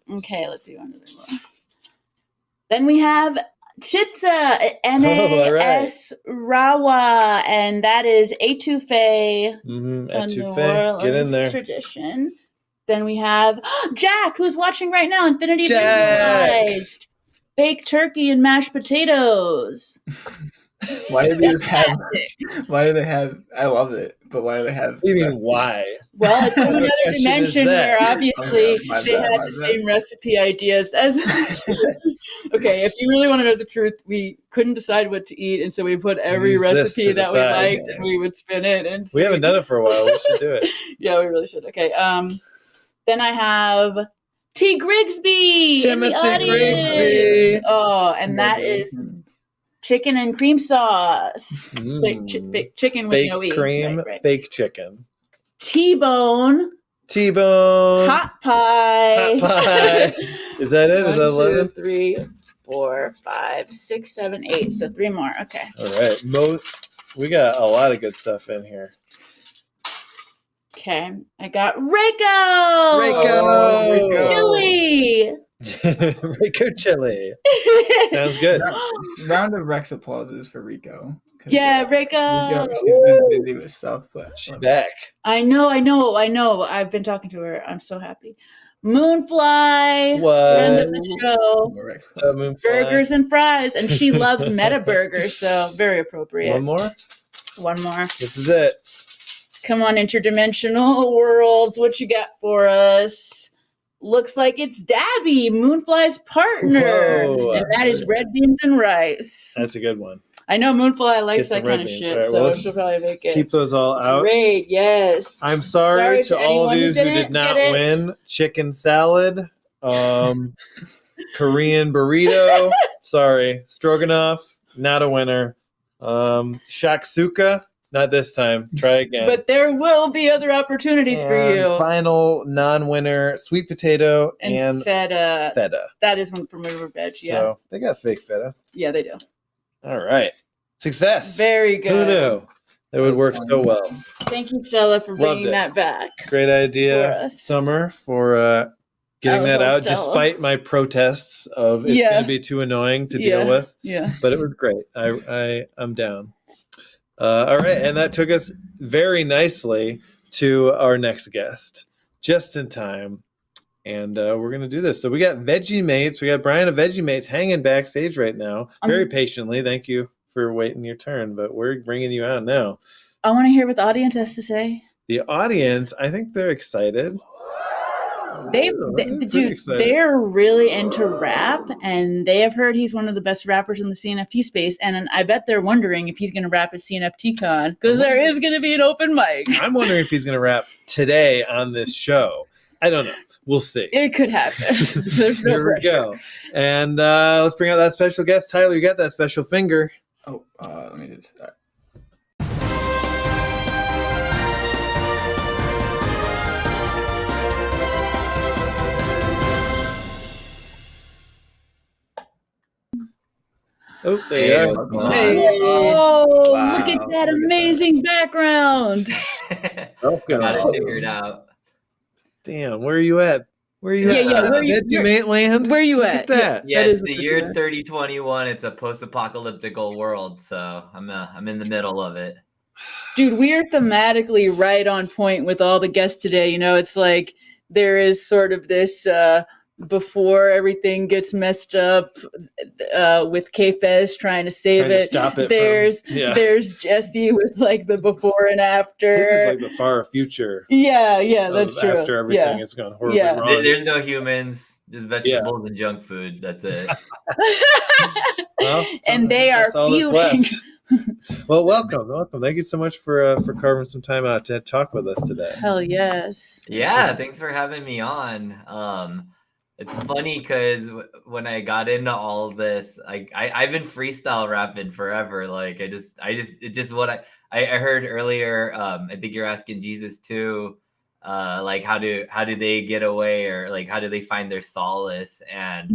Speaker 2: Okay, let's see. Then we have Chitza, N-A-S Rawa, and that is etouffee.
Speaker 1: Etouffee. Get in there.
Speaker 2: Tradition. Then we have Jack, who's watching right now. Infinity Visualized. Baked turkey and mashed potatoes.
Speaker 3: Why do they have? I love it, but why do they have?
Speaker 1: What do you mean why?
Speaker 2: Well, it's another dimension where obviously they had the same recipe ideas as. Okay, if you really want to know the truth, we couldn't decide what to eat, and so we put every recipe that we liked, and we would spin it. And
Speaker 1: we haven't done it for a while. We should do it.
Speaker 2: Yeah, we really should. Okay. Then I have T. Grigsby in the audience.
Speaker 1: Grigsby.
Speaker 2: Oh, and that is chicken and cream sauce. Chicken with no E.
Speaker 1: Cream, fake chicken.
Speaker 2: T-bone. Hot pie.
Speaker 1: Is that it?
Speaker 2: 1,
Speaker 1: is that 11?
Speaker 2: 2, 3, 4, 5, 6, 7, 8. So 3 more. Okay.
Speaker 1: All right. We got a lot of good stuff in here.
Speaker 2: Okay. I got Rico. Chili.
Speaker 1: Rico chili. Sounds good.
Speaker 3: Round of Rex applauses for Rico.
Speaker 2: Yeah, Rico.
Speaker 3: She's been busy with stuff, but
Speaker 1: she's back.
Speaker 2: I know. I've been talking to her. I'm so happy. Moonfly, friend of the show.
Speaker 1: Moonfly?
Speaker 2: Burgers and fries, and she loves Meta Burgers, so very appropriate.
Speaker 1: One more. This is it.
Speaker 2: Come on, interdimensional worlds. What you got for us? Looks like it's Dabby, Moonfly's partner.
Speaker 1: Whoa,
Speaker 2: and that is red beans and rice.
Speaker 1: That's a good one.
Speaker 2: I know Moonfly likes that kind of shit, right, so she'll probably make it.
Speaker 1: Keep those all out.
Speaker 2: Great, yes.
Speaker 1: I'm sorry to all of you who did not win. Chicken salad, Korean burrito. Sorry. Stroganoff, not a winner. Shakshuka. Not this time. Try again.
Speaker 2: But there will be other opportunities for you.
Speaker 1: Final non-winner: sweet potato and
Speaker 2: feta.
Speaker 1: Feta.
Speaker 2: That is one from River Veg. Yeah.
Speaker 1: So they got fake feta.
Speaker 2: Yeah, they do.
Speaker 1: All right. Success.
Speaker 2: Very good.
Speaker 1: Who knew? It would work so well.
Speaker 2: Thank you, Stella, for bringing that back.
Speaker 1: Great idea, Summer, for getting that out, despite my protests of it's going to be too annoying to deal with.
Speaker 2: Yeah.
Speaker 1: But it was great. I'm down. All right, and that took us very nicely to our next guest, just in time. And we're going to do this. So we got VeggieMates. We got Brian of VeggieMates hanging backstage right now, very patiently. Thank you for waiting your turn, but we're bringing you out now.
Speaker 2: I want to hear what the audience has to say.
Speaker 1: The audience, I think they're excited.
Speaker 2: They're really into rap, and they have heard he's one of the best rappers in the CNFT space, and I bet they're wondering if he's going to rap at CNFT Con, because there is going to be an open mic.
Speaker 1: I'm wondering if he's going to rap today on this show. I don't know. We'll see.
Speaker 2: It could happen. There's no
Speaker 1: Here we go. And let's bring out that special guest. Tyler, you got that special finger.
Speaker 3: Oh, let me just...
Speaker 1: Oh, there you are.
Speaker 2: Hey. Whoa, wow. Look at that amazing background.
Speaker 1: Welcome.
Speaker 8: Got it figured out.
Speaker 1: Damn, where are you at? Where are you at?
Speaker 2: Yeah,
Speaker 1: VeggieMate land?
Speaker 2: Where are you at?
Speaker 1: Look at that.
Speaker 8: Yeah, it's the year 3021. It's a post-apocalyptic world, so I'm in the middle of it.
Speaker 2: Dude, we are thematically right on point with all the guests today. You know, it's like there is sort of this before everything gets messed up with Kfez trying to save it.
Speaker 1: Stop it.
Speaker 2: There's Jesse with like the before and after.
Speaker 1: This is like the far future.
Speaker 2: Yeah, that's true.
Speaker 1: After everything has gone horribly wrong.
Speaker 8: There's no humans, just vegetables and junk food. That's it.
Speaker 1: Well,
Speaker 2: and they are feuding.
Speaker 1: Well, welcome. Thank you so much for carving some time out to talk with us today.
Speaker 2: Hell yes.
Speaker 8: Yeah, thanks for having me on. It's funny because when I got into all this, I've been freestyle rapping forever. Like it's just what I heard earlier. I think you're asking Jesus too. Like how do they get away, or like how do they find their solace? And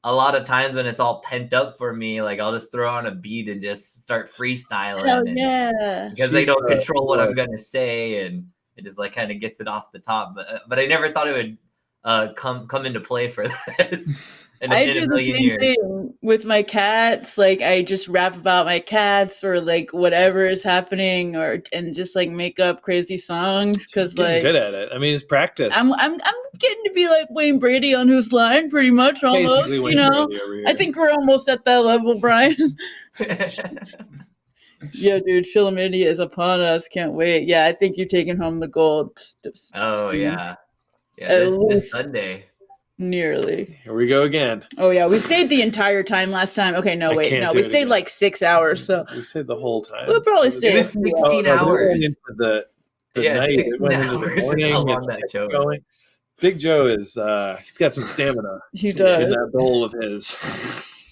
Speaker 8: a lot of times when it's all pent up for me, like I'll just throw on a beat and just start freestyling.
Speaker 2: Hell yeah.
Speaker 8: Because they don't control what I'm gonna say, and it just like kind of gets it off the top. But I never thought it would come into play for this.
Speaker 2: I do the same thing with my cats. Like I just rap about my cats or like whatever is happening, and just like make up crazy songs because like
Speaker 1: good at it. I mean, it's practice.
Speaker 2: I'm getting to be like Wayne Brady on Whose Line, pretty much almost. You know, I think we're almost at that level, Brian. Yeah, dude, Shillamania is upon us. Can't wait. Yeah, I think you're taking home the gold.
Speaker 8: Yeah, this Sunday.
Speaker 2: Nearly.
Speaker 1: Here we go again.
Speaker 2: Oh yeah, we stayed the entire time last time. Okay, no, wait, no, we stayed like 6 hours. So
Speaker 1: we stayed the whole time.
Speaker 2: We'll probably stay
Speaker 8: 16 hours.
Speaker 1: Into the night.
Speaker 8: 16 hours. How long that show is.
Speaker 1: Big Joe is he's got some stamina.
Speaker 2: He does.
Speaker 1: In that bowl of his.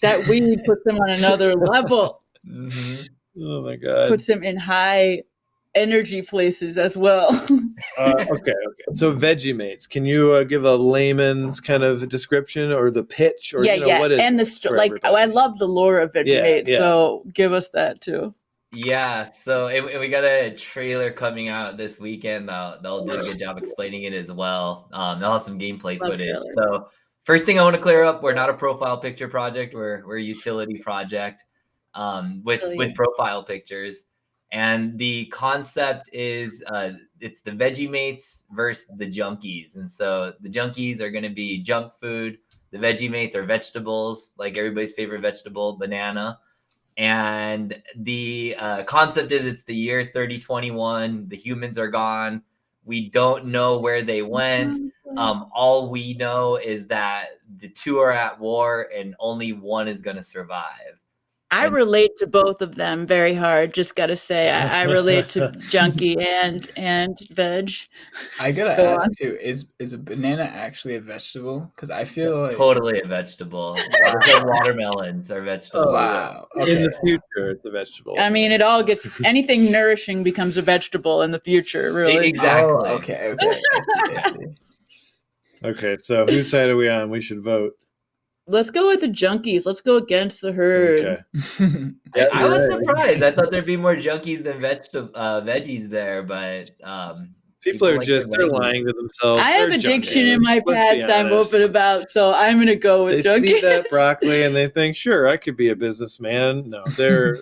Speaker 1: That
Speaker 2: weed puts him on another level.
Speaker 8: Mm-hmm.
Speaker 1: Oh my god.
Speaker 2: Puts him in high energy places as well.
Speaker 1: Okay. So VeggieMates, can you give a layman's kind of description or the pitch, or what is
Speaker 2: and I love the lore of VeggieMates, so give us that too.
Speaker 8: Yeah, so we got a trailer coming out this weekend. They'll do a good job explaining it as well. They'll have some gameplay footage. So first thing I want to clear up: we're not a profile picture project. We're a utility project with profile pictures. And the concept is it's the VeggieMates versus the junkies. And so the junkies are going to be junk food. The VeggieMates are vegetables, like everybody's favorite vegetable, banana. And the concept is it's the year 3021. The humans are gone. We don't know where they went. All we know is that the two are at war and only one is going to survive.
Speaker 2: I relate to both of them very hard. Just gotta say, I relate to junkie and veg.
Speaker 3: I gotta ask too: is a banana actually a vegetable? Because I feel like
Speaker 8: totally a vegetable. Watermelons are vegetables.
Speaker 3: Oh, wow. Okay.
Speaker 1: In the future, it's a vegetable.
Speaker 2: I mean, it all gets anything nourishing becomes a vegetable in the future. Really,
Speaker 8: exactly.
Speaker 3: Oh, okay.
Speaker 1: Okay. So whose side are we on? We should vote.
Speaker 2: Let's go with the junkies. Let's go against the herd.
Speaker 1: Okay.
Speaker 8: I was surprised. I thought there'd be more junkies than veggies there, but
Speaker 1: people are they're lying to themselves.
Speaker 2: I have addiction in my past I'm open about, so I'm going to go with junkies.
Speaker 1: They see that broccoli and they think, sure, I could be a businessman. No, they're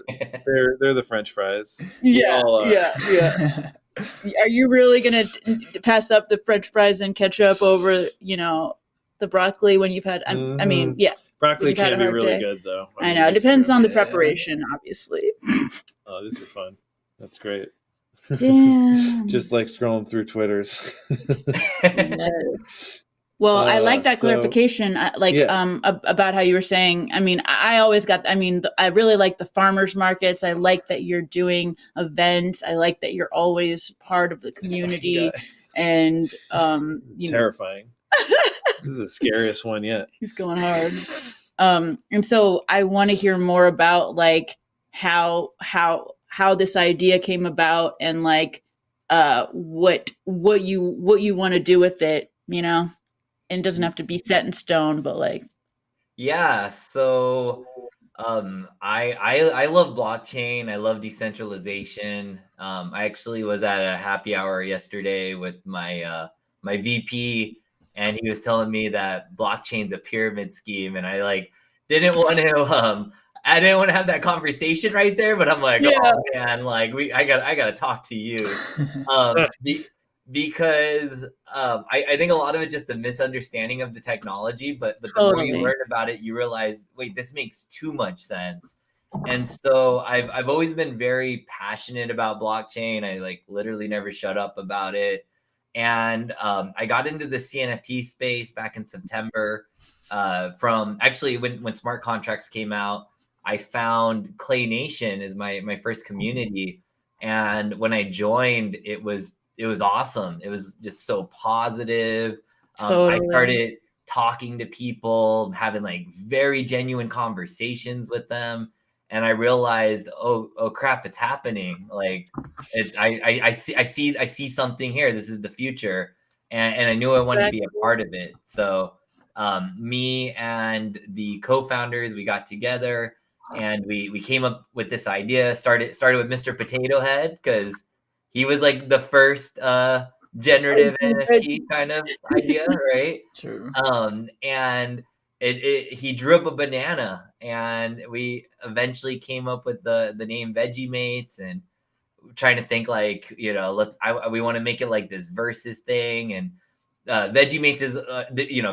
Speaker 1: the French fries.
Speaker 2: Yeah. Are you really going to pass up the French fries and ketchup over, the broccoli when you've had, I mean, yeah.
Speaker 1: Broccoli can be really good, though.
Speaker 2: I know. It depends on the preparation, obviously.
Speaker 1: Oh, this is fun. That's great.
Speaker 2: Damn.
Speaker 1: Just like scrolling through Twitters.
Speaker 2: Well, I like that clarification. About how you were saying. I mean, I really like the farmers markets. I like that you're doing events. I like that you're always part of the community. And
Speaker 1: terrifying. This is the scariest one yet.
Speaker 2: He's going hard. And so I want to hear more about like how this idea came about and like what you want to do with it, and it doesn't have to be set in stone, but like
Speaker 8: so I love blockchain. I love decentralization. I actually was at a happy hour yesterday with my my VP, and he was telling me that blockchain's a pyramid scheme, and I didn't want to have that conversation right there, but I'm like, oh man, I gotta talk to you. because I think a lot of it's just a misunderstanding of the technology, but the more you learn about it, you realize, wait, this makes too much sense. And so I've always been very passionate about blockchain. I like literally never shut up about it. And I got into the CNFT space back in September from actually when smart contracts came out. I found Clay Nation is my first community. And when I joined, it was awesome. It was just so positive. I started talking to people, having like very genuine conversations with them. And I realized, oh crap, it's happening. Like I see something here. This is the future. And I knew I wanted to be a part of it. So me and the co-founders, we got together and we came up with this idea. Started with Mr. Potato Head, because he was like the first generative NFT kind of idea, right?
Speaker 3: True.
Speaker 8: And he drew up a banana, and we eventually came up with the name VeggieMates, and trying to think like, we want to make it like this versus thing. And VeggieMates is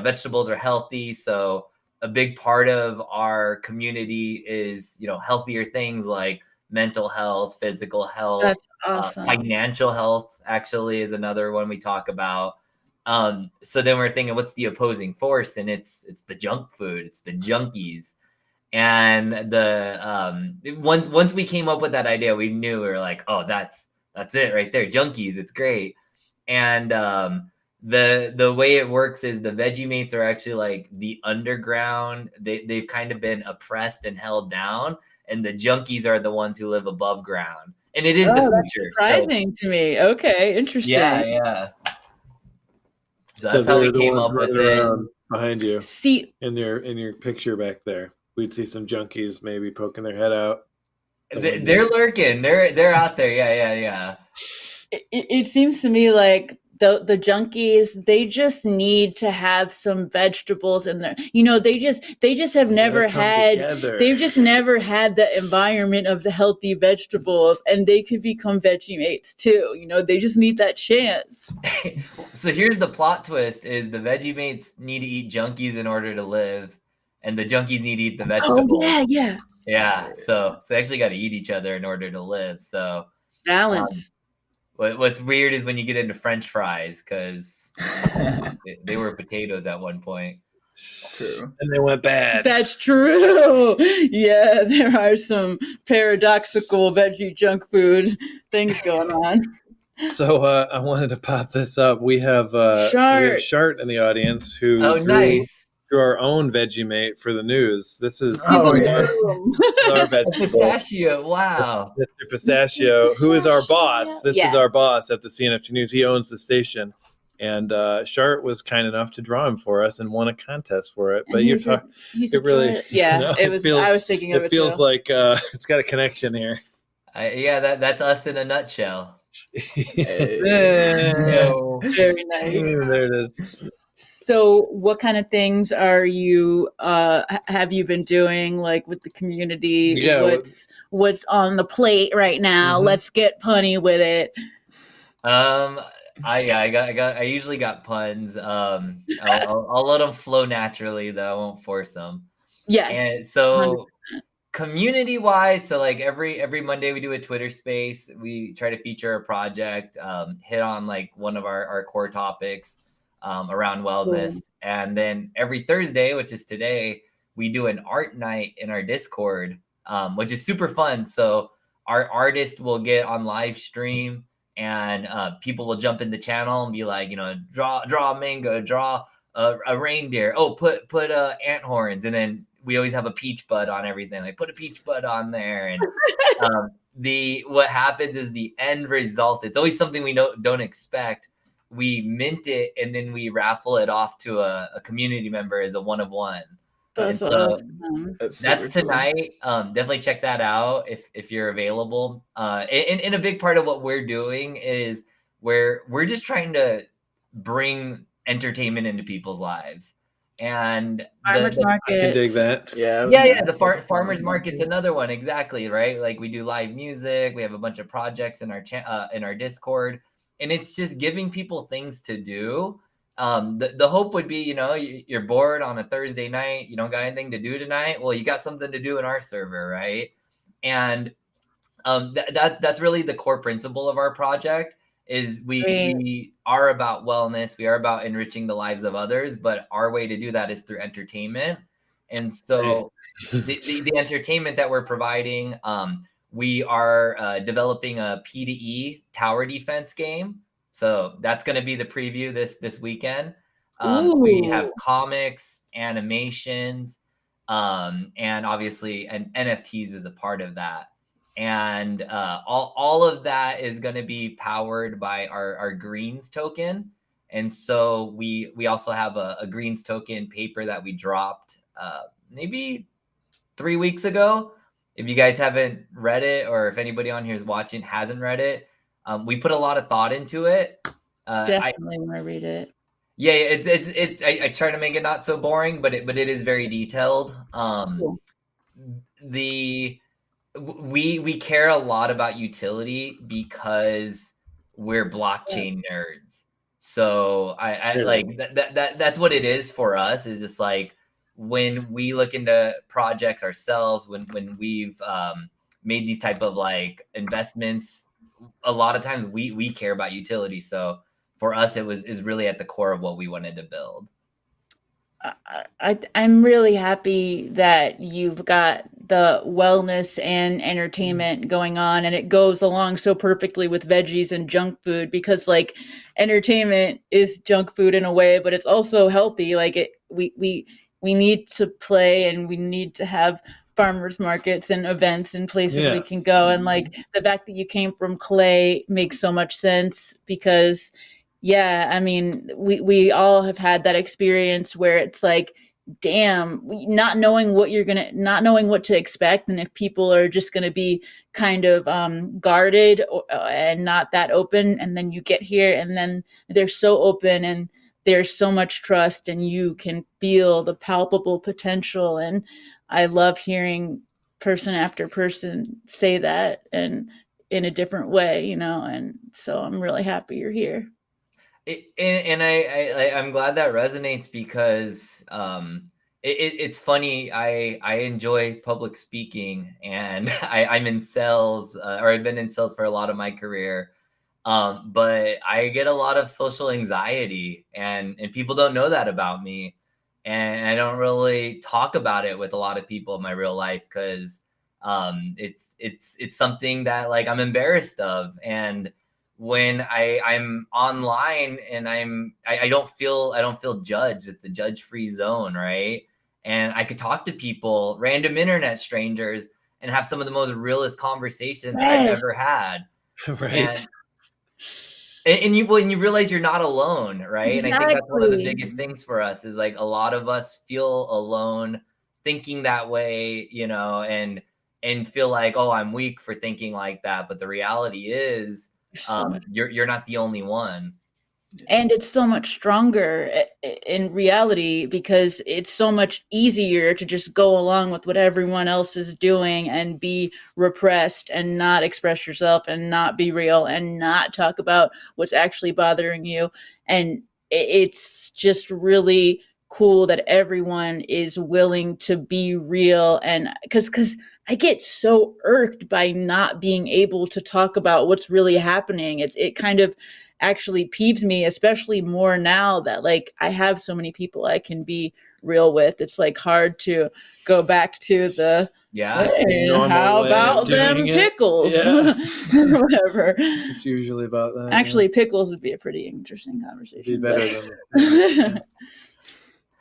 Speaker 8: vegetables are healthy, so a big part of our community is healthier things like mental health, physical health.
Speaker 2: That's awesome.
Speaker 8: Financial health actually is another one we talk about. So then we're thinking, what's the opposing force? And it's the junk food, it's the junkies. And once we came up with that idea, we knew, we were like, oh, that's it right there, junkies, it's great. And the way it works is the VeggieMates are actually like the underground. They've kind of been oppressed and held down, and the junkies are the ones who live above ground. And it is the future.
Speaker 2: Surprising to me. Okay, interesting.
Speaker 8: Yeah. So that's how we came up with it.
Speaker 1: Behind you,
Speaker 2: see
Speaker 1: in your picture back there, we'd see some junkies maybe poking their head out.
Speaker 8: They're lurking. They're out there. Yeah.
Speaker 2: It seems to me like the junkies, they just need to have some vegetables in there. They just have never had
Speaker 1: together.
Speaker 2: They've just never had the environment of the healthy vegetables, and they could become VeggieMates too. They just need that chance.
Speaker 8: So here's the plot twist: is the VeggieMates need to eat junkies in order to live, and the junkies need to eat the vegetables.
Speaker 2: Oh yeah.
Speaker 8: So they actually got to eat each other in order to live. So
Speaker 2: balance.
Speaker 8: What's weird is when you get into French fries, because they were potatoes at one point.
Speaker 3: True.
Speaker 1: And they went bad.
Speaker 2: That's true. Yeah, there are some paradoxical veggie junk food things going on.
Speaker 1: So I wanted to pop this up. We have Shart in the audience who drew our own VeggieMate for the news. This is
Speaker 8: our
Speaker 1: vegetable.
Speaker 8: Pistachio. Wow.
Speaker 1: Mr. Pistachio, who is our boss. This is our boss at the CNFT News. He owns the station. And Shart was kind enough to draw him for us and won a contest for it. But you're talking, it really,
Speaker 2: it was. I was thinking of it.
Speaker 1: It feels like it's got a connection here.
Speaker 8: That's us in a nutshell.
Speaker 2: Very nice.
Speaker 1: There it is.
Speaker 2: So what kind of things are you have you been doing, like with the community?
Speaker 1: Yeah,
Speaker 2: what's on the plate right now? Mm-hmm. Let's get punny with it.
Speaker 8: I usually got puns. I'll let them flow naturally, though. I won't force them.
Speaker 2: Yes.
Speaker 8: And so 100%. Community wise, so like every Monday we do a Twitter space. We try to feature a project, hit on like one of our core topics around wellness. And then every Thursday, which is today, we do an art night in our Discord, which is super fun. So our artist will get on live stream, and people will jump in the channel and be like, draw a mango, draw a reindeer. Oh, put ant horns, and then we always have a peach bud on everything. Like put a peach bud on there, and what happens is the end result. It's always something we don't expect. We mint it, and then we raffle it off to a community member as a 1 of 1.
Speaker 2: That's awesome.
Speaker 8: That's tonight. Definitely check that out if you're available. And a big part of what we're doing is we're just trying to bring entertainment into people's lives. And
Speaker 2: farmers market.
Speaker 1: I can dig that.
Speaker 8: Yeah. The farmers market's another one. Exactly, right? Like we do live music. We have a bunch of projects in our in our Discord. and it's just giving people things to do. The hope would be, you're bored on a Thursday night, you don't got anything to do tonight. Well, you got something to do in our server, right? And that's really the core principle of our project. Is we are about wellness, we are about enriching the lives of others, but our way to do that is through entertainment. And so the entertainment that we're providing, we are developing a P2E tower defense game. So that's going to be the preview this weekend. We have comics, animations, and obviously and NFTs is a part of that. And all of that is going to be powered by our greens token. And so we also have a greens token paper that we dropped maybe 3 weeks ago. If you guys haven't read it, or if anybody on here is watching hasn't read it, we put a lot of thought into it.
Speaker 2: Definitely want to read it.
Speaker 8: Yeah, it's I try to make it not so boring, but it is very detailed.
Speaker 2: Cool.
Speaker 8: We care a lot about utility because we're blockchain nerds. So I like that's what it is for us, is just like when we look into projects ourselves, when we've made these type of like investments, a lot of times we care about utility. So for us, is really at the core of what we wanted to build.
Speaker 2: I'm really happy that you've got the wellness and entertainment going on, and it goes along so perfectly with veggies and junk food, because like entertainment is junk food in a way, but it's also healthy. Like we need to play, and we need to have farmers markets and events and places we can go. And like the fact that you came from clay makes so much sense, because I mean, we all have had that experience where it's like, damn, not knowing what to expect, and if people are just going to be kind of guarded and not that open, and then you get here and then they're so open and there's so much trust, and you can feel the palpable potential. And I love hearing person after person say that, and in a different way, and so I'm really happy you're here.
Speaker 8: I'm glad that resonates, because it's funny. I enjoy public speaking, and I'm in sales, or I've been in sales for a lot of my career. But I get a lot of social anxiety, and people don't know that about me, and I don't really talk about it with a lot of people in my real life, because it's something that like I'm embarrassed of. And when I'm online and I don't feel judged. It's a judge-free zone, right? And I could talk to people, random internet strangers, and have some of the most realist conversations I've ever had.
Speaker 1: Right.
Speaker 8: And you realize you're not alone, right? Exactly. And I think that's one of the biggest things for us, is like a lot of us feel alone thinking that way, and feel like, oh, I'm weak for thinking like that. But the reality is, you're not the only one.
Speaker 2: And it's so much stronger in reality, because it's so much easier to just go along with what everyone else is doing and be repressed and not express yourself and not be real and not talk about what's actually bothering you. And it's just really cool that everyone is willing to be real. And because I get so irked by not being able to talk about what's really happening. It kind of actually peeves me, especially more now that like I have so many people I can be real with. It's like hard to go back to the how about them pickles or whatever.
Speaker 1: It's usually about that.
Speaker 2: Actually, pickles would be a pretty interesting conversation.
Speaker 1: Be better than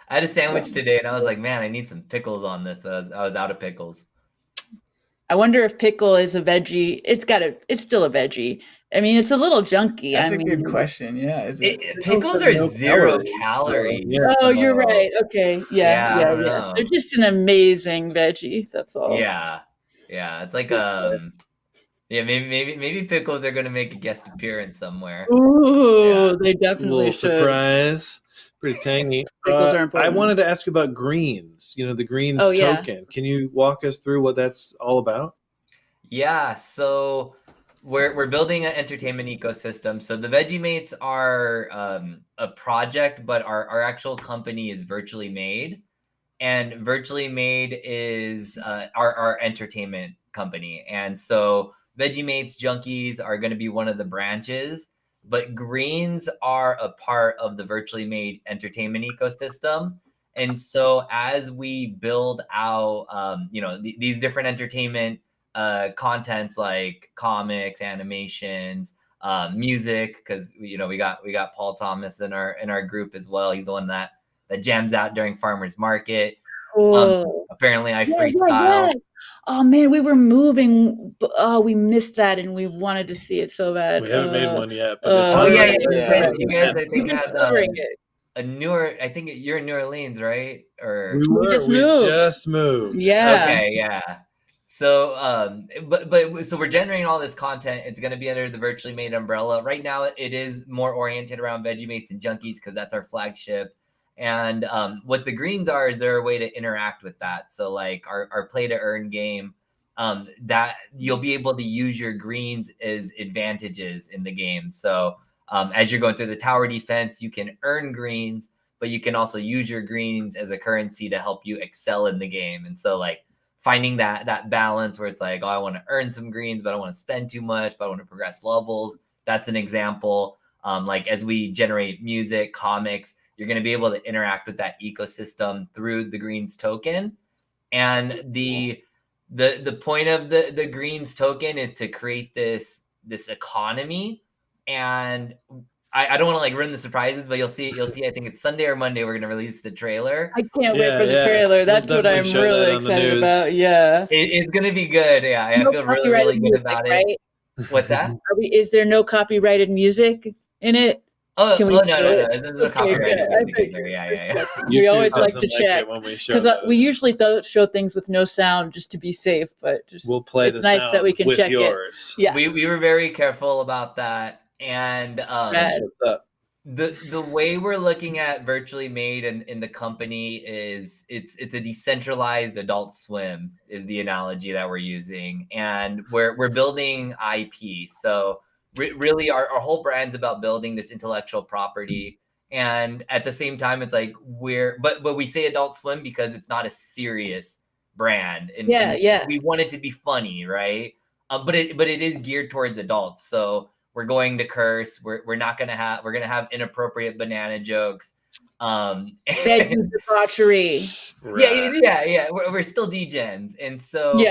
Speaker 8: I had a sandwich today, and I was like, man, I need some pickles on this. I was out of pickles.
Speaker 2: I wonder if pickle is a veggie. It's still a veggie. I mean, it's a little junky.
Speaker 3: That's a good question. Yeah,
Speaker 8: pickles are 0 calories.
Speaker 2: Oh, you're right. Okay, yeah. They're just an amazing veggie. That's all.
Speaker 8: Yeah. It's like maybe pickles are gonna make a guest appearance somewhere.
Speaker 2: Ooh, they definitely should.
Speaker 1: Surprise. Pretty tangy.
Speaker 2: Pickles are important.
Speaker 1: I wanted to ask you about greens. The greens token. Can you walk us through what that's all about?
Speaker 8: Yeah. So we're building an entertainment ecosystem. So the VeggieMates are a project, but our actual company is Virtually Made, and Virtually Made is our entertainment company. And so VeggieMates Junkies are going to be one of the branches, but Greens are a part of the Virtually Made entertainment ecosystem. And so as we build out, these different entertainment contents like comics, animations, music, because we got Paul Thomas in our group as well. He's the one that jams out during farmers market. Apparently I freestyle.
Speaker 2: Oh man, we were moving. Oh, we missed that, and we wanted to see it so bad.
Speaker 1: We haven't made one yet, but it's
Speaker 8: You guys I think had a newer. I think you're in New Orleans, right? Or
Speaker 2: we just moved. Yeah.
Speaker 8: Okay. Yeah. So, so we're generating all this content. It's going to be under the Virtually Made umbrella. Right now, it is more oriented around VeggieMates and Junkies because that's our flagship. And what the Greens are is they're a way to interact with that. So like our play to earn game, that you'll be able to use your greens as advantages in the game. So as you're going through the tower defense, you can earn greens, but you can also use your greens as a currency to help you excel in the game. And so like finding that balance where it's like, oh, I want to earn some greens, but I don't want to spend too much, but I want to progress levels. That's an example. Like as we generate music, comics, you're going to be able to interact with that ecosystem through the Greens token. And the point of the Greens token is to create this economy. And I don't want to like ruin the surprises, but you'll see. I think it's Sunday or Monday we're going to release the trailer.
Speaker 2: I can't wait for the trailer. That's what I'm really excited about. Yeah,
Speaker 8: it's going to be good. Yeah, I feel really good about it. What's that?
Speaker 2: Is there no copyrighted music in it?
Speaker 8: No. There's no copyrighted music either. Yeah.
Speaker 2: We always like to check because we usually show things with no sound just to be safe. But just
Speaker 1: we'll play.
Speaker 2: It's nice that we can check
Speaker 1: yours.
Speaker 2: it. Yeah,
Speaker 8: we were very careful about that. And the way we're looking at Virtually Made in the company is it's a decentralized Adult Swim is the analogy that we're using, and we're building IP. So really our whole brand's about building this intellectual property, and at the same time it's like but we say Adult Swim because it's not a serious brand, and we want it to be funny, right? But it is geared towards adults, so we're going to curse. We're going to have inappropriate banana jokes.
Speaker 2: Veggie debauchery.
Speaker 8: Yeah. We're still degens, and so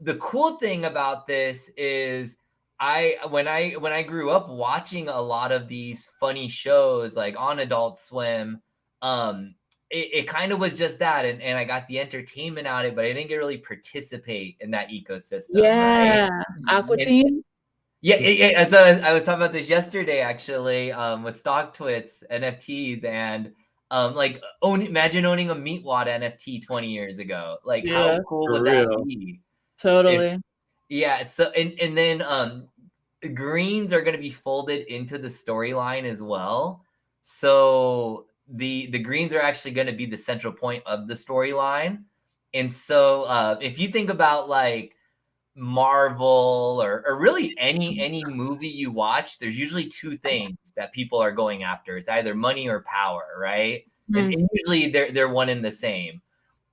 Speaker 8: the cool thing about this is when I grew up watching a lot of these funny shows like on Adult Swim, it kind of was just that, and I got the entertainment out of it, but I didn't get really participate in that ecosystem.
Speaker 2: Yeah,
Speaker 8: right?
Speaker 2: Aqua Teen.
Speaker 8: I was talking about this yesterday actually, with StockTwits, NFTs, and imagine owning a Meatwad NFT 20 years ago. Like how cool would that be?
Speaker 2: Totally.
Speaker 8: So and then greens are going to be folded into the storyline as well. So the greens are actually going to be the central point of the storyline. And so if you think about like Marvel or really any movie you watch, there's usually two things that people are going after. It's either money or power, right? And usually they're one and the same.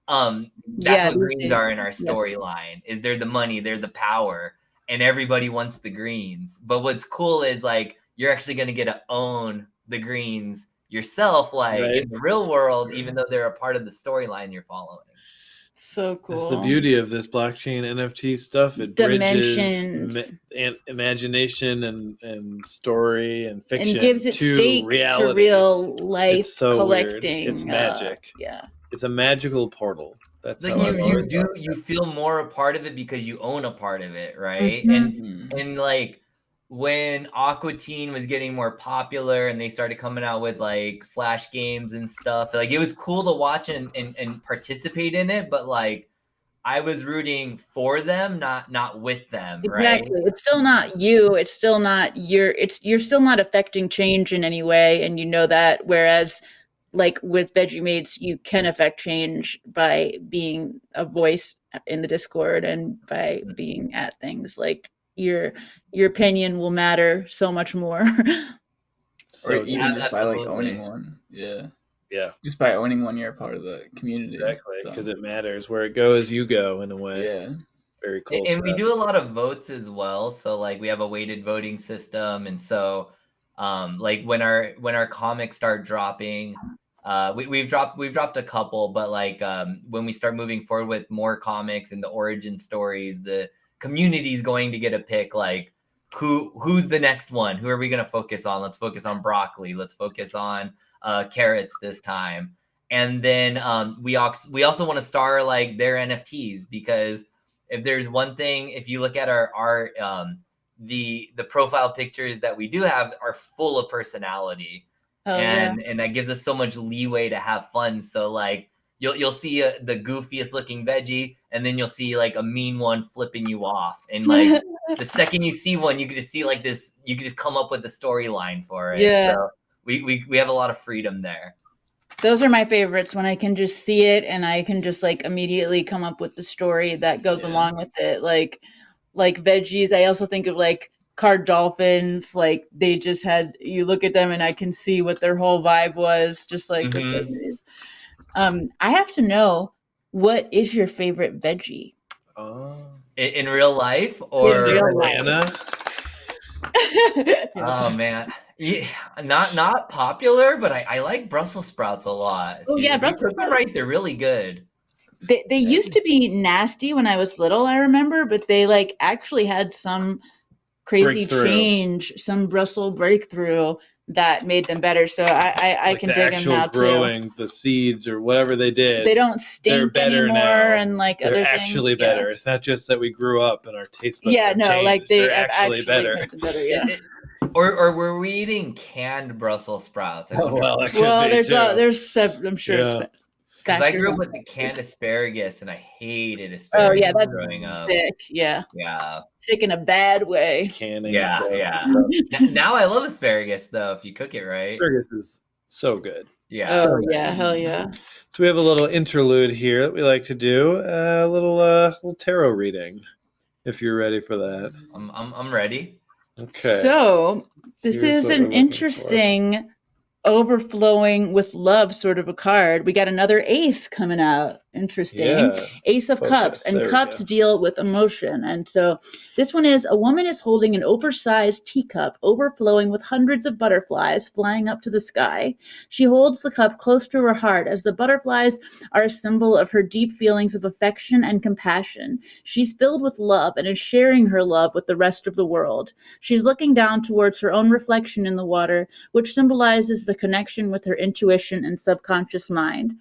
Speaker 8: That's what greens are in our storyline. Is they're the money, they're the power, and everybody wants the greens. But what's cool is like you're actually going to get to own the greens yourself, like in the real world, even though they're a part of the storyline you're following.
Speaker 2: So cool.
Speaker 1: That's the beauty of this blockchain NFT stuff. It bridges imagination and story and fiction,
Speaker 2: and gives it
Speaker 1: to
Speaker 2: stakes
Speaker 1: reality.
Speaker 2: To real life collecting.
Speaker 1: Weird. It's magic. It's a magical portal. That's
Speaker 8: like you feel more a part of it because you own a part of it, right? And like when Aqua Teen was getting more popular and they started coming out with like flash games and stuff, like it was cool to watch and participate in it, but like I was rooting for them, not with them.
Speaker 2: Exactly.
Speaker 8: Right?
Speaker 2: It's still not you. It's still not you're still not affecting change in any way, and you know that. Whereas like with VeggieMates, you can affect change by being a voice in the Discord and by being at things. Like your opinion will matter so much more.
Speaker 3: Or even just by like owning one.
Speaker 1: Yeah.
Speaker 3: Just by owning one, you're a part of the community.
Speaker 1: Exactly, because it matters. Where it goes, you go, in a way.
Speaker 3: Yeah.
Speaker 1: Very cool.
Speaker 8: And we do a lot of votes as well. So like we have a weighted voting system, and so like when our comics start dropping, we've dropped a couple, but like when we start moving forward with more comics and the origin stories, the community's going to get a pick. Like who's the next one? Who are we going to focus on? Let's focus on broccoli. Let's focus on carrots this time. And then we also want to star like their NFTs, because if there's one thing, if you look at our art, the profile pictures that we do have are full of personality. And that gives us so much leeway to have fun. So like you'll see the goofiest looking veggie, and then you'll see like a mean one flipping you off, and like the second you see one, you can just see like this, you can just come up with the storyline for it.
Speaker 2: Yeah.
Speaker 8: So we have a lot of freedom there.
Speaker 2: Those are my favorites, when I can just see it and I can just like immediately come up with the story that goes along with it. Like veggies, I also think of like card dolphins. Like they just had, you look at them and I can see what their whole vibe was, just like I have to know, what is your favorite veggie?
Speaker 8: In real life or
Speaker 2: in real life?
Speaker 8: Oh man, yeah, not popular, but I like Brussels sprouts a lot.
Speaker 2: Oh yeah,
Speaker 8: Brussels sprouts, right? They're really good.
Speaker 2: They used to be nasty when I was little, I remember, but they like actually had some crazy change, some Brussels breakthrough that made them better. So I like can dig them now
Speaker 1: growing
Speaker 2: too.
Speaker 1: The seeds or whatever they did,
Speaker 2: they don't stink anymore now. And like
Speaker 1: they're
Speaker 2: other
Speaker 1: actually
Speaker 2: things.
Speaker 1: better. It's not just that we grew up and our taste buds
Speaker 2: have changed. Like they're
Speaker 1: actually better.
Speaker 8: Or were we eating canned Brussels sprouts?
Speaker 2: There's several, I'm sure.
Speaker 1: Yeah.
Speaker 8: Because I grew up with the canned asparagus, and I hated asparagus.
Speaker 2: Oh yeah, that's
Speaker 8: growing up.
Speaker 2: sick. Yeah, sick in a bad way.
Speaker 1: Canning.
Speaker 8: Now I love asparagus, though. If you cook it right,
Speaker 1: asparagus is so good.
Speaker 8: Yeah.
Speaker 2: Oh yeah, hell yeah.
Speaker 1: So we have a little interlude here that we like to do, a little tarot reading. If you're ready for that,
Speaker 8: I'm ready.
Speaker 1: Okay.
Speaker 2: So this is an interesting, overflowing with love sort of a card. We got another ace coming out. Interesting.
Speaker 1: Yeah.
Speaker 2: Ace of Cups. And cups deal with emotion. And so this one is, a woman is holding an oversized teacup overflowing with hundreds of butterflies flying up to the sky. She holds the cup close to her heart, as the butterflies are a symbol of her deep feelings of affection and compassion. She's filled with love and is sharing her love with the rest of the world. She's looking down towards her own reflection in the water, which symbolizes the connection with her intuition and subconscious mind.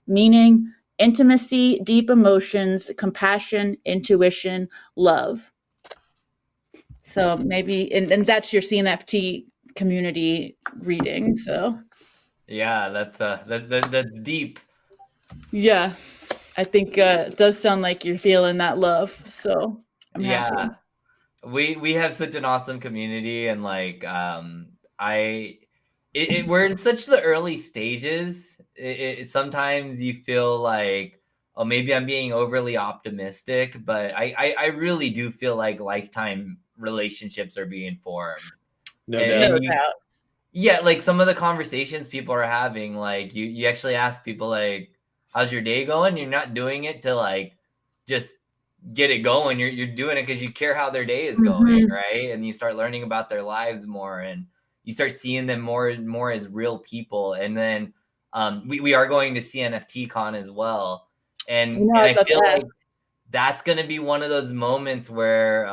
Speaker 2: Meaning, intimacy, deep emotions, compassion, intuition, love. So maybe, and that's your CNFT community reading. So
Speaker 8: yeah, that's deep.
Speaker 2: Yeah, I think it does sound like you're feeling that love. So I'm happy.
Speaker 8: We have such an awesome community, and like we're in such the early stages. Sometimes you feel like, oh, maybe I'm being overly optimistic, but I really do feel like lifetime relationships are being formed.
Speaker 2: No doubt.
Speaker 8: Yeah, like some of the conversations people are having, like you actually ask people like, how's your day going? You're not doing it to like just get it going. You're doing it because you care how their day is going, right? And you start learning about their lives more, and you start seeing them more and more as real people. And then we are going to CNFT Con as well. And I feel like that's going to be one of those moments where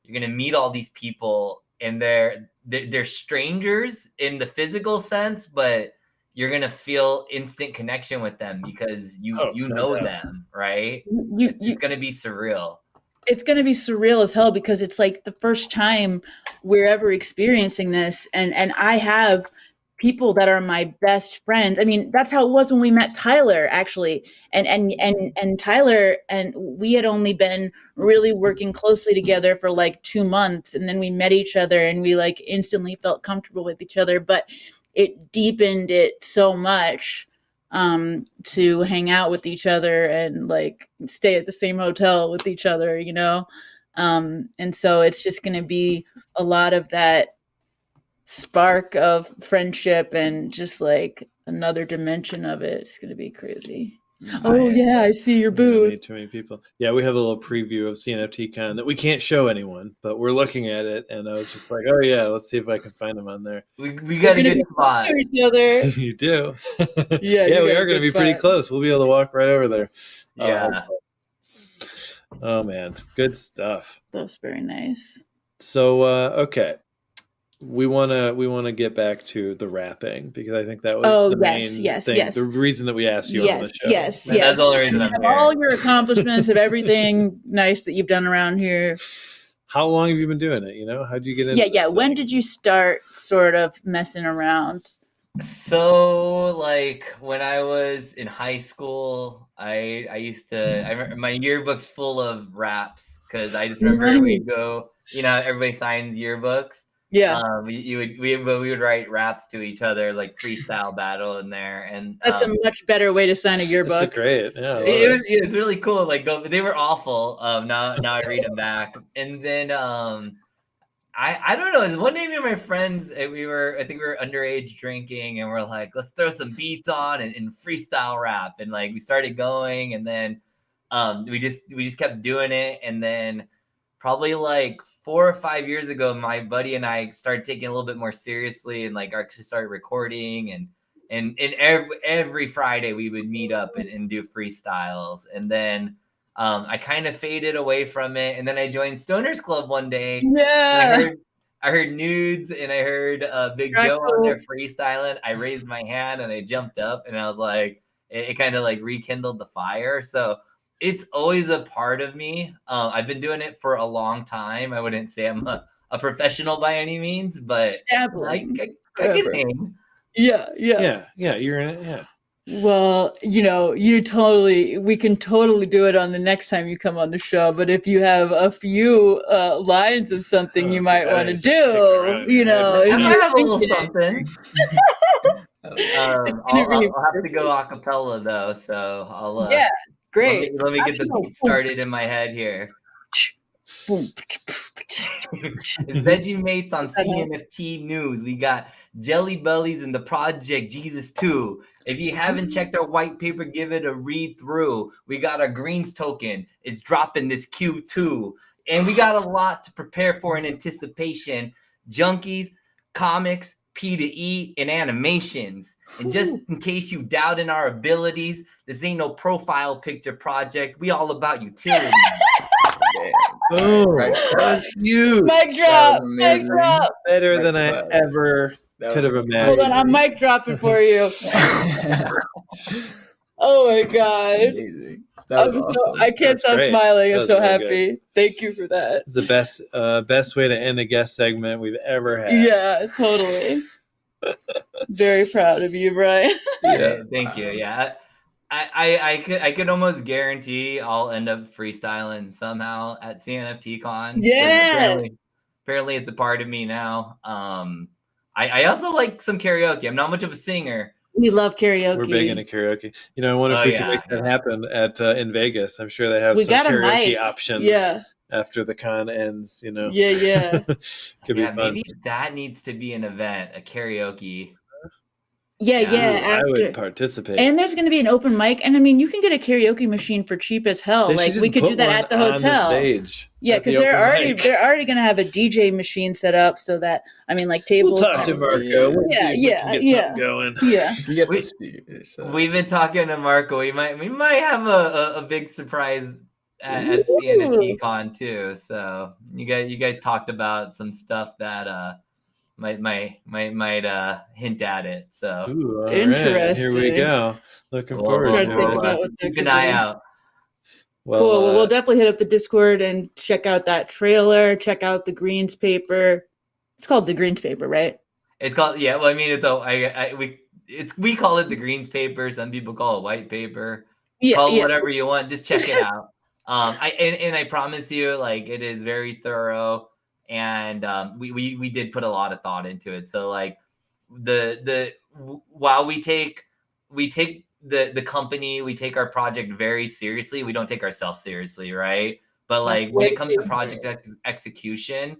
Speaker 8: you're going to meet all these people, and they're strangers in the physical sense, but you're going to feel instant connection with them because you know them, right? It's going to be surreal.
Speaker 2: It's going to be surreal as hell, because it's like the first time we're ever experiencing this. And I have people that are my best friends. I mean, that's how it was when we met Tyler, actually. And Tyler and we had only been really working closely together for like 2 months. And then we met each other and we like instantly felt comfortable with each other. But it deepened it so much to hang out with each other and like stay at the same hotel with each other, you know? And so it's just going to be a lot of that spark of friendship and just like another dimension of it. It's going to be crazy. Oh yeah, I see your booth.
Speaker 1: Meet too many people. Yeah, we have a little preview of CNFT Con that we can't show anyone, but we're looking at it, and I was just like, oh yeah, let's see if I can find them on there.
Speaker 8: We got a good spot.
Speaker 2: Each other.
Speaker 1: You do.
Speaker 2: Yeah,
Speaker 1: yeah, we are going to be pretty close. We'll be able to walk right over there.
Speaker 8: Yeah.
Speaker 1: Oh man, good stuff.
Speaker 2: That's very nice.
Speaker 1: So okay. We wanna get back to the rapping because I think that was the main thing. The reason that we asked you on the show.
Speaker 2: Yes.
Speaker 8: That's the only reason I'm here.
Speaker 2: All your accomplishments of everything nice that you've done around here.
Speaker 1: How long have you been doing it? You know, how'd you get into this
Speaker 2: when
Speaker 1: thing?
Speaker 2: did you start sort of messing around?
Speaker 8: So like when I was in high school, I used to, I remember my yearbook's full of raps because I just remember we'd go, you know, everybody signs yearbooks.
Speaker 2: Yeah.
Speaker 8: We would write raps to each other, like freestyle battle in there, and
Speaker 2: that's a much better way to sign a yearbook.
Speaker 1: That's great. Yeah,
Speaker 8: it was really cool. Like they were awful. Now I read them back, and then I don't know. One day me and my friends, I think we were underage drinking, and we're like, let's throw some beats on and freestyle rap, and like we started going, and then we just kept doing it, and then probably like 4 or 5 years ago, my buddy and I started taking it a little bit more seriously and like actually started recording and every Friday we would meet up and do freestyles. And then I kind of faded away from it. And then I joined Stoners Club one day.
Speaker 2: Yeah.
Speaker 8: I heard Nudes and I heard Big Joe on there freestyling. I raised my hand and I jumped up and I was like, it kind of like rekindled the fire. So it's always a part of me. I've been doing it for a long time. I wouldn't say I'm a professional by any means, but I can name.
Speaker 2: Yeah.
Speaker 1: You're in it. Yeah.
Speaker 2: Well, you know, we can totally do it on the next time you come on the show. But if you have a few lines of something you might want to do, you know,
Speaker 8: I might have a little something. I'll have to go a cappella though, so I'll great. Let me get the beat started in my head here. VeggieMates on CNFT News. We got Jelly Bellies and the Project Jesus 2. If you haven't checked our white paper, give it a read through. We got our greens token. It's dropping this Q2. And we got a lot to prepare for in anticipation. Junkies, comics, P2E, and animations. And just in case you doubt in our abilities, this ain't no profile picture project. We all about utility.
Speaker 1: Oh, that's huge.
Speaker 2: Mic drop.
Speaker 1: Better than I ever could have imagined.
Speaker 2: Hold on, I'm mic dropping for you. Oh my god.
Speaker 3: Amazing. That was awesome.
Speaker 2: I can't stop smiling. I'm so happy. Good. Thank you for that.
Speaker 1: It's the best way to end a guest segment we've ever had.
Speaker 2: Yeah, totally. Very proud of you, Brian.
Speaker 8: Yeah, thank you. Yeah. I could almost guarantee I'll end up freestyling somehow at CNFT Con.
Speaker 2: Yeah.
Speaker 8: Apparently it's a part of me now. I also like some karaoke. I'm not much of a singer.
Speaker 2: We love karaoke.
Speaker 1: We're big into karaoke. You know, I wonder if we can make that happen at in Vegas. I'm sure they have some karaoke options after the con ends, you know.
Speaker 2: Yeah.
Speaker 1: Could be fun.
Speaker 8: Maybe that needs to be an event, a karaoke.
Speaker 2: Yeah.
Speaker 1: I would participate.
Speaker 2: And there's going to be an open mic, and I mean, you can get a karaoke machine for cheap as hell. Like we could do that at the hotel.
Speaker 1: On the stage.
Speaker 2: Yeah, because they're already going to have a DJ machine set up so that like tables.
Speaker 1: We'll talk to Marco. We'll get something going.
Speaker 2: Yeah,
Speaker 8: we've been talking to Marco. We might have a big surprise at CNFT Con too. So you guys talked about some stuff that might hint at it. So
Speaker 2: interesting.
Speaker 1: Right. Here we go. Looking forward to it.
Speaker 8: Keep an eye out.
Speaker 2: Well, cool. Well, we'll definitely hit up the Discord and check out that trailer. Check out the Greens paper. It's called the Greens paper, right?
Speaker 8: It's called Well, I mean, we call it the Greens paper. Some people call it white paper. Call it whatever you want. Just check it out. I promise you, like, it is very thorough. And we did put a lot of thought into it. So like while we take the company, we take our project very seriously. We don't take ourselves seriously, right? But like when it comes to project execution,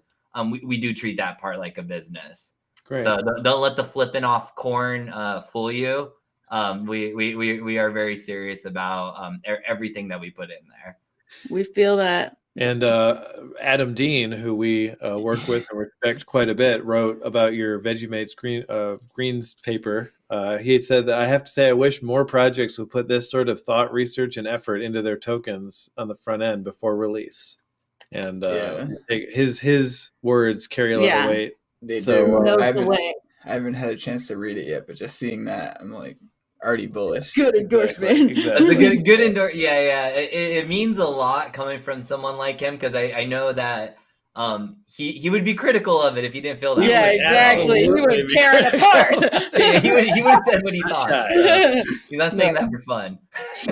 Speaker 8: we do treat that part like a business. Great. So don't let the flipping off corn fool you. We are very serious about everything that we put in there.
Speaker 2: We feel that.
Speaker 1: And Adam Dean, who we work with and respect quite a bit, wrote about your VeggieMates greens paper. He said that I have to say I wish more projects would put this sort of thought, research, and effort into their tokens on the front end before release. And his words carry a lot of weight.
Speaker 3: They do. I haven't had a chance to read it yet, but just seeing that, I'm like already bullish.
Speaker 2: Good endorsement.
Speaker 8: Exactly. That's a good endorsement. Yeah. It means a lot coming from someone like him, because I know that he would be critical of it if he didn't feel that.
Speaker 2: Yeah, exactly. He would tear it apart.
Speaker 8: Yeah, he would have said what he thought. He's not saying that for fun.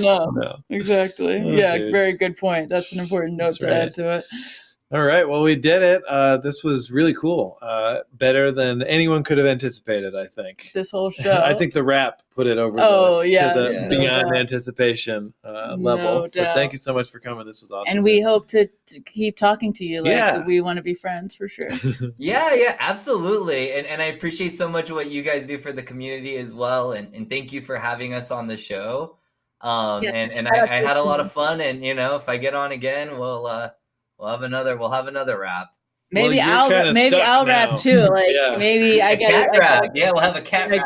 Speaker 2: No. Exactly. Dude. Very good point. That's an important note to add to it.
Speaker 1: All right. Well, we did it. This was really cool. Better than anyone could have anticipated, I think.
Speaker 2: This whole show.
Speaker 1: I think the rap put it over to the beyond anticipation level. But thank you so much for coming. This was awesome.
Speaker 2: And we hope to keep talking to you. We want to be friends for sure.
Speaker 8: Yeah, absolutely. And I appreciate so much what you guys do for the community as well. And thank you for having us on the show. And I had a lot of fun. And, if I get on again, we'll have another rap.
Speaker 2: Maybe I'll rap too. Like maybe I get
Speaker 8: rap. Yeah, we'll have a cat rap.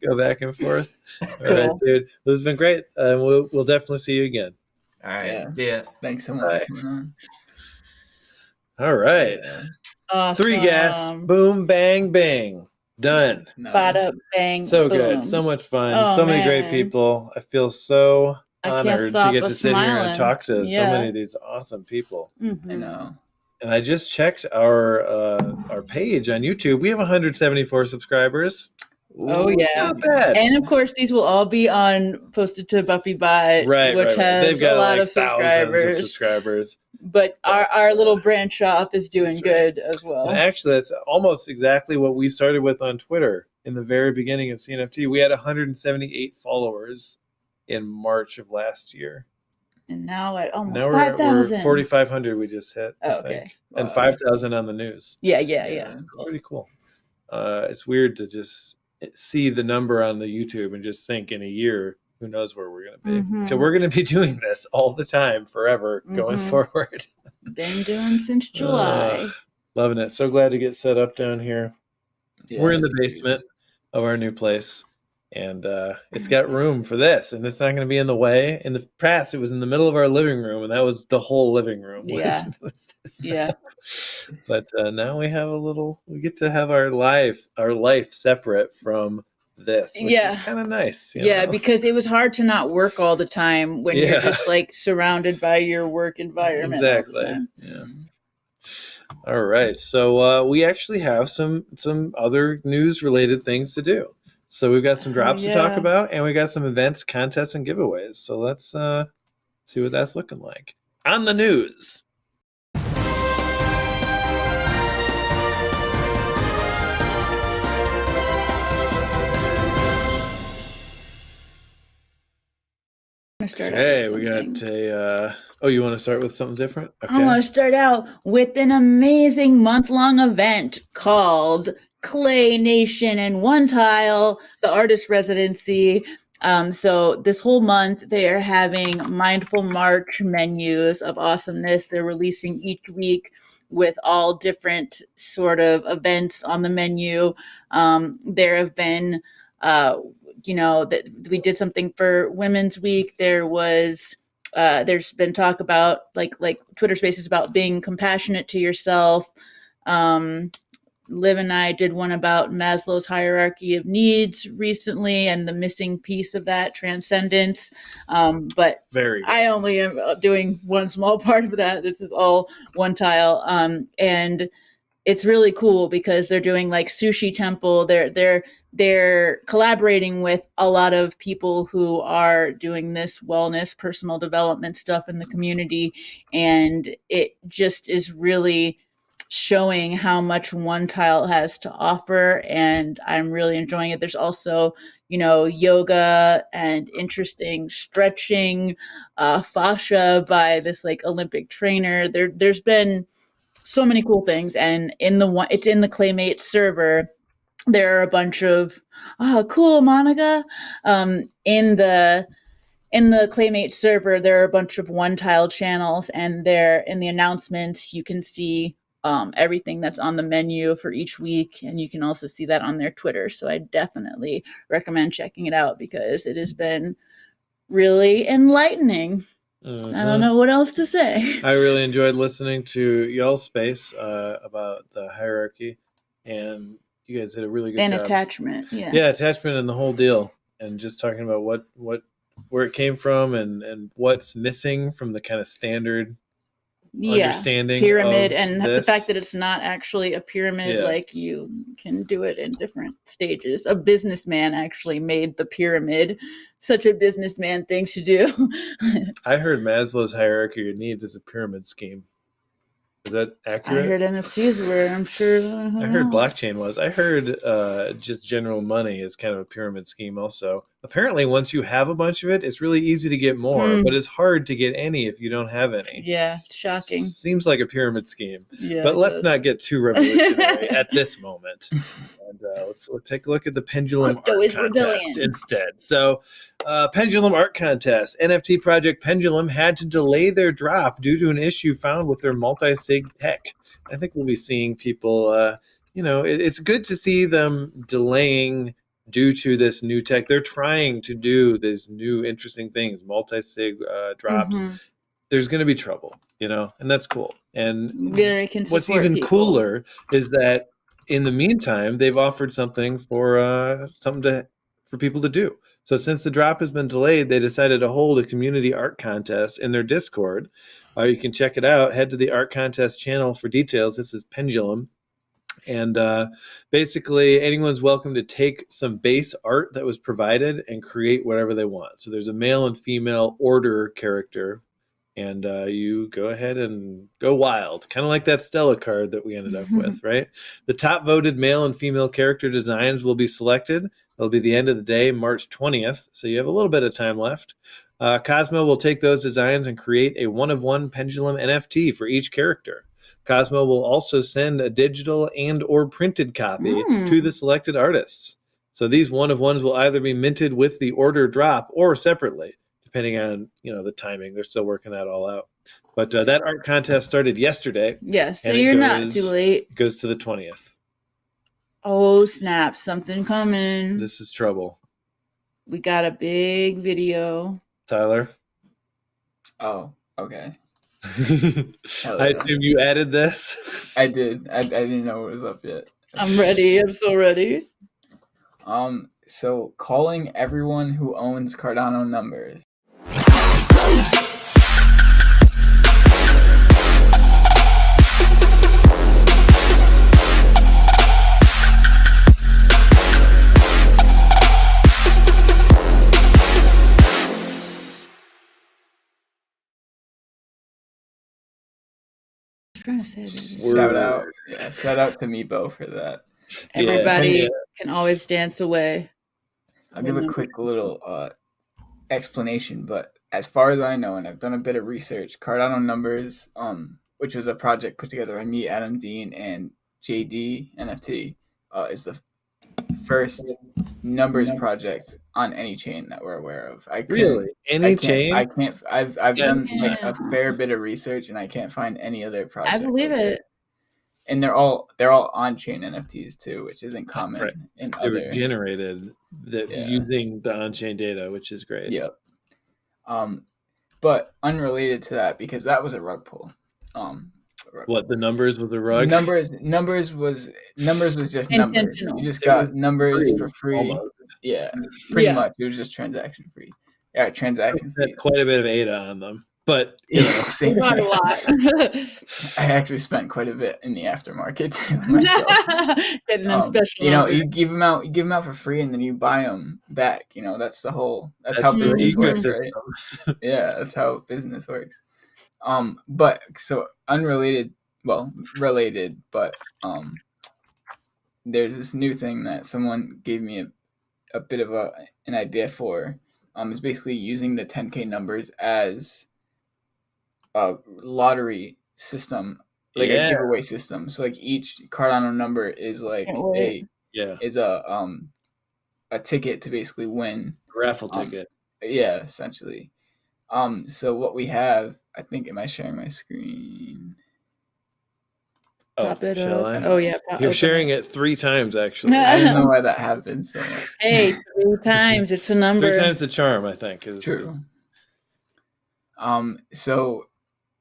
Speaker 1: Go back and forth. All right, dude. This has been great. We'll definitely see you again.
Speaker 8: All right. Yeah.
Speaker 3: Thanks so much.
Speaker 1: All right.
Speaker 2: Awesome.
Speaker 1: 3 gas. Boom, bang, bang. Done.
Speaker 2: Bada bang.
Speaker 1: So
Speaker 2: boom.
Speaker 1: Good. So much fun. So many great people. I feel so honored to get to sit here and talk to so many of these awesome people.
Speaker 2: Mm-hmm.
Speaker 3: I know.
Speaker 1: And I just checked our page on YouTube. We have 174 subscribers.
Speaker 2: Oh yeah,
Speaker 1: not bad.
Speaker 2: And of course, these will all be posted to Buffy Bot, which has
Speaker 1: They've got
Speaker 2: a lot of
Speaker 1: subscribers.
Speaker 2: But our little branch off is doing good as well.
Speaker 1: And actually, that's almost exactly what we started with on Twitter in the very beginning of CNFT. We had 178 followers in March of last year.
Speaker 2: And now at almost 5,000.
Speaker 1: We're 4,500 we just hit, I think. Wow. And 5,000 on the news.
Speaker 2: Yeah.
Speaker 1: Pretty cool. It's weird to just see the number on the YouTube and just think in a year, who knows where we're going to be.
Speaker 2: Mm-hmm.
Speaker 1: So we're going to be doing this all the time, forever, going forward.
Speaker 2: Been doing since July.
Speaker 1: Loving it. So glad to get set up down here. Yeah, we're in the basement of our new place. And it's got room for this, and it's not going to be in the way. In the past, it was in the middle of our living room, and that was the whole living room.
Speaker 2: Yeah.
Speaker 1: But now we have we get to have our life separate from this, which is kind of nice. You know?
Speaker 2: Because it was hard to not work all the time when you're just like surrounded by your work environment.
Speaker 1: Exactly. Yeah. All right. So we actually have some other news related things to do. So we've got some drops to talk about, and we got some events, contests, and giveaways. So let's see what that's looking like. On the news. Okay, we got a... you want to start with something different? Okay.
Speaker 2: I want to start out with an amazing month-long event called Clay Nation and One Tile, the artist residency. So this whole month they are having mindful March menus of awesomeness. They're releasing each week with all different sort of events on the menu. There have been, that we did something for Women's Week. There's been talk about like Twitter Spaces about being compassionate to yourself. Liv and I did one about Maslow's hierarchy of needs recently and the missing piece of that, transcendence. But I only am doing one small part of that. This is all One Tile. And it's really cool because they're doing like Sushi Temple. They're collaborating with a lot of people who are doing this wellness, personal development stuff in the community. And it just is really showing how much one tile has to offer, and I'm really enjoying it. There's also, yoga and interesting stretching, fascia by this like Olympic trainer. There's been so many cool things, and it's in the Claymate server. There are a bunch of cool, Monica. In the Claymate server, there are a bunch of one-tile channels, and there in the announcements, you can see everything that's on the menu for each week, and you can also see that on their Twitter. So I definitely recommend checking it out because it has been really enlightening. I don't know what else to say.
Speaker 1: I really enjoyed listening to y'all's space about the hierarchy, and you guys did a really good job.
Speaker 2: And attachment, yeah.
Speaker 1: Yeah, attachment and the whole deal, and just talking about where it came from and what's missing from the kind of standard understanding
Speaker 2: pyramid,
Speaker 1: of
Speaker 2: and
Speaker 1: this.
Speaker 2: The fact that it's not actually a pyramid, like you can do it in different stages. A businessman actually made the pyramid. Such a businessman thing to do.
Speaker 1: I heard Maslow's hierarchy of needs is a pyramid scheme. Is that accurate?
Speaker 2: I heard NFTs were, I'm sure.
Speaker 1: I heard blockchain was. I heard just general money is kind of a pyramid scheme also. Apparently, once you have a bunch of it, it's really easy to get more, but it's hard to get any if you don't have any.
Speaker 2: Yeah, shocking.
Speaker 1: Seems like a pyramid scheme.
Speaker 2: Yeah,
Speaker 1: but let's not get too revolutionary at this moment. And let's take a look at the Pendulum
Speaker 2: Crypto
Speaker 1: Art Contest instead. So, Pendulum Art Contest. NFT project Pendulum had to delay their drop due to an issue found with their multi-sig tech. I think we'll be seeing people, it's good to see them delaying due to this new tech. They're trying to do these new interesting things, multi-sig drops. There's going to be trouble, and that's cool. And what's even cooler is that in the meantime, they've offered something for people to do. So since the drop has been delayed, they decided to hold a community art contest in their Discord. You can check it out. Head to the art contest channel for details. This is Pendulum. And basically, anyone's welcome to take some base art that was provided and create whatever they want. So there's a male and female order character. And you go ahead and go wild, kind of like that Stella card that we ended up with, right? The top voted male and female character designs will be selected. It'll be the end of the day, March 20th. So you have a little bit of time left. Cosmo will take those designs and create a one-of-one Pendulum NFT for each character. Cosmo will also send a digital and or printed copy to the selected artists. So these one-of-ones will either be minted with the order drop or separately, depending on the timing. They're still working that all out. But that art contest started yesterday.
Speaker 2: Yeah, so you're not too late.
Speaker 1: It goes to the 20th.
Speaker 2: Oh, snap. Something coming.
Speaker 1: This is trouble.
Speaker 2: We got a big video.
Speaker 1: Tyler?
Speaker 3: Oh, okay.
Speaker 1: I assume you added this?
Speaker 3: I did. I didn't know it was up yet.
Speaker 2: I'm ready. I'm so ready.
Speaker 3: So calling everyone who owns Cardano numbers.
Speaker 2: Trying to say
Speaker 3: Shout out to Meebo for that.
Speaker 2: Everybody can always dance away.
Speaker 3: I'll give a quick little explanation, but as far as I know, and I've done a bit of research, Cardano Numbers, which was a project put together by me, Adam Dean, and JD NFT, is the first numbers project on any chain that we're aware of.
Speaker 1: Any chain?
Speaker 3: I've done like a fair bit of research, and I can't find any other project.
Speaker 2: I believe it.
Speaker 3: And they're all on-chain NFTs too, which isn't common in
Speaker 1: they were generated using the on-chain data, which is great.
Speaker 3: Yep. But unrelated to that, because that was a rug pull.
Speaker 1: What, the numbers was a rug?
Speaker 3: Numbers was just numbers. You just got numbers for free. Almost. Yeah, pretty much. It was just transaction free. Yeah, transaction fee.
Speaker 1: Quite a bit of ADA on them, but
Speaker 2: not a lot.
Speaker 3: I actually spent quite a bit in the aftermarket myself.
Speaker 2: Getting them special.
Speaker 3: You give them out for free, and then you buy them back. That's the whole. That's how business works, right? Yeah, that's how business works. But so unrelated well, related, but there's this new thing that someone gave me a bit of an idea for. It's basically using the 10K numbers as a lottery system, like a giveaway system. So like each Cardano number is like a ticket to basically win.
Speaker 1: Raffle ticket.
Speaker 3: Yeah, essentially. So what we have, I think, am I sharing my screen?
Speaker 2: Pop it
Speaker 1: shall
Speaker 2: up.
Speaker 1: I?
Speaker 2: Oh yeah,
Speaker 1: you're sharing it 3 times actually.
Speaker 3: I don't know why that happens so much.
Speaker 2: Hey, 3 times. It's a number.
Speaker 1: 3 times the charm, I think. Is
Speaker 3: true. So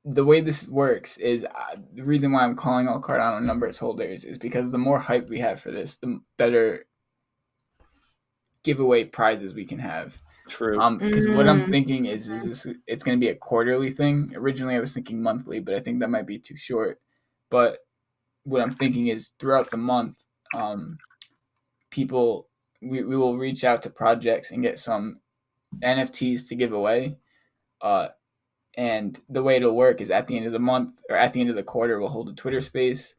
Speaker 3: the way this works is the reason why I'm calling all Cardano numbers holders is because the more hype we have for this, the better giveaway prizes we can have.
Speaker 1: True.
Speaker 3: Because what I'm thinking is it's going to be a quarterly thing. Originally, I was thinking monthly, but I think that might be too short. But what I'm thinking is throughout the month, people we will reach out to projects and get some NFTs to give away. And the way it'll work is at the end of the month or at the end of the quarter, we'll hold a Twitter space.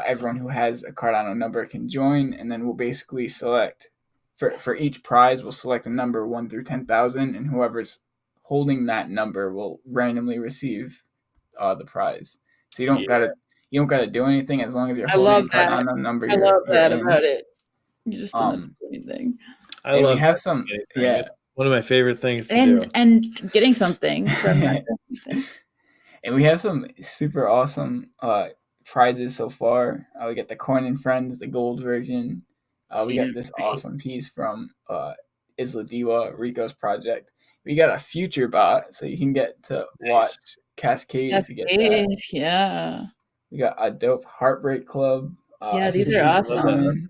Speaker 3: Everyone who has a Cardano number can join, and then we'll basically select for each prize. We'll select a number 1 through 10,000, and whoever's holding that number will randomly receive the prize. So you don't gotta do anything as long as you're holding a Cardano number.
Speaker 2: I love that about it. You just don't have to do anything.
Speaker 1: I love.
Speaker 3: We have some. Yeah.
Speaker 1: One of my favorite things to do.
Speaker 2: And getting something from that.
Speaker 3: And we have some super awesome prizes so far. We get the Coin and Friends, the gold version. We got this awesome piece from Isla Diwa, Rico's project. We got a future bot, so you can get to watch Cascade if you get that.
Speaker 2: Yeah.
Speaker 3: We got a dope Heartbreak Club.
Speaker 2: These are awesome.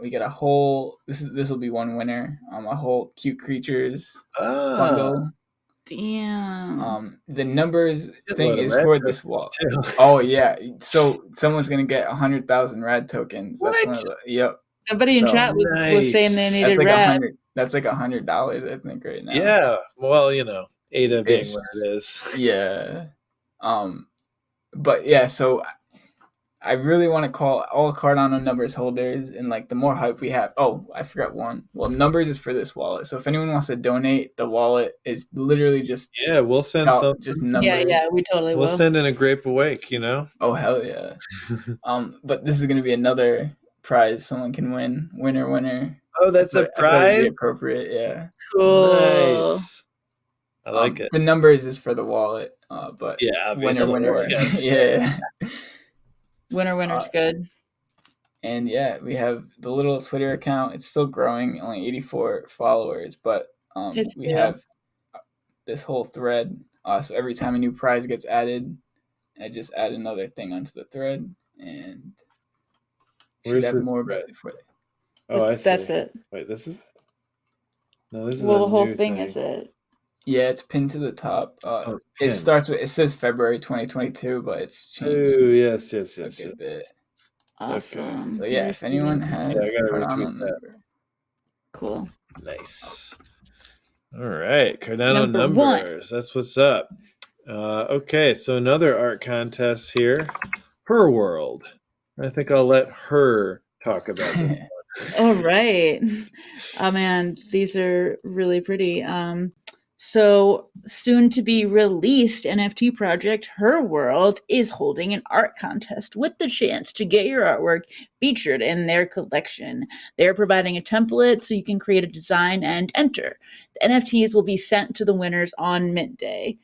Speaker 3: We got a whole. This will be one winner. A whole Cute Creatures bundle.
Speaker 2: Damn.
Speaker 3: The numbers thing is for this wall. Oh yeah. So someone's gonna get 100,000 rad tokens. That's one of the. Yep.
Speaker 2: Somebody in chat was saying they needed rad.
Speaker 3: That's like $100, I think, right now.
Speaker 1: Yeah. Well, ADA being what it is.
Speaker 3: Yeah. But yeah, so I really want to call all Cardano numbers holders, and like the more hype we have. Oh, I forgot one. Well, numbers is for this wallet. So if anyone wants to donate, the wallet is literally just
Speaker 1: we'll send some.
Speaker 3: Just numbers.
Speaker 2: Yeah, we totally will.
Speaker 1: We'll send in a grape awake.
Speaker 3: Oh hell yeah. But this is gonna be another prize someone can win. Winner.
Speaker 1: Oh, that's a prize.
Speaker 3: Be appropriate. Yeah.
Speaker 2: Cool.
Speaker 1: Nice. I like it.
Speaker 3: The numbers is for the wallet. But
Speaker 1: obviously.
Speaker 3: Winner. Yeah.
Speaker 2: Winner's good.
Speaker 3: And yeah, we have the little Twitter account. It's still growing, only 84 followers, but we have this whole thread. So every time a new prize gets added, I just add another thing onto the thread, and
Speaker 1: where's
Speaker 3: have
Speaker 1: the
Speaker 3: more
Speaker 1: thread?
Speaker 3: For it.
Speaker 1: Oh, I see.
Speaker 2: That's it.
Speaker 1: Wait, this is. No, this is.
Speaker 2: Well, the whole thing is it.
Speaker 3: Yeah, it's pinned to the top. It starts with, it says February 2022, but it's changed.
Speaker 1: Oh, yes.
Speaker 3: A bit.
Speaker 2: Awesome.
Speaker 3: Okay. So yeah, if anyone has
Speaker 1: I gotta retweet that.
Speaker 2: Cool.
Speaker 1: Nice. All right, Cardano numbers. That's what's up. Okay, so another art contest here. Her World. I think I'll let her talk about this one.
Speaker 2: All right. Oh man, these are really pretty. So soon to be released NFT project Her World is holding an art contest with the chance to get your artwork featured in their collection. They're providing a template so you can create a design and enter. The NFTs will be sent to the winners on mint day.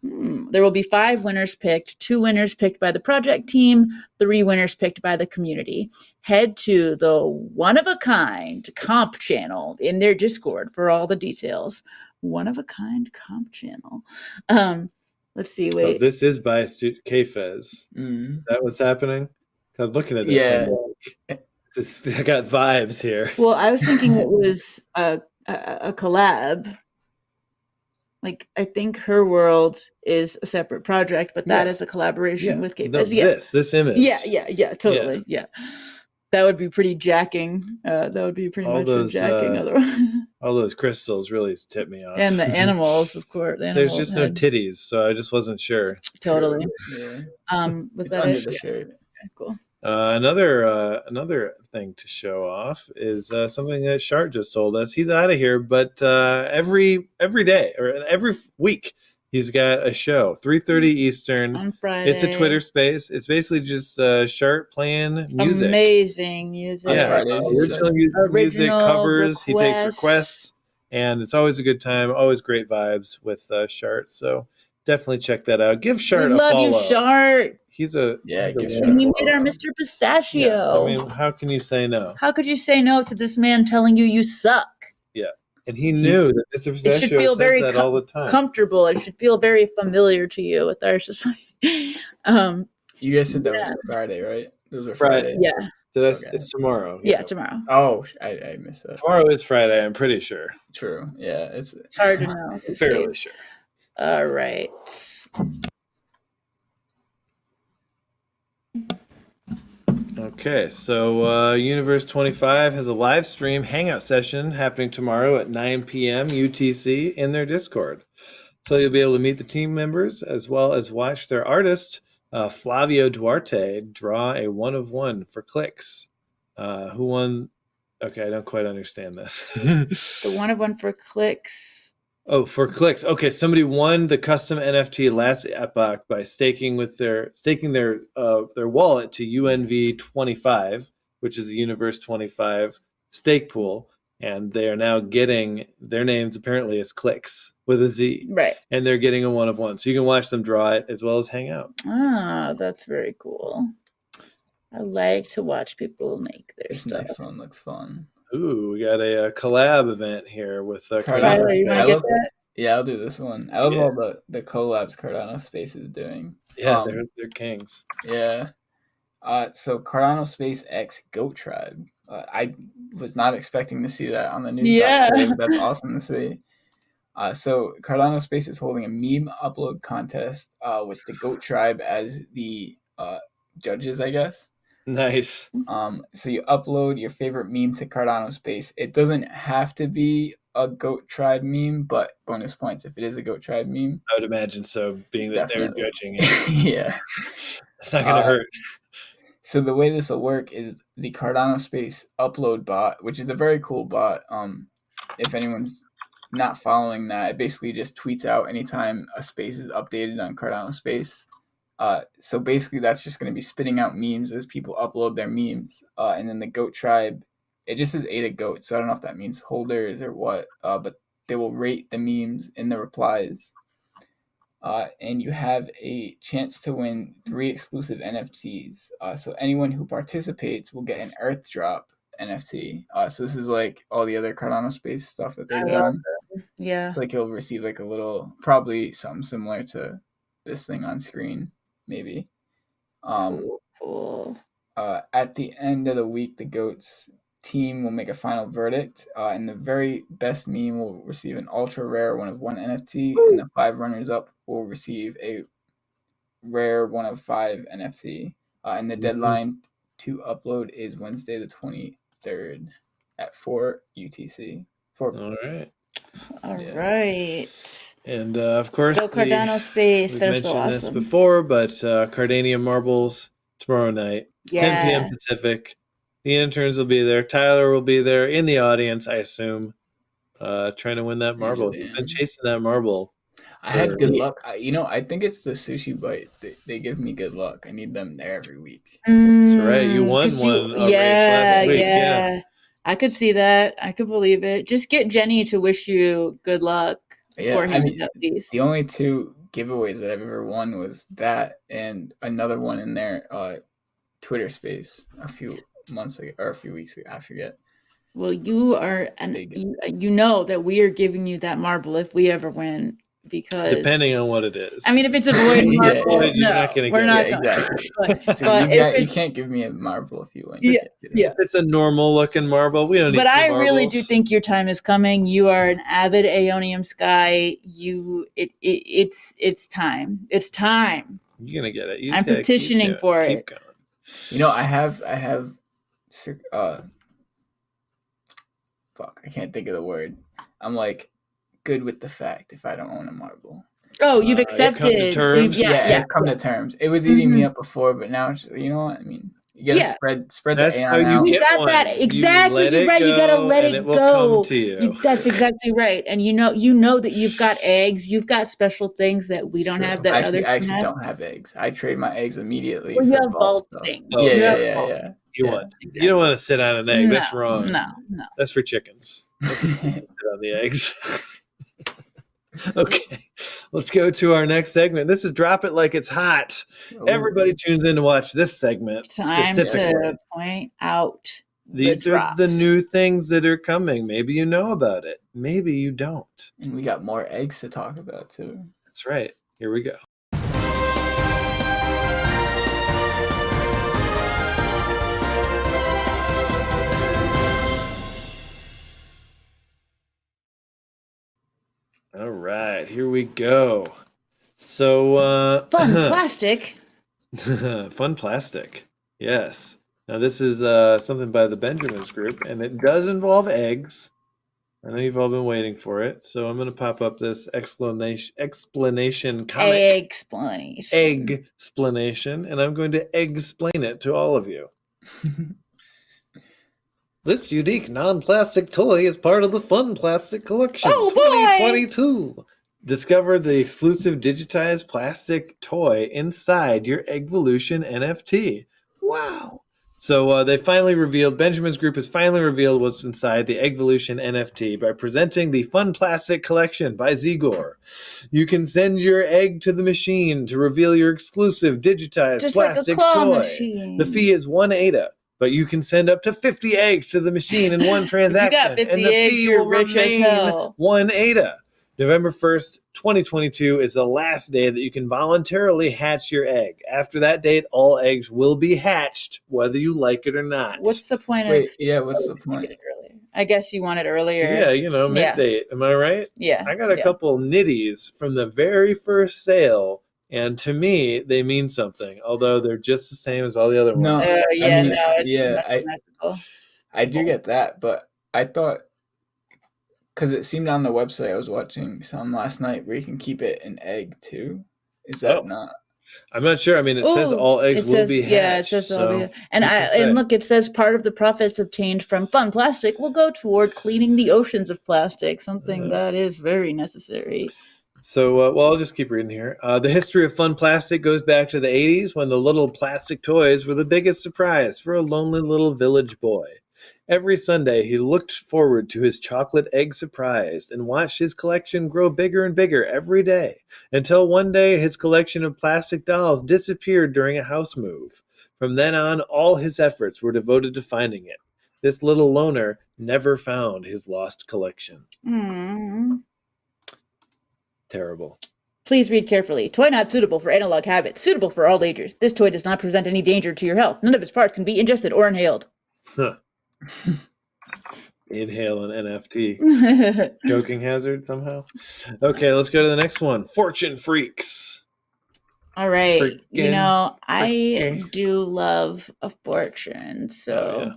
Speaker 2: There will be 5 winners picked, 2 winners picked by the project team, 3 winners picked by the community. Head to the One of a Kind comp channel in their Discord for all the details. One of a Kind comp channel. Let's see. Wait.
Speaker 1: Oh, this is by Kfez. Is that what's happening? I'm looking at this.
Speaker 3: Yeah.
Speaker 1: I got vibes here.
Speaker 2: Well, I was thinking it was a collab. Like, I think Her World is a separate project, but that is a collaboration with Kfez.
Speaker 1: This image.
Speaker 2: Yeah, totally. Yeah. That would be pretty jacking. That would be pretty much jacking otherwise.
Speaker 1: All those crystals really tip me off.
Speaker 2: And the animals, of course.
Speaker 1: There's just no titties, so I just wasn't sure.
Speaker 2: Totally.
Speaker 3: Yeah.
Speaker 2: Was
Speaker 3: It's
Speaker 2: that
Speaker 3: under
Speaker 2: it?
Speaker 3: the shirt.
Speaker 2: Okay, cool.
Speaker 1: Another thing to show off is something that Shart just told us. He's out of here, but every day or every week he's got a show, 3:30 Eastern
Speaker 2: on Friday.
Speaker 1: It's a Twitter space. It's basically just Shart playing music.
Speaker 2: Amazing music.
Speaker 1: Yeah, original music covers.
Speaker 2: Requests.
Speaker 1: He takes requests, and it's always a good time. Always great vibes with Shart. So definitely check that out. Give Shart a follow.
Speaker 2: Love you, Shart.
Speaker 1: He's a
Speaker 2: He made our Mr. Pistachio.
Speaker 1: Yeah, I mean, how can you say no?
Speaker 2: How could you say no to this man telling you suck?
Speaker 1: Yeah, and he knew that Mr. Pistachio
Speaker 2: it should feel very
Speaker 1: that all the time.
Speaker 2: Comfortable. It should feel very familiar to you with our society.
Speaker 3: You guys said that was Friday, right? Those are Friday.
Speaker 2: Yeah.
Speaker 1: It's tomorrow.
Speaker 2: Yeah, tomorrow.
Speaker 3: Oh, I missed that.
Speaker 1: Tomorrow is Friday. I'm pretty sure.
Speaker 3: True. Yeah, it's
Speaker 2: hard to know.
Speaker 1: Fairly sure.
Speaker 2: All right.
Speaker 1: Okay, so Universe 25 has a live stream hangout session happening tomorrow at 9 p.m. UTC in their Discord. So you'll be able to meet the team members as well as watch their artist, Flavio Duarte, draw a 1/1 for clicks. Who won? Okay, I don't quite understand this.
Speaker 2: The 1/1 for clicks.
Speaker 1: Oh, for clicks. Okay, somebody won the custom NFT last epoch by staking their wallet to UNV25, which is the Universe 25 stake pool, and they are now getting their names apparently as clicks with a Z.
Speaker 2: Right.
Speaker 1: And they're getting a 1/1. So you can watch them draw it as well as hang out.
Speaker 2: Ah, that's very cool. I like to watch people make their stuff.
Speaker 3: This one looks fun.
Speaker 1: Ooh, we got a collab event here with
Speaker 2: Tyler, you want to get that?
Speaker 3: Yeah, I'll do this one. I love all the collabs Cardano Space is doing.
Speaker 1: Yeah, they're kings.
Speaker 3: Yeah. So Cardano Space X Goat Tribe. I was not expecting to see that on the news.
Speaker 2: Yeah.
Speaker 3: That's awesome to see. So Cardano Space is holding a meme upload contest with the Goat Tribe as the judges, I guess.
Speaker 1: Nice.
Speaker 3: So you upload your favorite meme to Cardano Space. It doesn't have to be a Goat Tribe meme, but bonus points if it is a Goat Tribe meme.
Speaker 1: I would imagine so, being that they're judging it.
Speaker 3: Yeah.
Speaker 1: It's not going to hurt.
Speaker 3: So the way this will work is the Cardano Space upload bot, which is a very cool bot. If anyone's not following that, it basically just tweets out anytime a space is updated on Cardano Space. So basically that's just going to be spitting out memes as people upload their memes. And then the Goat Tribe, it just says ADA Goat. So I don't know if that means holders or what, but they will rate the memes in the replies. And you have a chance to win 3 exclusive NFTs. So anyone who participates will get an Earth Drop NFT. So this is like all the other Cardano Space stuff that they've done.
Speaker 2: Yeah.
Speaker 3: So like he'll receive like a little, probably something similar to this thing on screen. Maybe.
Speaker 2: Cool.
Speaker 3: At the end of the week, the GOATS team will make a final verdict, and the very best meme will receive an ultra rare 1/1 NFT, and the 5 runners up will receive a rare 1/5 NFT. And the deadline to upload is Wednesday the 23rd at 4 UTC.
Speaker 1: All right.
Speaker 2: All right.
Speaker 1: And of course,
Speaker 2: Go Cardano Space.
Speaker 1: We've
Speaker 2: They're
Speaker 1: mentioned
Speaker 2: so awesome.
Speaker 1: this before, but Cardanium Marbles tomorrow night, 10 p.m. Pacific. The interns will be there. Tyler will be there in the audience, I assume, trying to win that marble. He's been chasing that marble.
Speaker 3: I had good luck. I think it's the Sushi Bite. They give me good luck. I need them there every week.
Speaker 1: That's right. You won one race last week. Yeah.
Speaker 2: I could see that. I could believe it. Just get Jenny to wish you good luck.
Speaker 3: Yeah, at least. The only 2 giveaways that I've ever won was that and another one in their Twitter space a few months ago or a few weeks ago. I forget.
Speaker 2: Well, you are, and you know that we are giving you that marble if we ever win, because
Speaker 1: depending on what it is.
Speaker 2: I mean, if it's a void marble, we're not going
Speaker 3: to. You can't give me a marble if you win.
Speaker 2: Yeah.
Speaker 1: If it's a normal looking marble, we don't need.
Speaker 2: But I really do think your time is coming. You are an avid Aeonium Sky. It's time. It's time.
Speaker 1: You're gonna get it.
Speaker 2: I'm petitioning for it.
Speaker 3: Going. I have fuck, I can't think of the word. I'm like good with the fact if I don't own a marble.
Speaker 2: Oh, you've accepted.
Speaker 1: Come to terms.
Speaker 3: I've come to terms. It was eating me up before, but now it's, you know what I mean. You gotta spread
Speaker 1: That's
Speaker 3: the
Speaker 1: how
Speaker 3: air out.
Speaker 1: you
Speaker 2: You
Speaker 1: get
Speaker 2: got
Speaker 1: one.
Speaker 2: that exactly.
Speaker 1: You
Speaker 2: You're right. You gotta let
Speaker 1: and
Speaker 2: it
Speaker 1: will
Speaker 2: go.
Speaker 1: come to you.
Speaker 2: That's exactly right. And you know that you've got eggs. You've got special things that we don't have that
Speaker 3: I
Speaker 2: others
Speaker 3: actually
Speaker 2: have.
Speaker 3: don't have eggs. I trade my eggs immediately
Speaker 2: Well, you
Speaker 3: for
Speaker 2: have
Speaker 3: vault
Speaker 2: vault
Speaker 3: stuff.
Speaker 2: things.
Speaker 1: Oh,
Speaker 3: Yeah.
Speaker 1: You don't want to sit on an egg. That's wrong.
Speaker 2: No.
Speaker 1: That's for chickens. Sit on the eggs. Okay, let's go to our next segment. This is Drop It Like It's Hot.
Speaker 3: Ooh.
Speaker 1: Everybody tunes in to watch this segment.
Speaker 2: Time to point out
Speaker 1: these are the new things that are coming. Maybe you know about it. Maybe you don't.
Speaker 3: And we got more eggs to talk about too.
Speaker 1: That's right. Here we go. All right, here we go. So
Speaker 2: fun plastic.
Speaker 1: Fun plastic. Yes. Now this is something by the Benjamins group, and it does involve eggs. I know you've all been waiting for it, so I'm going to pop up this explanation comic. Egg-splanation, and I'm going to egg-splain it to all of you. This unique non-plastic toy is part of the Fun Plastic Collection 2022. Discover the exclusive digitized plastic toy inside your Eggvolution NFT. Wow. So they finally revealed, Benjamin's group has finally revealed what's inside the Eggvolution NFT by presenting the Fun Plastic Collection by Zigor. You can send your egg to the machine to reveal your exclusive digitized
Speaker 2: just
Speaker 1: plastic
Speaker 2: like a claw
Speaker 1: toy.
Speaker 2: Machine.
Speaker 1: The fee is 1 ADA. But you can send up to 50 eggs to the machine in one transaction.
Speaker 2: You got 50
Speaker 1: and the
Speaker 2: eggs,
Speaker 1: fee
Speaker 2: you're
Speaker 1: will
Speaker 2: rich as
Speaker 1: remain
Speaker 2: hell.
Speaker 1: 1 ADA. November 1st, 2022 is the last day that you can voluntarily hatch your egg. After that date, all eggs will be hatched, whether you like it or not.
Speaker 2: What's the point
Speaker 3: what's the point?
Speaker 2: I guess you want it earlier.
Speaker 1: Yeah, mid-date. Am I right?
Speaker 2: Yeah.
Speaker 1: I got a couple nitties from the very first sale. And to me, they mean something, although they're just the same as all the other ones.
Speaker 3: I do get that, but I thought, because it seemed on the website I was watching some last night where you can keep it an egg too. Is that not?
Speaker 1: I'm not sure. I mean, it says all eggs will be hatched.
Speaker 2: Yeah, it says all be. And look, it says part of the profits obtained from Fun Plastic will go toward cleaning the oceans of plastic, something that is very necessary.
Speaker 1: So, I'll just keep reading here. The history of Fun Plastic goes back to the 80s when the little plastic toys were the biggest surprise for a lonely little village boy. Every Sunday, he looked forward to his chocolate egg surprise and watched his collection grow bigger and bigger every day, until one day his collection of plastic dolls disappeared during a house move. From then on, all his efforts were devoted to finding it. This little loner never found his lost collection. Terrible.
Speaker 2: Please read carefully. Toy not suitable for analog habits. Suitable for all ages. This toy does not present any danger to your health. None of its parts can be ingested or inhaled.
Speaker 1: Huh. Inhale an NFT. Joking hazard somehow. Okay, let's go to the next one. Fortune Freaks.
Speaker 2: All right. I do love a fortune. So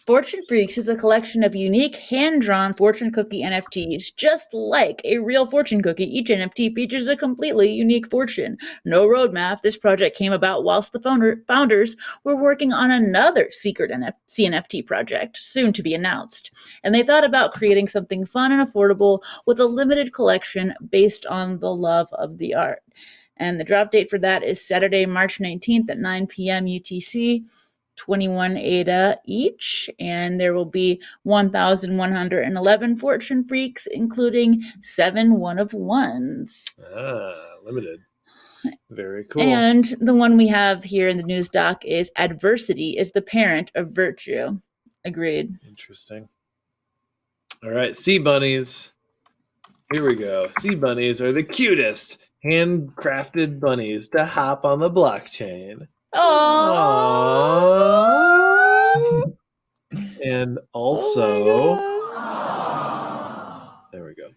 Speaker 2: Fortune Freaks is a collection of unique hand-drawn fortune cookie NFTs. Just like a real fortune cookie, each NFT features a completely unique fortune. No roadmap. This project came about whilst the founders were working on another secret CNFT project, soon to be announced. And they thought about creating something fun and affordable with a limited collection based on the love of the art. And the drop date for that is Saturday, March 19th at 9 p.m. UTC. 21 ADA each, and there will be 1,111 Fortune Freaks, including 7 one-of-ones.
Speaker 1: Limited. Very cool.
Speaker 2: And the one we have here in the news doc is Adversity is the parent of virtue. Agreed.
Speaker 1: Interesting. All right, sea bunnies. Here we go. Sea bunnies are the cutest handcrafted bunnies to hop on the blockchain.
Speaker 2: Aww.
Speaker 1: And also, there we go.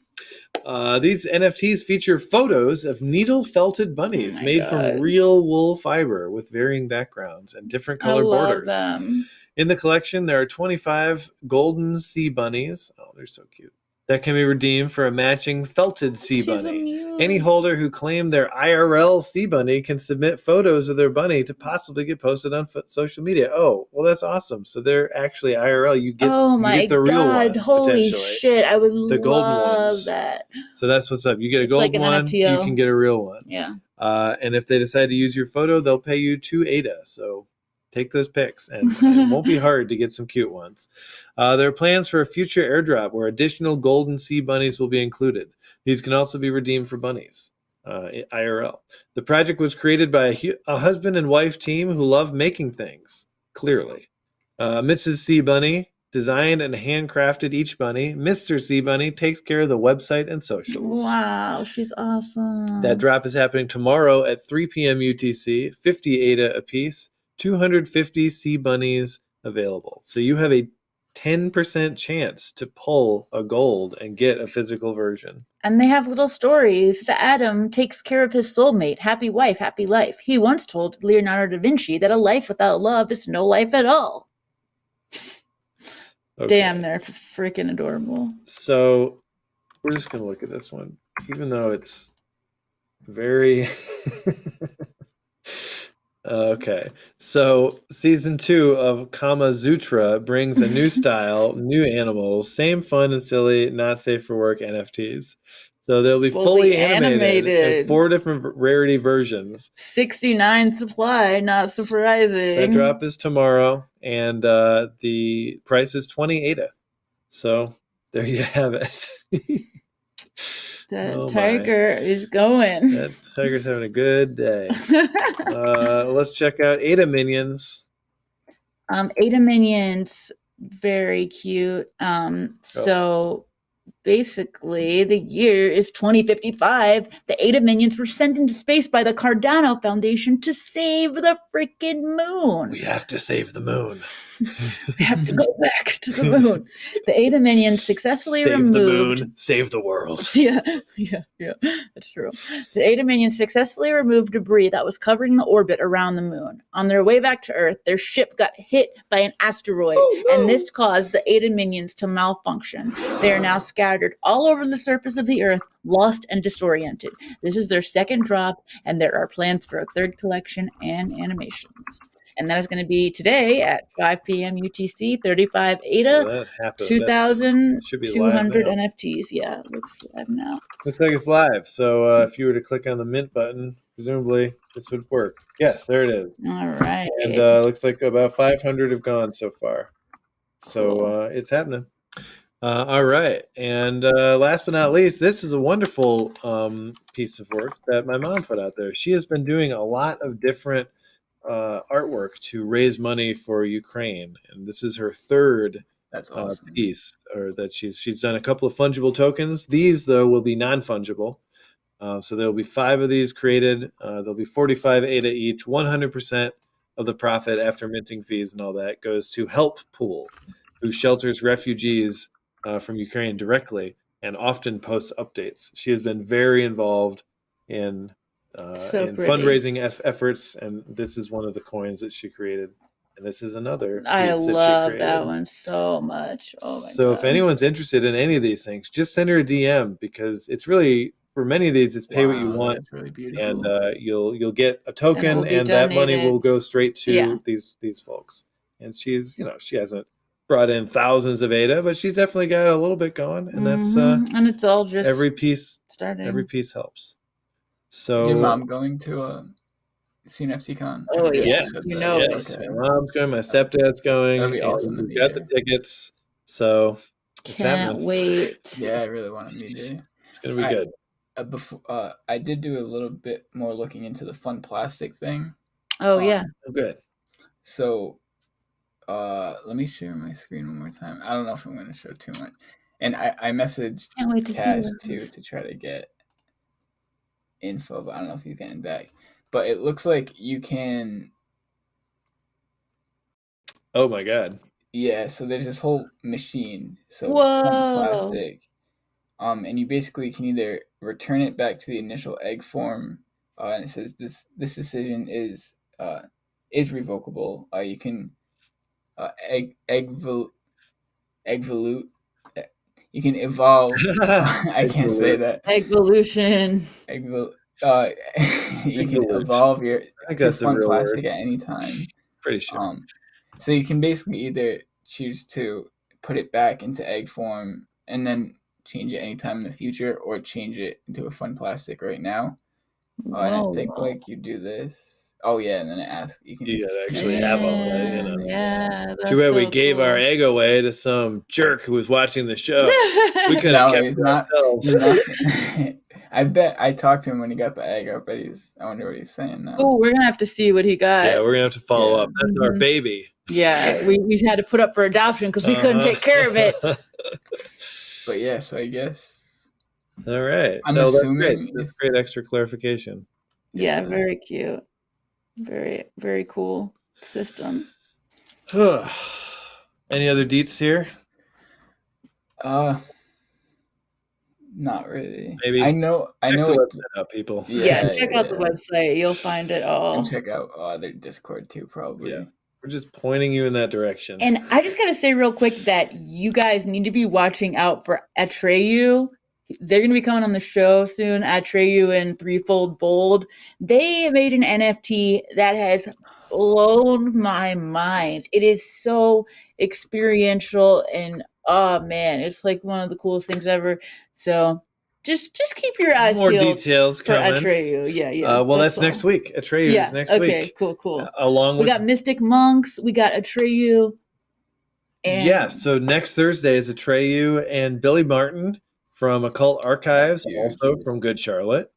Speaker 1: These NFTs feature photos of needle-felted bunnies made from real wool fiber with varying backgrounds and different color borders.
Speaker 2: Them.
Speaker 1: In the collection, there are 25 golden sea bunnies. Oh, they're so cute. That can be redeemed for a matching felted sea bunny. Any holder who claimed their IRL sea bunny can submit photos of their bunny to possibly get posted on social media. Oh, well, that's awesome. So they're actually IRL. You get, the real ones,
Speaker 2: holy
Speaker 1: potentially.
Speaker 2: shit! I would
Speaker 1: the golden
Speaker 2: love
Speaker 1: ones.
Speaker 2: that.
Speaker 1: So that's what's up. You get a golden one, you can get a real one.
Speaker 2: Yeah.
Speaker 1: And if they decide to use your photo, they'll pay you 2 ADA. So take those pics, and it won't be hard to get some cute ones. There are plans for a future airdrop where additional golden sea bunnies will be included. These can also be redeemed for bunnies, IRL. The project was created by a husband and wife team who love making things, clearly. Mrs. Sea Bunny designed and handcrafted each bunny. Mr. Sea Bunny takes care of the website and socials.
Speaker 2: Wow, she's awesome.
Speaker 1: That drop is happening tomorrow at 3 p.m. UTC, 50 ADA apiece. 250 sea bunnies available. So you have a 10% chance to pull a gold and get a physical version.
Speaker 2: And they have little stories. The Adam takes care of his soulmate. Happy wife, happy life. He once told Leonardo da Vinci that a life without love is no life at all. Okay. Damn, they're freaking adorable.
Speaker 1: So we're just going to look at this one, even though it's very... Okay, so season 2 of Kama Zutra brings a new style, new animals, same fun and silly, not safe for work NFTs. So they'll be fully animated in 4 different rarity versions.
Speaker 2: 69 supply, not surprising.
Speaker 1: That drop is tomorrow, and the price is 20 ADA. So there you have it.
Speaker 2: That tiger is going.
Speaker 1: That tiger's having a good day. Let's check out ADA Minions.
Speaker 2: ADA Minions, very cute. So basically, the year is 2055. The ADA Minions were sent into space by the Cardano Foundation to save the freaking moon.
Speaker 1: We have to save the moon.
Speaker 2: We have to go back to the moon. The ADA Minions successfully removed...
Speaker 1: Save the moon, save the world.
Speaker 2: Yeah, that's true. The ADA Minions successfully removed debris that was covering the orbit around the moon. On their way back to Earth, their ship got hit by an asteroid, and this caused the ADA Minions to malfunction. They are now scattered all over the surface of the Earth, lost and disoriented. This is their second drop, and there are plans for a third collection and animations. And that is going to be today at 5 p.m. UTC, 35 ADA, 2,200 NFTs. Yeah, it looks live now.
Speaker 1: Looks like it's live. So if you were to click on the mint button, presumably this would work. Yes, there it is.
Speaker 2: All right.
Speaker 1: And looks like about 500 have gone so far. So it's happening. All right. And last but not least, this is a wonderful piece of work that my mom put out there. She has been doing a lot of different artwork to raise money for Ukraine, and this is her third piece, or that she's done a couple of fungible tokens. These though will be non-fungible, so there will be 5 of these created. There'll be 45 ADA each. 100% of the profit after minting fees and all that goes to Help Pool, who shelters refugees from Ukraine directly and often posts updates. She has been very involved in fundraising efforts, and this is one of the coins that she created, and this is another.
Speaker 2: I love that one so much. Oh my God.
Speaker 1: So if anyone's interested in any of these things, just send her a DM, because it's really, for many of these, it's pay what you want.
Speaker 3: That's really beautiful.
Speaker 1: And you'll get a token, and that money will go straight to these folks. And she's, she hasn't brought in thousands of ADA, but she's definitely got a little bit going, and that's
Speaker 2: and it's all just
Speaker 1: every piece
Speaker 2: starting.
Speaker 1: Every piece helps. So
Speaker 3: is your mom going to a CNFT con?
Speaker 2: Oh yeah,
Speaker 1: yes. My mom's going. My stepdad's going.
Speaker 3: That'd be awesome.
Speaker 1: We've got the tickets, so
Speaker 2: can't wait.
Speaker 3: Yeah, I really want to meet you.
Speaker 1: It's gonna be good.
Speaker 3: Before I did do a little bit more looking into the fun plastic thing.
Speaker 2: Oh yeah,
Speaker 1: good.
Speaker 3: So, let me share my screen one more time. I don't know if I'm going to show too much. And I messaged Cash too to try to get info, but I don't know if he's getting back. But it looks like you can.
Speaker 1: Oh my God!
Speaker 3: Yeah, so there's this whole machine. So
Speaker 2: Whoa.
Speaker 3: Fun plastic, and you basically can either return it back to the initial egg form, and it says this decision is revocable. You can Eggvolute. You can evolve. I can't say that.
Speaker 2: Eggvolution.
Speaker 3: You can evolve your to fun plastic at any time.
Speaker 1: Pretty sure.
Speaker 3: So you can basically either choose to put it back into egg form and then change it anytime in the future, or change it into a fun plastic right now. And I think like you do this. Oh yeah, and then it asks you
Speaker 1: gotta actually have all that, you know.
Speaker 2: Yeah, that's
Speaker 1: too bad we
Speaker 2: so
Speaker 1: gave
Speaker 2: cool.
Speaker 1: our egg away to some jerk who was watching the show. We could
Speaker 3: No,
Speaker 1: have kept
Speaker 3: he's
Speaker 1: it
Speaker 3: not.
Speaker 1: ourselves.
Speaker 3: I bet I talked to him when he got the egg. I wonder what he's saying now.
Speaker 2: Oh, we're gonna have to see what he got.
Speaker 1: Yeah, we're gonna have to follow up. That's our
Speaker 2: Mhm.
Speaker 1: baby.
Speaker 2: Yeah, we had to put up for adoption because we couldn't take care of it.
Speaker 3: But yeah, so I guess.
Speaker 1: All right.
Speaker 3: I'm
Speaker 1: That's
Speaker 3: assuming
Speaker 1: great. That's great extra clarification.
Speaker 2: Yeah, very cute. Very, very cool system.
Speaker 1: Any other deets here?
Speaker 3: Not really.
Speaker 1: Maybe
Speaker 3: I know
Speaker 1: the website out, people.
Speaker 2: Yeah, check out the website. You'll find it all.
Speaker 3: And check out their Discord too, probably.
Speaker 1: Yeah. We're just pointing you in that direction.
Speaker 2: And I just gotta say real quick that you guys need to be watching out for Atreyu. They're gonna be coming on the show soon. Atreyu and Threefold Bold. They made an NFT that has blown my mind. It is so experiential and oh man, it's like one of the coolest things ever. So just keep your eyes
Speaker 1: more
Speaker 2: peeled
Speaker 1: details
Speaker 2: for
Speaker 1: coming.
Speaker 2: Atreyu. Yeah.
Speaker 1: Well, that's next week. Atreyu is next week.
Speaker 2: Okay, cool.
Speaker 1: Along with
Speaker 2: we got Mystic Monks, we got Atreyu. And
Speaker 1: so next Thursday is Atreyu and Billy Martin from Occult Archives, also from Good Charlotte.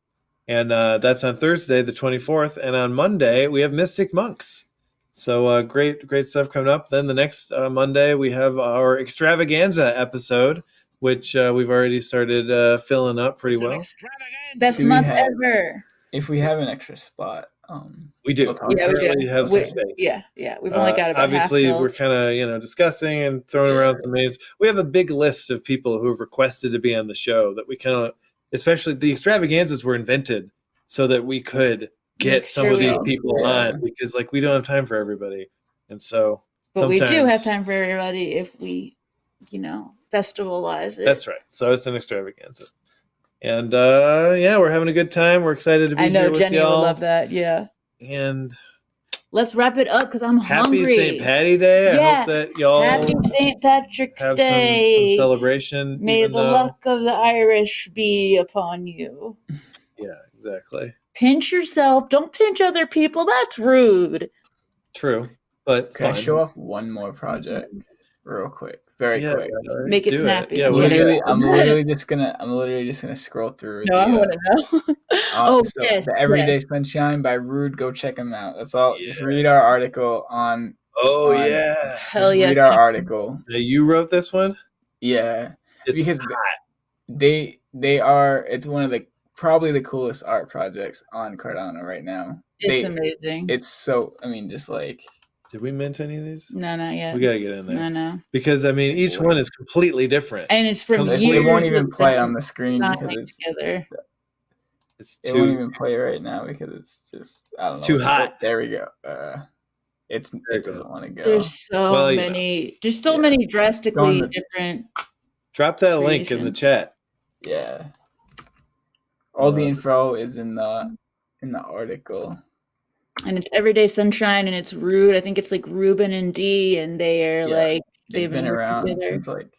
Speaker 1: And that's on Thursday, the 24th. And on Monday, we have Mystic Monks. So great stuff coming up. Then the next Monday, we have our extravaganza episode, which we've already started filling up pretty well.
Speaker 2: Best month ever.
Speaker 3: If we have an extra spot,
Speaker 1: we do.
Speaker 3: We
Speaker 1: currently have some space.
Speaker 2: Yeah. We've only got about
Speaker 1: obviously
Speaker 2: half
Speaker 1: we're kind of discussing and throwing around some names. We have a big list of people who have requested to be on the show that we kind of, especially the extravaganzas were invented so that we could get some of these people on, because like we don't have time for everybody, and so
Speaker 2: but we do have time for everybody if we festivalize it.
Speaker 1: That's right. So it's an extravaganza. And we're having a good time. We're excited to be here with
Speaker 2: Jenny
Speaker 1: y'all.
Speaker 2: will love that. Yeah.
Speaker 1: And
Speaker 2: let's wrap it up because I'm hungry.
Speaker 1: Happy St. Patty Day. I hope that y'all
Speaker 2: Happy St. Patrick's
Speaker 1: have
Speaker 2: Day.
Speaker 1: some celebration.
Speaker 2: May the luck of the Irish be upon you.
Speaker 1: Yeah, exactly.
Speaker 2: Pinch yourself. Don't pinch other people. That's rude.
Speaker 1: True. But
Speaker 3: can I show off one more project real quick? Very quick.
Speaker 2: Make it snappy.
Speaker 3: Yeah, I'm literally just gonna scroll through.
Speaker 2: No, I want to know.
Speaker 3: The Everyday Sunshine by Rude. Go check them out. That's all. Just read our article on.
Speaker 2: Hell yes.
Speaker 3: Read our article.
Speaker 1: You wrote this one?
Speaker 3: Yeah,
Speaker 1: because
Speaker 3: they are. It's one of the probably the coolest art projects on Cardano right now.
Speaker 2: It's amazing.
Speaker 3: It's so. I mean, just like.
Speaker 1: Did we mint any of these?
Speaker 2: No, not yet.
Speaker 1: We gotta get in there.
Speaker 2: No.
Speaker 1: Because I mean, each one is completely different,
Speaker 2: and it's from years.
Speaker 3: It won't even play on the screen because
Speaker 1: it
Speaker 3: won't even play right now because it's just I don't know.
Speaker 1: Too hot.
Speaker 3: There we go. It doesn't want to go.
Speaker 2: There's so many. There's so many drastically different.
Speaker 1: Drop that link in the chat.
Speaker 3: Yeah. All the info is in the article.
Speaker 2: And it's Everyday Sunshine, and it's Rude. I think it's like Ruben and D, and they are like
Speaker 3: they've been around since like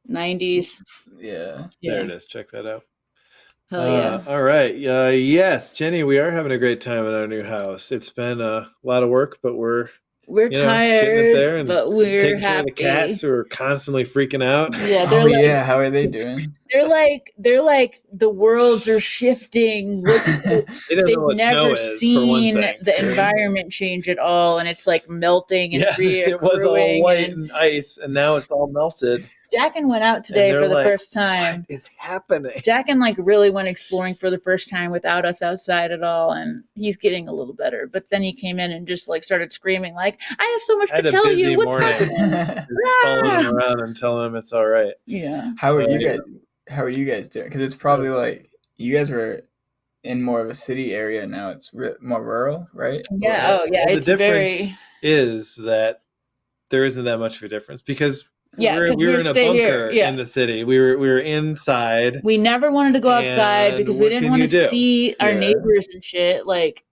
Speaker 2: 90s.
Speaker 3: Yeah.
Speaker 1: There it is. Check that out.
Speaker 2: Hell yeah.
Speaker 1: All right. Yes, Jenny, we are having a great time in our new house. It's been a lot of work, but we're
Speaker 2: tired,
Speaker 1: there and
Speaker 2: but we're
Speaker 1: taking
Speaker 2: happy.
Speaker 1: care of the cats who are constantly freaking out.
Speaker 2: Yeah,
Speaker 3: how are they doing?
Speaker 2: They're like the worlds are shifting. They've never seen the environment change at all, and it's like melting and
Speaker 1: it was all white and ice, and now it's all melted.
Speaker 2: Jackin went out today for the first time.
Speaker 1: What is happening?
Speaker 2: Jackin really went exploring for the first time without us outside at all, and he's getting a little better. But then he came in and just started screaming I have so much to tell you. What's happening?
Speaker 1: Following him around and telling him it's all right.
Speaker 2: Yeah.
Speaker 3: How are you guys doing? Because it's probably like you guys were in more of a city area now. It's more rural, right?
Speaker 2: Yeah.
Speaker 1: The difference is that there isn't that much of a difference because we
Speaker 2: Yeah,
Speaker 1: were
Speaker 2: 'cause we
Speaker 1: in a
Speaker 2: stayed
Speaker 1: bunker
Speaker 2: here, yeah.
Speaker 1: in the city. We were inside.
Speaker 2: We never wanted to go outside
Speaker 1: And
Speaker 2: because we
Speaker 1: what
Speaker 2: didn't
Speaker 1: can
Speaker 2: want
Speaker 1: you
Speaker 2: to
Speaker 1: do?
Speaker 2: see our
Speaker 1: Yeah.
Speaker 2: neighbors and shit. Like,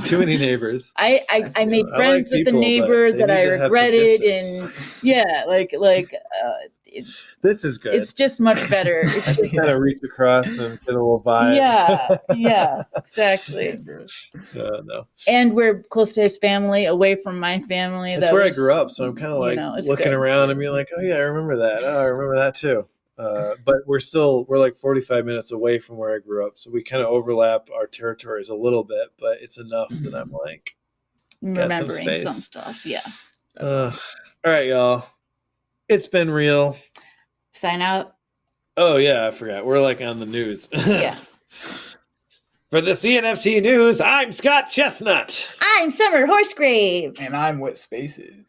Speaker 1: Too many neighbors.
Speaker 2: I made
Speaker 1: I
Speaker 2: friends
Speaker 1: like
Speaker 2: with the
Speaker 1: people, but
Speaker 2: neighbor
Speaker 1: they
Speaker 2: that
Speaker 1: need
Speaker 2: I
Speaker 1: to have some
Speaker 2: regretted,
Speaker 1: distance.
Speaker 2: and yeah,
Speaker 1: This is good.
Speaker 2: it's just much better. It's
Speaker 1: I just kind of reach across and get a little vibe.
Speaker 2: yeah, exactly.
Speaker 1: No.
Speaker 2: And we're close to his family, away from my family.
Speaker 1: That's where I grew up, so I'm kind of like looking
Speaker 2: good.
Speaker 1: around and being like, oh yeah, I remember that. Oh, I remember that too. But we're like 45 minutes away from where I grew up, so we kind of overlap our territories a little bit, but it's enough that I'm like
Speaker 2: remembering some stuff. Yeah.
Speaker 1: All right, y'all. It's been real.
Speaker 2: Sign out.
Speaker 1: Oh yeah, I forgot. We're like on the news.
Speaker 2: Yeah.
Speaker 1: For the CNFT news, I'm Scott Chestnut.
Speaker 2: I'm Summer Horsegrave.
Speaker 3: And I'm What Spaces.